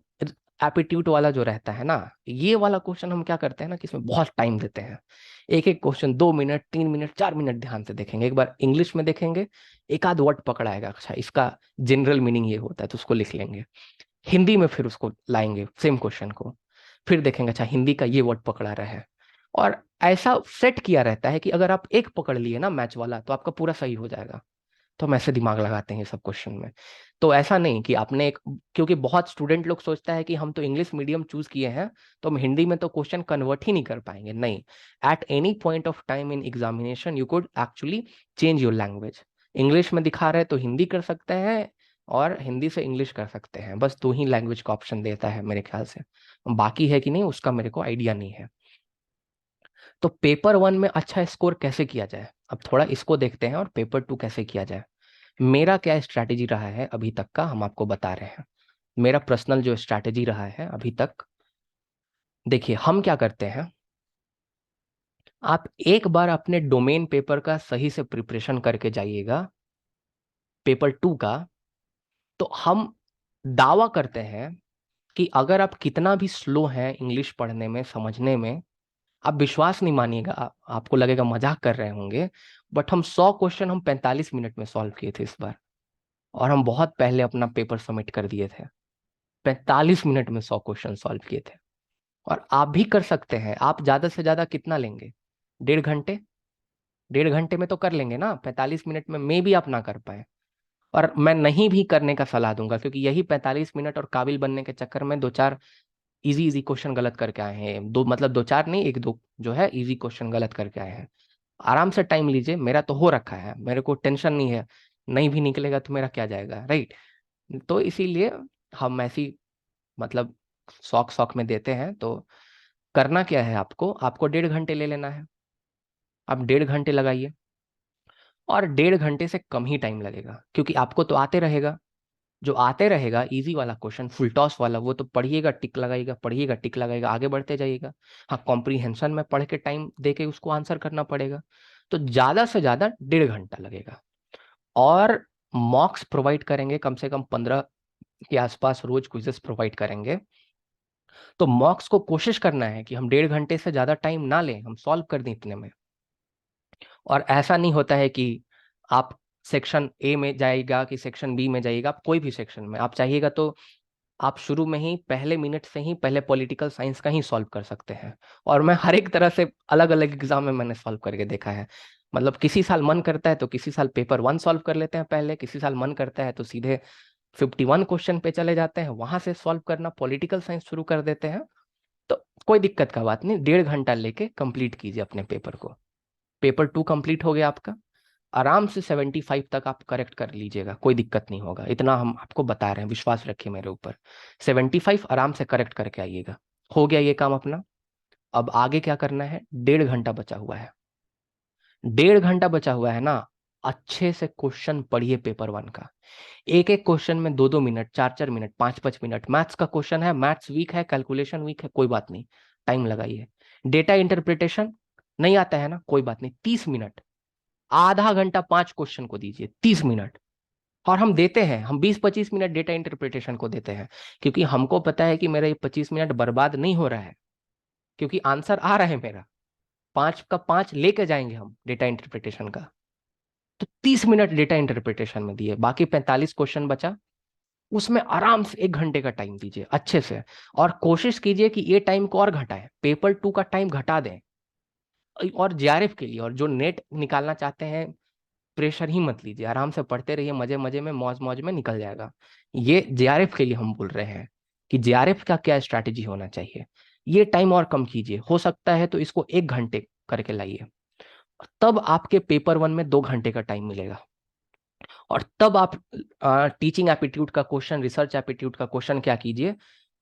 एप्टीट्यूड वाला जो रहता है ना, ये वाला क्वेश्चन हम क्या करते हैं ना कि इसमें बहुत टाइम देते हैं। एक एक क्वेश्चन 2 मिनट 3 मिनट 4 मिनट ध्यान से देखेंगे। एक बार इंग्लिश में देखेंगे, एक आध वर्ड पकड़ाएगा, अच्छा इसका जनरल मीनिंग ये होता है, तो उसको लिख लेंगे। हिंदी में फिर उसको लाएंगे सेम क्वेश्चन को, फिर देखेंगे अच्छा हिंदी का ये वर्ड पकड़ा रहा है। और ऐसा सेट किया रहता है कि अगर आप एक पकड़ लिए ना मैच वाला, तो आपका पूरा सही हो जाएगा। तो हम ऐसे दिमाग लगाते हैं सब क्वेश्चन में। तो ऐसा नहीं कि आपने एक, क्योंकि बहुत स्टूडेंट लोग सोचता है कि हम तो इंग्लिश मीडियम चूज किए हैं तो हम हिंदी में तो क्वेश्चन कन्वर्ट ही नहीं कर पाएंगे। नहीं, at any point of time in examination you could actually change your language. English में दिखा रहे तो हिंदी कर सकते हैं, और हिंदी से इंग्लिश कर सकते हैं। बस 2 ही लैंग्वेज का ऑप्शन देता है मेरे ख्याल से, बाकी है कि नहीं उसका मेरे को आइडिया नहीं है। तो पेपर 1 में अच्छा स्कोर कैसे किया जाए, अब थोड़ा इसको देखते हैं, और पेपर 2 कैसे किया जाए। मेरा क्या स्ट्रैटेजी रहा है अभी तक का, हम आपको बता रहे हैं। मेरा पर्सनल जो स्ट्रैटेजी रहा है अभी तक, देखिए हम क्या करते हैं। आप एक बार अपने डोमेन पेपर का सही से प्रिपरेशन करके जाइएगा, पेपर 2 का। तो हम दावा करते हैं कि अगर आप कितना भी स्लो हैं इंग्लिश पढ़ने में समझने में, आप विश्वास नहीं मानिएगा, आपको लगेगा मजाक कर रहे होंगे, बट हम 100 क्वेश्चन हम 45 मिनट में सॉल्व किए थे इस बार। और हम बहुत पहले अपना पेपर सबमिट कर दिए थे, 45 मिनट में 100 क्वेश्चन सॉल्व किए थे। और आप भी कर सकते हैं। आप ज्यादा से ज्यादा कितना लेंगे, 1.5 घंटे? 1.5 घंटे में तो कर लेंगे ना, 45 मिनट में मे भी आप ना कर पाए। और मैं नहीं भी करने का सलाह दूंगा, क्योंकि यही 45 मिनट और काबिल बनने के चक्कर में 2-4 इजी इजी क्वेश्चन गलत करके आए हैं। दो मतलब 2-4 नहीं, 1-2 जो है इजी क्वेश्चन गलत करके आए हैं। आराम से टाइम लीजिए, मेरा तो हो रखा है, मेरे को टेंशन नहीं है। नहीं भी निकलेगा तो मेरा क्या जाएगा, राइट? तो इसीलिए हम ऐसी, मतलब शौक शौक में देते हैं। तो करना क्या है, आपको आपको 1.5 घंटे ले लेना है। आप 1.5 घंटे लगाइए, और 1.5 घंटे से कम ही टाइम लगेगा, क्योंकि आपको तो आते रहेगा। जो आते रहेगा इजी वाला क्वेश्चन फुल टॉस वाला, वो तो पढ़िएगा टिक लगाइएगा, पढ़िएगा टिक लगाइएगा, आगे बढ़ते जाइएगा। हाँ, कॉम्प्रीहेंशन में पढ़ के टाइम दे के उसको आंसर करना पड़ेगा। तो ज्यादा से ज्यादा 1.5 घंटा लगेगा। और मॉक्स प्रोवाइड करेंगे, कम से कम 15 के आसपास रोज क्विजेस प्रोवाइड करेंगे। तो मॉक्स को कोशिश करना है कि हम 1.5 घंटे से ज्यादा टाइम ना लें, हम सॉल्व कर दें इतने में। और ऐसा नहीं होता है कि आप सेक्शन ए में जाइएगा कि सेक्शन बी में जाइएगा, आप कोई भी सेक्शन में आप चाहिएगा तो आप शुरू में ही पहले मिनट से ही पहले पॉलिटिकल साइंस का ही सॉल्व कर सकते हैं। और मैं हर एक तरह से अलग अलग एग्जाम में मैंने सॉल्व करके देखा है। मतलब किसी साल मन करता है तो किसी साल पेपर 1 सॉल्व कर लेते हैं पहले, किसी साल मन करता है तो सीधे 51 क्वेश्चन पे चले जाते हैं, वहां से सॉल्व करना पॉलिटिकल साइंस शुरू कर देते हैं। तो कोई दिक्कत का बात नहीं, 1.5 घंटा लेके कंप्लीट कीजिए अपने पेपर को। पेपर 2 कंप्लीट हो गया आपका, आराम से 75 तक आप करेक्ट कर लीजिएगा, कोई दिक्कत नहीं होगा। इतना हम आपको बता रहे हैं, विश्वास रखिए मेरे ऊपर। 75 आराम से करेक्ट करके आइएगा। हो गया ये काम अपना। अब आगे क्या करना है, 1.5 घंटा बचा हुआ है। 1.5 घंटा बचा हुआ है ना, अच्छे से क्वेश्चन पढ़िए पेपर 1 का। एक एक क्वेश्चन में 2-2 मिनट 4-4 मिनट 5-5 मिनट। मैथ्स का क्वेश्चन है, मैथ्स वीक है, कैलकुलेशन वीक है, कोई बात नहीं, टाइम लगाइए। डेटा इंटरप्रिटेशन नहीं आता है ना, कोई बात नहीं, 30 मिनट। आधा घंटा 5 क्वेश्चन को दीजिए, 30 मिनट। और हम देते हैं, हम 20-25 मिनट डेटा इंटरप्रिटेशन को देते हैं, क्योंकि हमको पता है कि मेरा ये 25 मिनट बर्बाद नहीं हो रहा है, क्योंकि आंसर आ रहा है मेरा, 5 का 5 लेके जाएंगे हम डेटा इंटरप्रिटेशन का। तो 30 मिनट डेटा इंटरप्रिटेशन में दिए, बाकी 45 क्वेश्चन बचा, उसमें आराम से 1 घंटे का टाइम दीजिए अच्छे से, और कोशिश कीजिए कि ये टाइम को और घटाएं, पेपर 2 का टाइम घटा दें। और जेआरएफ के लिए और जो नेट निकालना चाहते हैं, प्रेशर ही मत लीजिए, आराम से पढ़ते रहिए, मजे मजे में मौज मौज में निकल जाएगा। ये जेआरएफ के लिए हम बोल रहे हैं कि जेआरएफ का क्या स्ट्रैटेजी होना चाहिए। ये टाइम और कम कीजिए, हो सकता है तो इसको 1 घंटे करके लाइए, तब आपके पेपर 1 में 2 घंटे का टाइम मिलेगा। और तब आप टीचिंग एप्टीट्यूड का क्वेश्चन, रिसर्च एप्टीट्यूड का क्वेश्चन क्या कीजिए,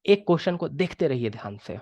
एक क्वेश्चन को देखते रहिए ध्यान से,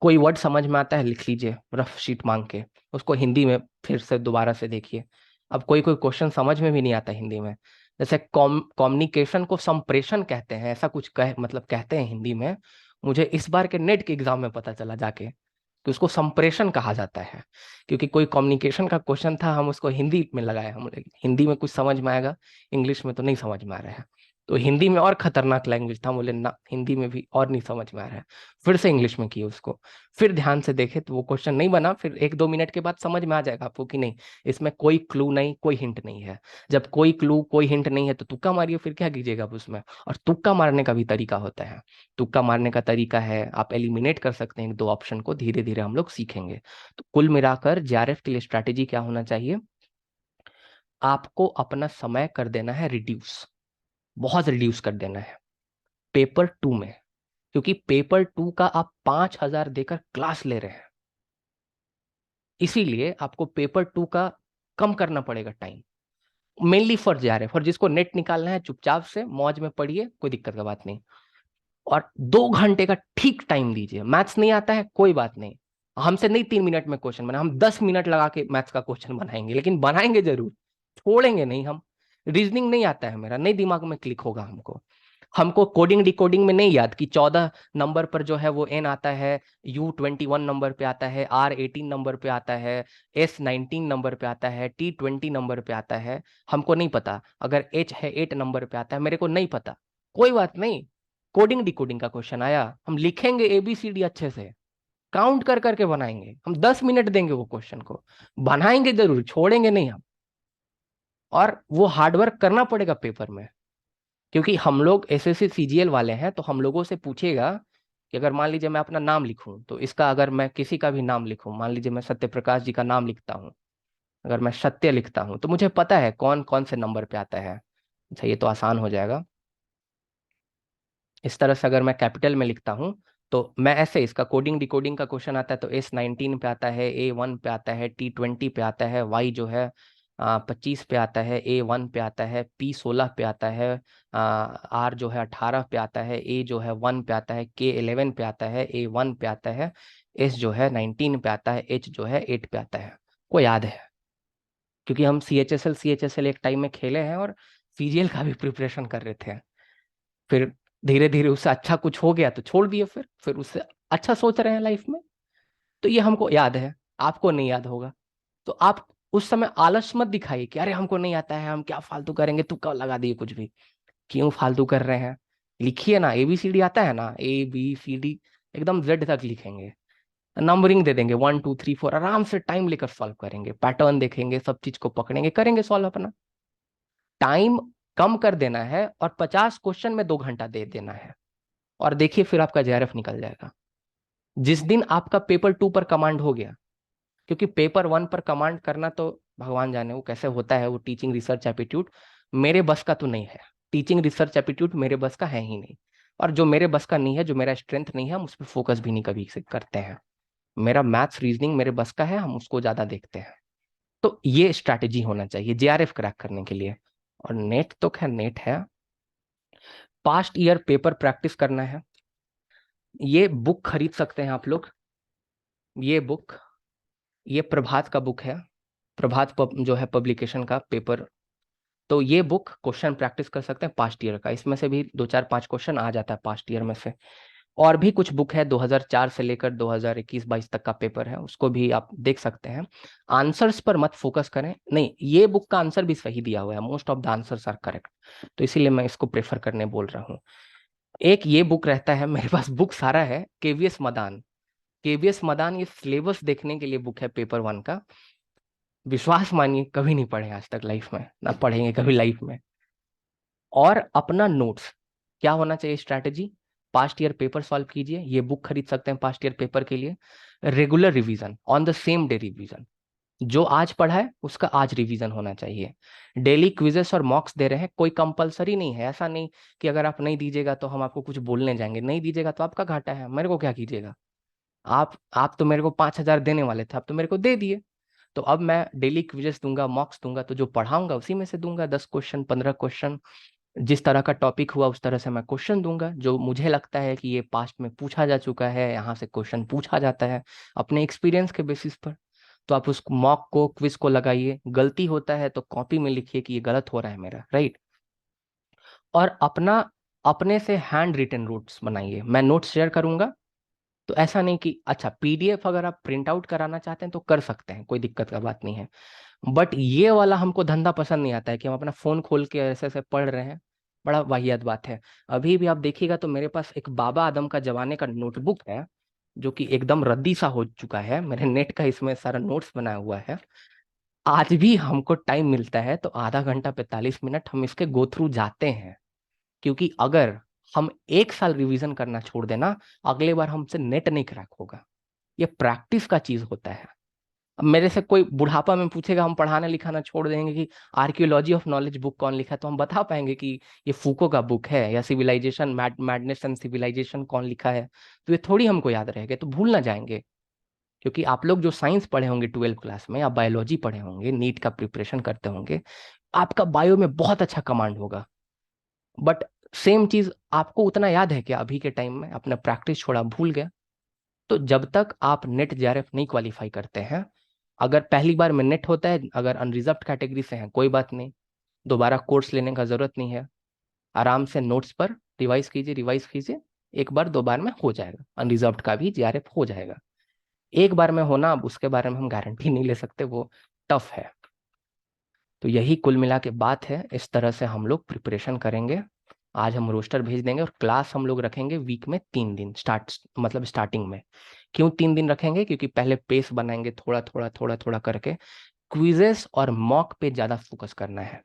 कोई वर्ड समझ में आता है लिख लीजिए रफ शीट मांग के, उसको हिंदी में फिर से दोबारा से देखिए। अब कोई कोई क्वेश्चन समझ में भी नहीं आता हिंदी में, जैसे कम्युनिकेशन को संप्रेषण कहते हैं, ऐसा कुछ मतलब कहते हैं हिंदी में। मुझे इस बार के नेट के एग्जाम में पता चला जाके कि उसको संप्रेषण कहा जाता है, क्योंकि कोई कम्युनिकेशन का क्वेश्चन था, हम उसको हिंदी में लगाए, हम हिंदी में कुछ समझ में आएगा, इंग्लिश में तो नहीं समझ में आ रहा है। तो हिंदी में और खतरनाक लैंग्वेज था, बोले ना हिंदी में भी और नहीं समझ में आ रहा है, फिर से इंग्लिश में किए उसको, फिर ध्यान से देखे तो वो क्वेश्चन नहीं बना, फिर 1-2 मिनट के बाद समझ में आ जाएगा आपको कि नहीं, इसमें कोई क्लू नहीं, कोई हिंट नहीं है। जब कोई क्लू कोई हिंट नहीं है तो तुक्का मारिए, फिर क्या कीजिएगा आप उसमें। और तुक्का मारने का भी तरीका होता है, तुक्का मारने का तरीका है आप एलिमिनेट कर सकते हैं 2 ऑप्शन को, धीरे धीरे हम लोग सीखेंगे। तो कुल मिलाकर जेआरएफ के लिए स्ट्रैटेजी क्या होना चाहिए, आपको अपना समय कर देना है रिड्यूस, बहुत रिड्यूस कर देना है पेपर 2 में, क्योंकि पेपर 2 का आप 5,000 देकर क्लास ले रहे हैं, इसीलिए आपको पेपर 2 का कम करना पड़ेगा टाइम, मेनली फॉर जेआरएफ। और जिसको नेट निकालना है चुपचाप से मौज में पढ़िए, कोई दिक्कत का बात नहीं। और 2 घंटे का ठीक टाइम दीजिए, मैथ्स नहीं आता है कोई बात नहीं, हमसे नहीं 3 मिनट में क्वेश्चन बना, हम 10 मिनट लगा के मैथ्स का क्वेश्चन बनाएंगे, लेकिन बनाएंगे जरूर, छोड़ेंगे नहीं हम। रीजनिंग नहीं आता है मेरा, नहीं दिमाग में क्लिक होगा हमको कोडिंग डिकोडिंग में नहीं याद कि 14 नंबर पर जो है वो एन आता है, U21 नंबर पे आता है, R18 नंबर पे आता है, S19 नंबर पे आता है, T20 नंबर पे आता है, हमको नहीं पता। अगर H है 8 नंबर पे आता है, मेरे को नहीं पता, कोई बात नहीं, कोडिंग डिकोडिंग का क्वेश्चन आया, हम लिखेंगे ABCD अच्छे से, काउंट कर करके बनाएंगे, हम 10 मिनट देंगे वो क्वेश्चन को, बनाएंगे जरूर, छोड़ेंगे नहीं हम। और वो हार्डवर्क करना पड़ेगा पेपर में, क्योंकि हम लोग SSC CGL वाले हैं, तो हम लोगों से पूछेगा कि अगर मान लीजिए मैं अपना नाम लिखूं, तो इसका अगर मैं किसी का भी नाम लिखूं, मान लीजिए मैं सत्य प्रकाश जी का नाम लिखता हूं, अगर मैं सत्य लिखता हूं तो मुझे पता है कौन कौन से नंबर पे आता है। अच्छा ये तो आसान हो जाएगा, इस तरह से अगर मैं कैपिटल में लिखता हूं तो मैं ऐसे, इसका कोडिंग डिकोडिंग का क्वेश्चन आता है तो S19 पे आता है, A1 पे आता है, T20 पे आता है, Y जो है 25 पे आता है, A1 पे आता है, P16 पे आता है, R जो है 18 पे आता है, A जो है 1 पे आता है, K11 पे आता है, A1 पे आता है, S जो है 19 पे आता है, H जो है 8 पे आता है। को याद है, क्योंकि हम CHSL एक टाइम में खेले हैं और CGL का भी प्रिपरेशन कर रहे थे, फिर धीरे धीरे उससे अच्छा कुछ हो गया तो छोड़ दिए, फिर उससे अच्छा सोच रहे हैं लाइफ में। तो ये हमको याद है, आपको नहीं याद होगा, तो आप उस समय आलस मत दिखाइए कि अरे हमको नहीं आता है, हम क्या फालतू करेंगे, तुक्का लगा दिए कुछ भी, क्यों फालतू कर रहे हैं। लिखिए ना, ABCD आता है ना, ABCD एकदम Z तक लिखेंगे, नंबरिंग दे देंगे 1 2 3 4, आराम से टाइम लेकर सॉल्व करेंगे, पैटर्न देखेंगे, सब चीज को पकड़ेंगे, करेंगे सॉल्व अपना। टाइम कम कर देना है और 50 क्वेश्चन में 2 घंटा दे देना है, और देखिए फिर आपका JRF निकल जाएगा। जिस दिन आपका पेपर 2 पर कमांड हो गया, क्योंकि पेपर 1 पर कमांड करना तो भगवान जाने वो कैसे होता है, वो टीचिंग रिसर्च एप्टीट्यूड मेरे बस का तो नहीं है, टीचिंग रिसर्च एप्टीट्यूड मेरे बस का है ही नहीं। और जो मेरे बस का नहीं है, जो मेरा स्ट्रेंथ नहीं है, हम उस पर फोकस भी नहीं कभी से करते हैं। मेरा मैथ्स रीजनिंग मेरे बस का है, हम उसको ज्यादा देखते हैं। तो ये स्ट्रैटेजी होना चाहिए JRF क्रैक करने के लिए। और नेट तो खैर नेट है, पास्ट ईयर पेपर प्रैक्टिस करना है, ये बुक खरीद सकते हैं आप लोग। ये बुक, ये प्रभात का बुक है, प्रभात जो है पब्लिकेशन का पेपर। तो ये बुक क्वेश्चन प्रैक्टिस कर सकते हैं पास्ट ईयर का, इसमें से भी 2 4 5 क्वेश्चन आ जाता है पास्ट ईयर में से। और भी कुछ बुक है 2004 से लेकर 2021-22 तक का पेपर है, उसको भी आप देख सकते हैं। आंसर्स पर मत फोकस करें, नहीं ये बुक का आंसर भी सही दिया हुआ है, most of the answers are correct, तो इसीलिए मैं इसको प्रेफर करने बोल रहा हूँ। एक ये बुक रहता है, मेरे पास बुक सारा है, केवीएस मदान। केवीएस मदान ये सिलेबस देखने के लिए बुक है पेपर 1 का। विश्वास मानिए कभी नहीं पढ़े आज तक लाइफ में, ना पढ़ेंगे कभी लाइफ में। और अपना नोट्स क्या होना चाहिए, strategy, past year paper solve कीजिए, ये बुक खरीद सकते हैं पास्ट ईयर पेपर के लिए। Regular revision, on the same day revision, जो आज पढ़ा है उसका आज रिवीजन होना चाहिए। डेली क्विजेस और मॉक्स दे रहे हैं, कोई कंपलसरी नहीं है, ऐसा नहीं कि अगर आप नहीं दीजिएगा तो हम आपको कुछ बोलने जाएंगे, नहीं दीजिएगा तो आपका घाटा है, मेरे को क्या कीजिएगा। आप तो मेरे को 5,000 देने वाले थे, आप तो मेरे को दे दिए। तो अब मैं डेली क्विजेस दूंगा, मॉक्स दूंगा, तो जो पढ़ाऊंगा उसी में से दूंगा, 10 क्वेश्चन 15 क्वेश्चन, जिस तरह का टॉपिक हुआ उस तरह से मैं क्वेश्चन दूंगा, जो मुझे लगता है कि ये पास्ट में पूछा जा चुका है, यहाँ से क्वेश्चन पूछा जाता है अपने एक्सपीरियंस के बेसिस पर। तो आप उस मॉक को, क्विज को लगाइए, गलती होता है तो कॉपी में लिखिए कि ये गलत हो रहा है मेरा, राइट। और अपना अपने से हैंड रिटन नोट्स बनाइए, मैं नोट्स शेयर करूंगा, तो ऐसा नहीं कि अच्छा पीडीएफ अगर आप प्रिंट आउट कराना चाहते हैं तो कर सकते हैं, कोई दिक्कत का बात नहीं है, बट ये वाला हमको धंधा पसंद नहीं आता है कि हम अपना फोन खोल के ऐसे ऐसे पढ़ रहे हैं, बड़ा वाहियात बात है। अभी भी आप देखिएगा तो मेरे पास एक बाबा आदम का जमाने का नोटबुक है, जो कि एकदम रद्दी सा हो चुका है, मेरे नेट का इसमें सारा नोट्स बनाया हुआ है। आज भी हमको टाइम मिलता है तो आधा घंटा 45 मिनट हम इसके गो थ्रू जाते हैं, क्योंकि अगर हम 1 साल रिवीजन करना छोड़ देना, अगले बार हमसे नेट नहीं क्रैक होगा। ये प्रैक्टिस का चीज होता है। अब मेरे से कोई बुढ़ापा में पूछेगा, हम पढ़ाना लिखाना छोड़ देंगे कि आर्कियोलॉजी ऑफ नॉलेज बुक कौन लिखा है, तो हम बता पाएंगे कि ये फूको का बुक है, या सिविलाइजेशन मैडनेस एंड सिविलाइजेशन कौन लिखा है, तो ये थोड़ी हमको याद रहेगा, तो भूल ना जाएंगे। क्योंकि आप लोग जो साइंस पढ़े होंगे 12th क्लास में, या बायोलॉजी पढ़े होंगे, नीट का प्रिपरेशन करते होंगे, आपका बायो में बहुत अच्छा कमांड होगा, बट सेम चीज आपको उतना याद है कि अभी के टाइम में अपना प्रैक्टिस छोड़ा, भूल गया। तो जब तक आप नेट जेआरएफ नहीं क्वालिफाई करते हैं, अगर पहली बार में नेट होता है, अगर अनरिजर्व्ड कैटेगरी से हैं कोई बात नहीं, दोबारा कोर्स लेने का जरूरत नहीं है, आराम से नोट्स पर रिवाइज कीजिए, एक बार 2 बार में हो जाएगा, अनरिजर्व्ड का भी जेआरएफ हो जाएगा। एक बार में होना, अब उसके बारे में हम गारंटी नहीं ले सकते, वो टफ है। तो यही कुल मिला के बात है, इस तरह से हम लोग प्रिपरेशन करेंगे। आज हम रोस्टर भेज देंगे और क्लास हम लोग रखेंगे वीक में 3 दिन, स्टार्टिंग में। क्यों 3 दिन रखेंगे, क्योंकि पहले पेस बनाएंगे, थोड़ा थोड़ा थोड़ा थोड़ा करके, क्विजेस और मॉक पे ज्यादा फोकस करना है।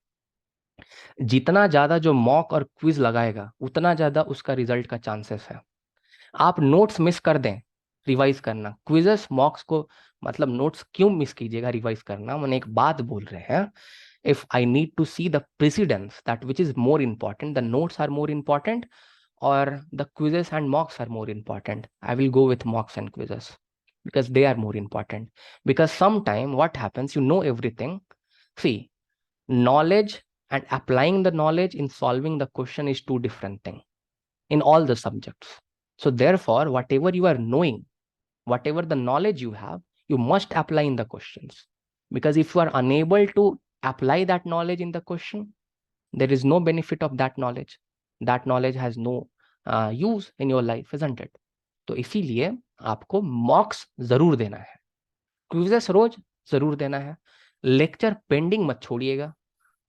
जितना ज्यादा जो मॉक और क्विज लगाएगा उतना ज्यादा उसका रिजल्ट का चांसेस है। आप नोट्स मिस कर दें, रिवाइज करना, क्विजेस मॉक्स को, मतलब नोट्स क्यों मिस कीजिएगा, रिवाइज करना। मैंने एक बात बोल रहे हैं, if I need to see the precedence, that which is more important, the notes are more important, or the quizzes and mocks are more important, I will go with mocks and quizzes, because they are more important. Because sometime what happens, you know everything. See, knowledge and applying the knowledge in solving the question is two different things in all the subjects. So therefore, whatever you are knowing, whatever the knowledge you have, you must apply in the questions. Because if you are unable to apply that knowledge in the question, there is no benefit of that knowledge. That knowledge has no use in your life, isn't it? तो इसीलिए आपको मॉक्स जरूर देना है, quizzes रोज जरूर देना है, lecture pending मत छोड़िएगा।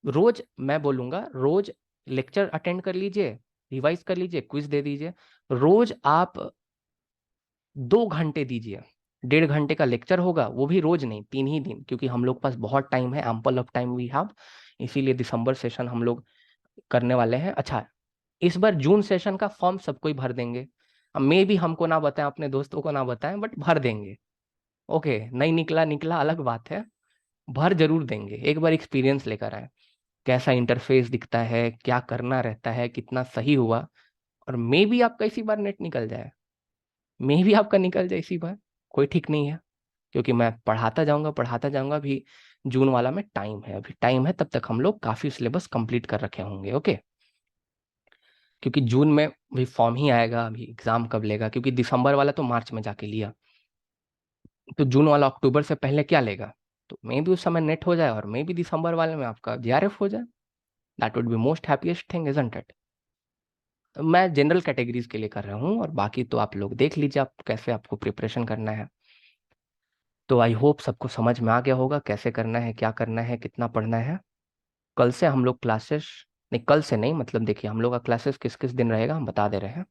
रोज मैं बोलूंगा, रोज लेक्चर अटेंड कर लीजिए, रिवाइज कर लीजिए, क्विज दे दीजिए। रोज आप 2 घंटे दीजिए, 1.5 घंटे का लेक्चर होगा, वो भी रोज नहीं, 3 ही दिन, क्योंकि हम लोग पास बहुत टाइम है, ample of time we have. इसीलिए दिसंबर सेशन हम लोग करने वाले हैं। अच्छा, इस बार जून सेशन का फॉर्म सबको ही भर देंगे, मे भी हमको ना बताएं, अपने दोस्तों को ना बताएं, बट भर देंगे। ओके, नहीं निकला निकला अलग बात है, भर जरूर देंगे। एक बार एक्सपीरियंस लेकर आए, कैसा इंटरफेस दिखता है, क्या करना रहता है, कितना सही हुआ। और मे भी आपका इसी बार नेट निकल जाए, मे भी आपका निकल जाए इसी बार, कोई ठीक नहीं है, क्योंकि मैं पढ़ाता जाऊंगा भी। जून वाला में टाइम है, अभी टाइम है, तब तक हम लोग काफी सिलेबस कंप्लीट कर रखे होंगे। ओके, क्योंकि जून में भी फॉर्म ही आएगा, अभी एग्जाम कब लेगा, क्योंकि दिसंबर वाला तो मार्च में जाके लिया, तो जून वाला अक्टूबर से पहले क्या लेगा। तो मे भी उस समय नेट हो जाए, और मे भी दिसंबर वाले में आपका जेआरएफ हो जाए। That would be most happiest thing, isn't it? मैं जनरल कैटेगरीज के लिए कर रहा हूँ, और बाकी तो आप लोग देख लीजिए आप कैसे आपको प्रिपरेशन करना है। तो आई होप सबको समझ में आ गया होगा कैसे करना है, क्या करना है, कितना पढ़ना है। कल से हम लोग क्लासेस, नहीं कल से नहीं, मतलब देखिए हम लोग का क्लासेस किस किस दिन रहेगा हम बता दे रहे हैं।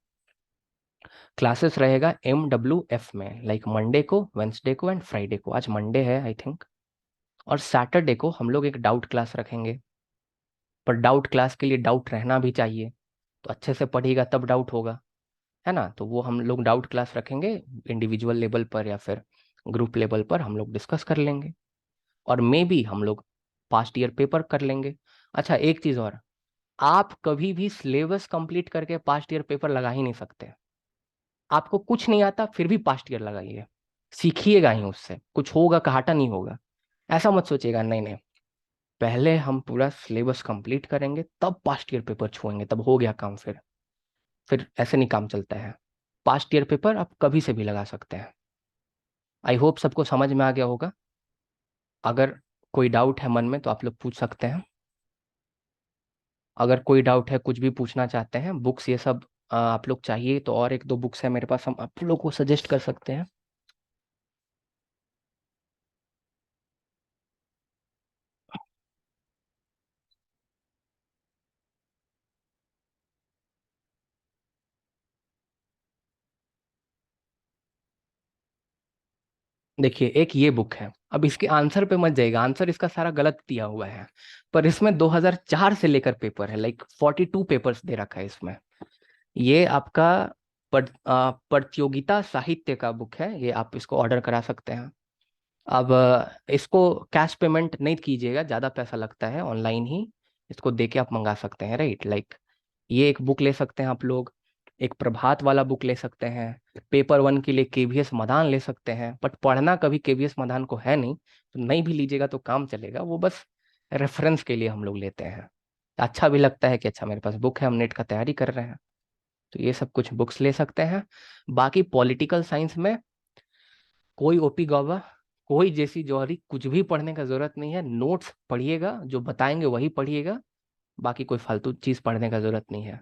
क्लासेस रहेगा MWF में, लाइक मंडे को, वेंसडे को एंड फ्राइडे को। आज मंडे है आई थिंक। और सैटरडे को हम लोग एक डाउट क्लास रखेंगे। पर डाउट क्लास के लिए डाउट रहना भी चाहिए, तो अच्छे से पढ़िएगा तब डाउट होगा, है ना। तो वो हम लोग डाउट क्लास रखेंगे, इंडिविजुअल लेवल पर या फिर ग्रुप लेवल पर हम लोग डिस्कस कर लेंगे। और मे बी हम लोग पास्ट ईयर पेपर कर लेंगे। अच्छा एक चीज़ और, आप कभी भी सिलेबस कंप्लीट करके पास्ट ईयर पेपर लगा ही नहीं सकते। आपको कुछ नहीं आता फिर भी पास्ट ईयर लगाइए, सीखिएगा ही उससे, कुछ होगा घाटा नहीं होगा। ऐसा मत सोचिएगा, नहीं नहीं, पहले हम पूरा सिलेबस कंप्लीट करेंगे तब पास्ट ईयर पेपर छुएंगे, तब हो गया काम। फिर ऐसे नहीं काम चलता है। पास्ट ईयर पेपर आप कभी से भी लगा सकते हैं। आई होप सबको समझ में आ गया होगा। अगर कोई डाउट है मन में तो आप लोग पूछ सकते हैं। अगर कोई डाउट है, कुछ भी पूछना चाहते हैं, बुक्स ये सब आप लोग चाहिए तो और एक दो बुक्स है मेरे पास, हम आप लोग को सजेस्ट कर सकते हैं। देखिए एक ये बुक है, अब इसके आंसर पे मत जाइएगा, आंसर इसका सारा गलत दिया हुआ है। पर इसमें 2004 से लेकर पेपर है, लाइक 42 पेपर्स दे रखा है इसमें। ये आपका प्रतियोगिता साहित्य का बुक है, ये आप इसको ऑर्डर करा सकते हैं। अब इसको कैश पेमेंट नहीं कीजिएगा, ज़्यादा पैसा लगता है, ऑनलाइन ही इसको दे के आप मंगा सकते हैं, राइट। लाइक ये एक बुक ले सकते हैं आप लोग, एक प्रभात वाला बुक ले सकते हैं, पेपर वन के लिए KVS मदान ले सकते हैं। बट पढ़ना कभी KVS मदान को है नहीं, तो नहीं भी लीजिएगा तो काम चलेगा, वो बस रेफरेंस के लिए हम लोग लेते हैं। अच्छा भी लगता है कि अच्छा मेरे पास बुक है, हम नेट का तैयारी कर रहे हैं, तो ये सब कुछ बुक्स ले सकते हैं। बाकी पॉलिटिकल साइंस में कोई OP गौबा, कोई जेसी जौहरी, कुछ भी पढ़ने का जरूरत नहीं है। नोट्स पढ़िएगा, जो बताएंगे वही पढ़िएगा, बाकी कोई फालतू चीज पढ़ने का जरूरत नहीं है।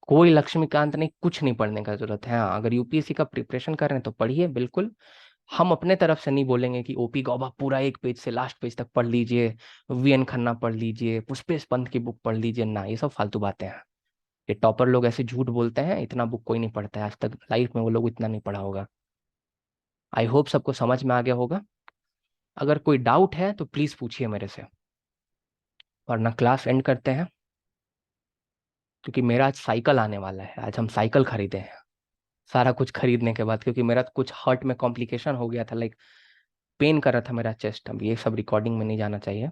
कोई लक्ष्मीकांत नहीं, कुछ नहीं पढ़ने का जरूरत है। हाँ अगर UPSC का प्रिपरेशन कर रहे हैं तो पढ़िए बिल्कुल। हम अपने तरफ से नहीं बोलेंगे कि OP गौबा पूरा एक पेज से लास्ट पेज तक पढ़ लीजिए, VN खन्ना पढ़ लीजिए, पुष्पेश पंत की बुक पढ़ लीजिए, ना ये सब फालतू बातें हैं। ये टॉपर लोग ऐसे झूठ बोलते हैं, इतना बुक कोई नहीं पढ़ता है आज तक लाइफ में, वो लोग इतना नहीं पढ़ा होगा। आई होप सबको समझ में आ गया होगा। अगर कोई डाउट है तो प्लीज पूछिए मेरे से, वरना क्लास एंड करते हैं। क्योंकि मेरा आज साइकिल आने वाला है, आज हम साइकिल खरीदे हैं सारा कुछ खरीदने के बाद, क्योंकि मेरा कुछ हार्ट में कॉम्प्लिकेशन हो गया था, लाइक पेन कर रहा था मेरा चेस्ट। अब ये सब रिकॉर्डिंग में नहीं जाना चाहिए।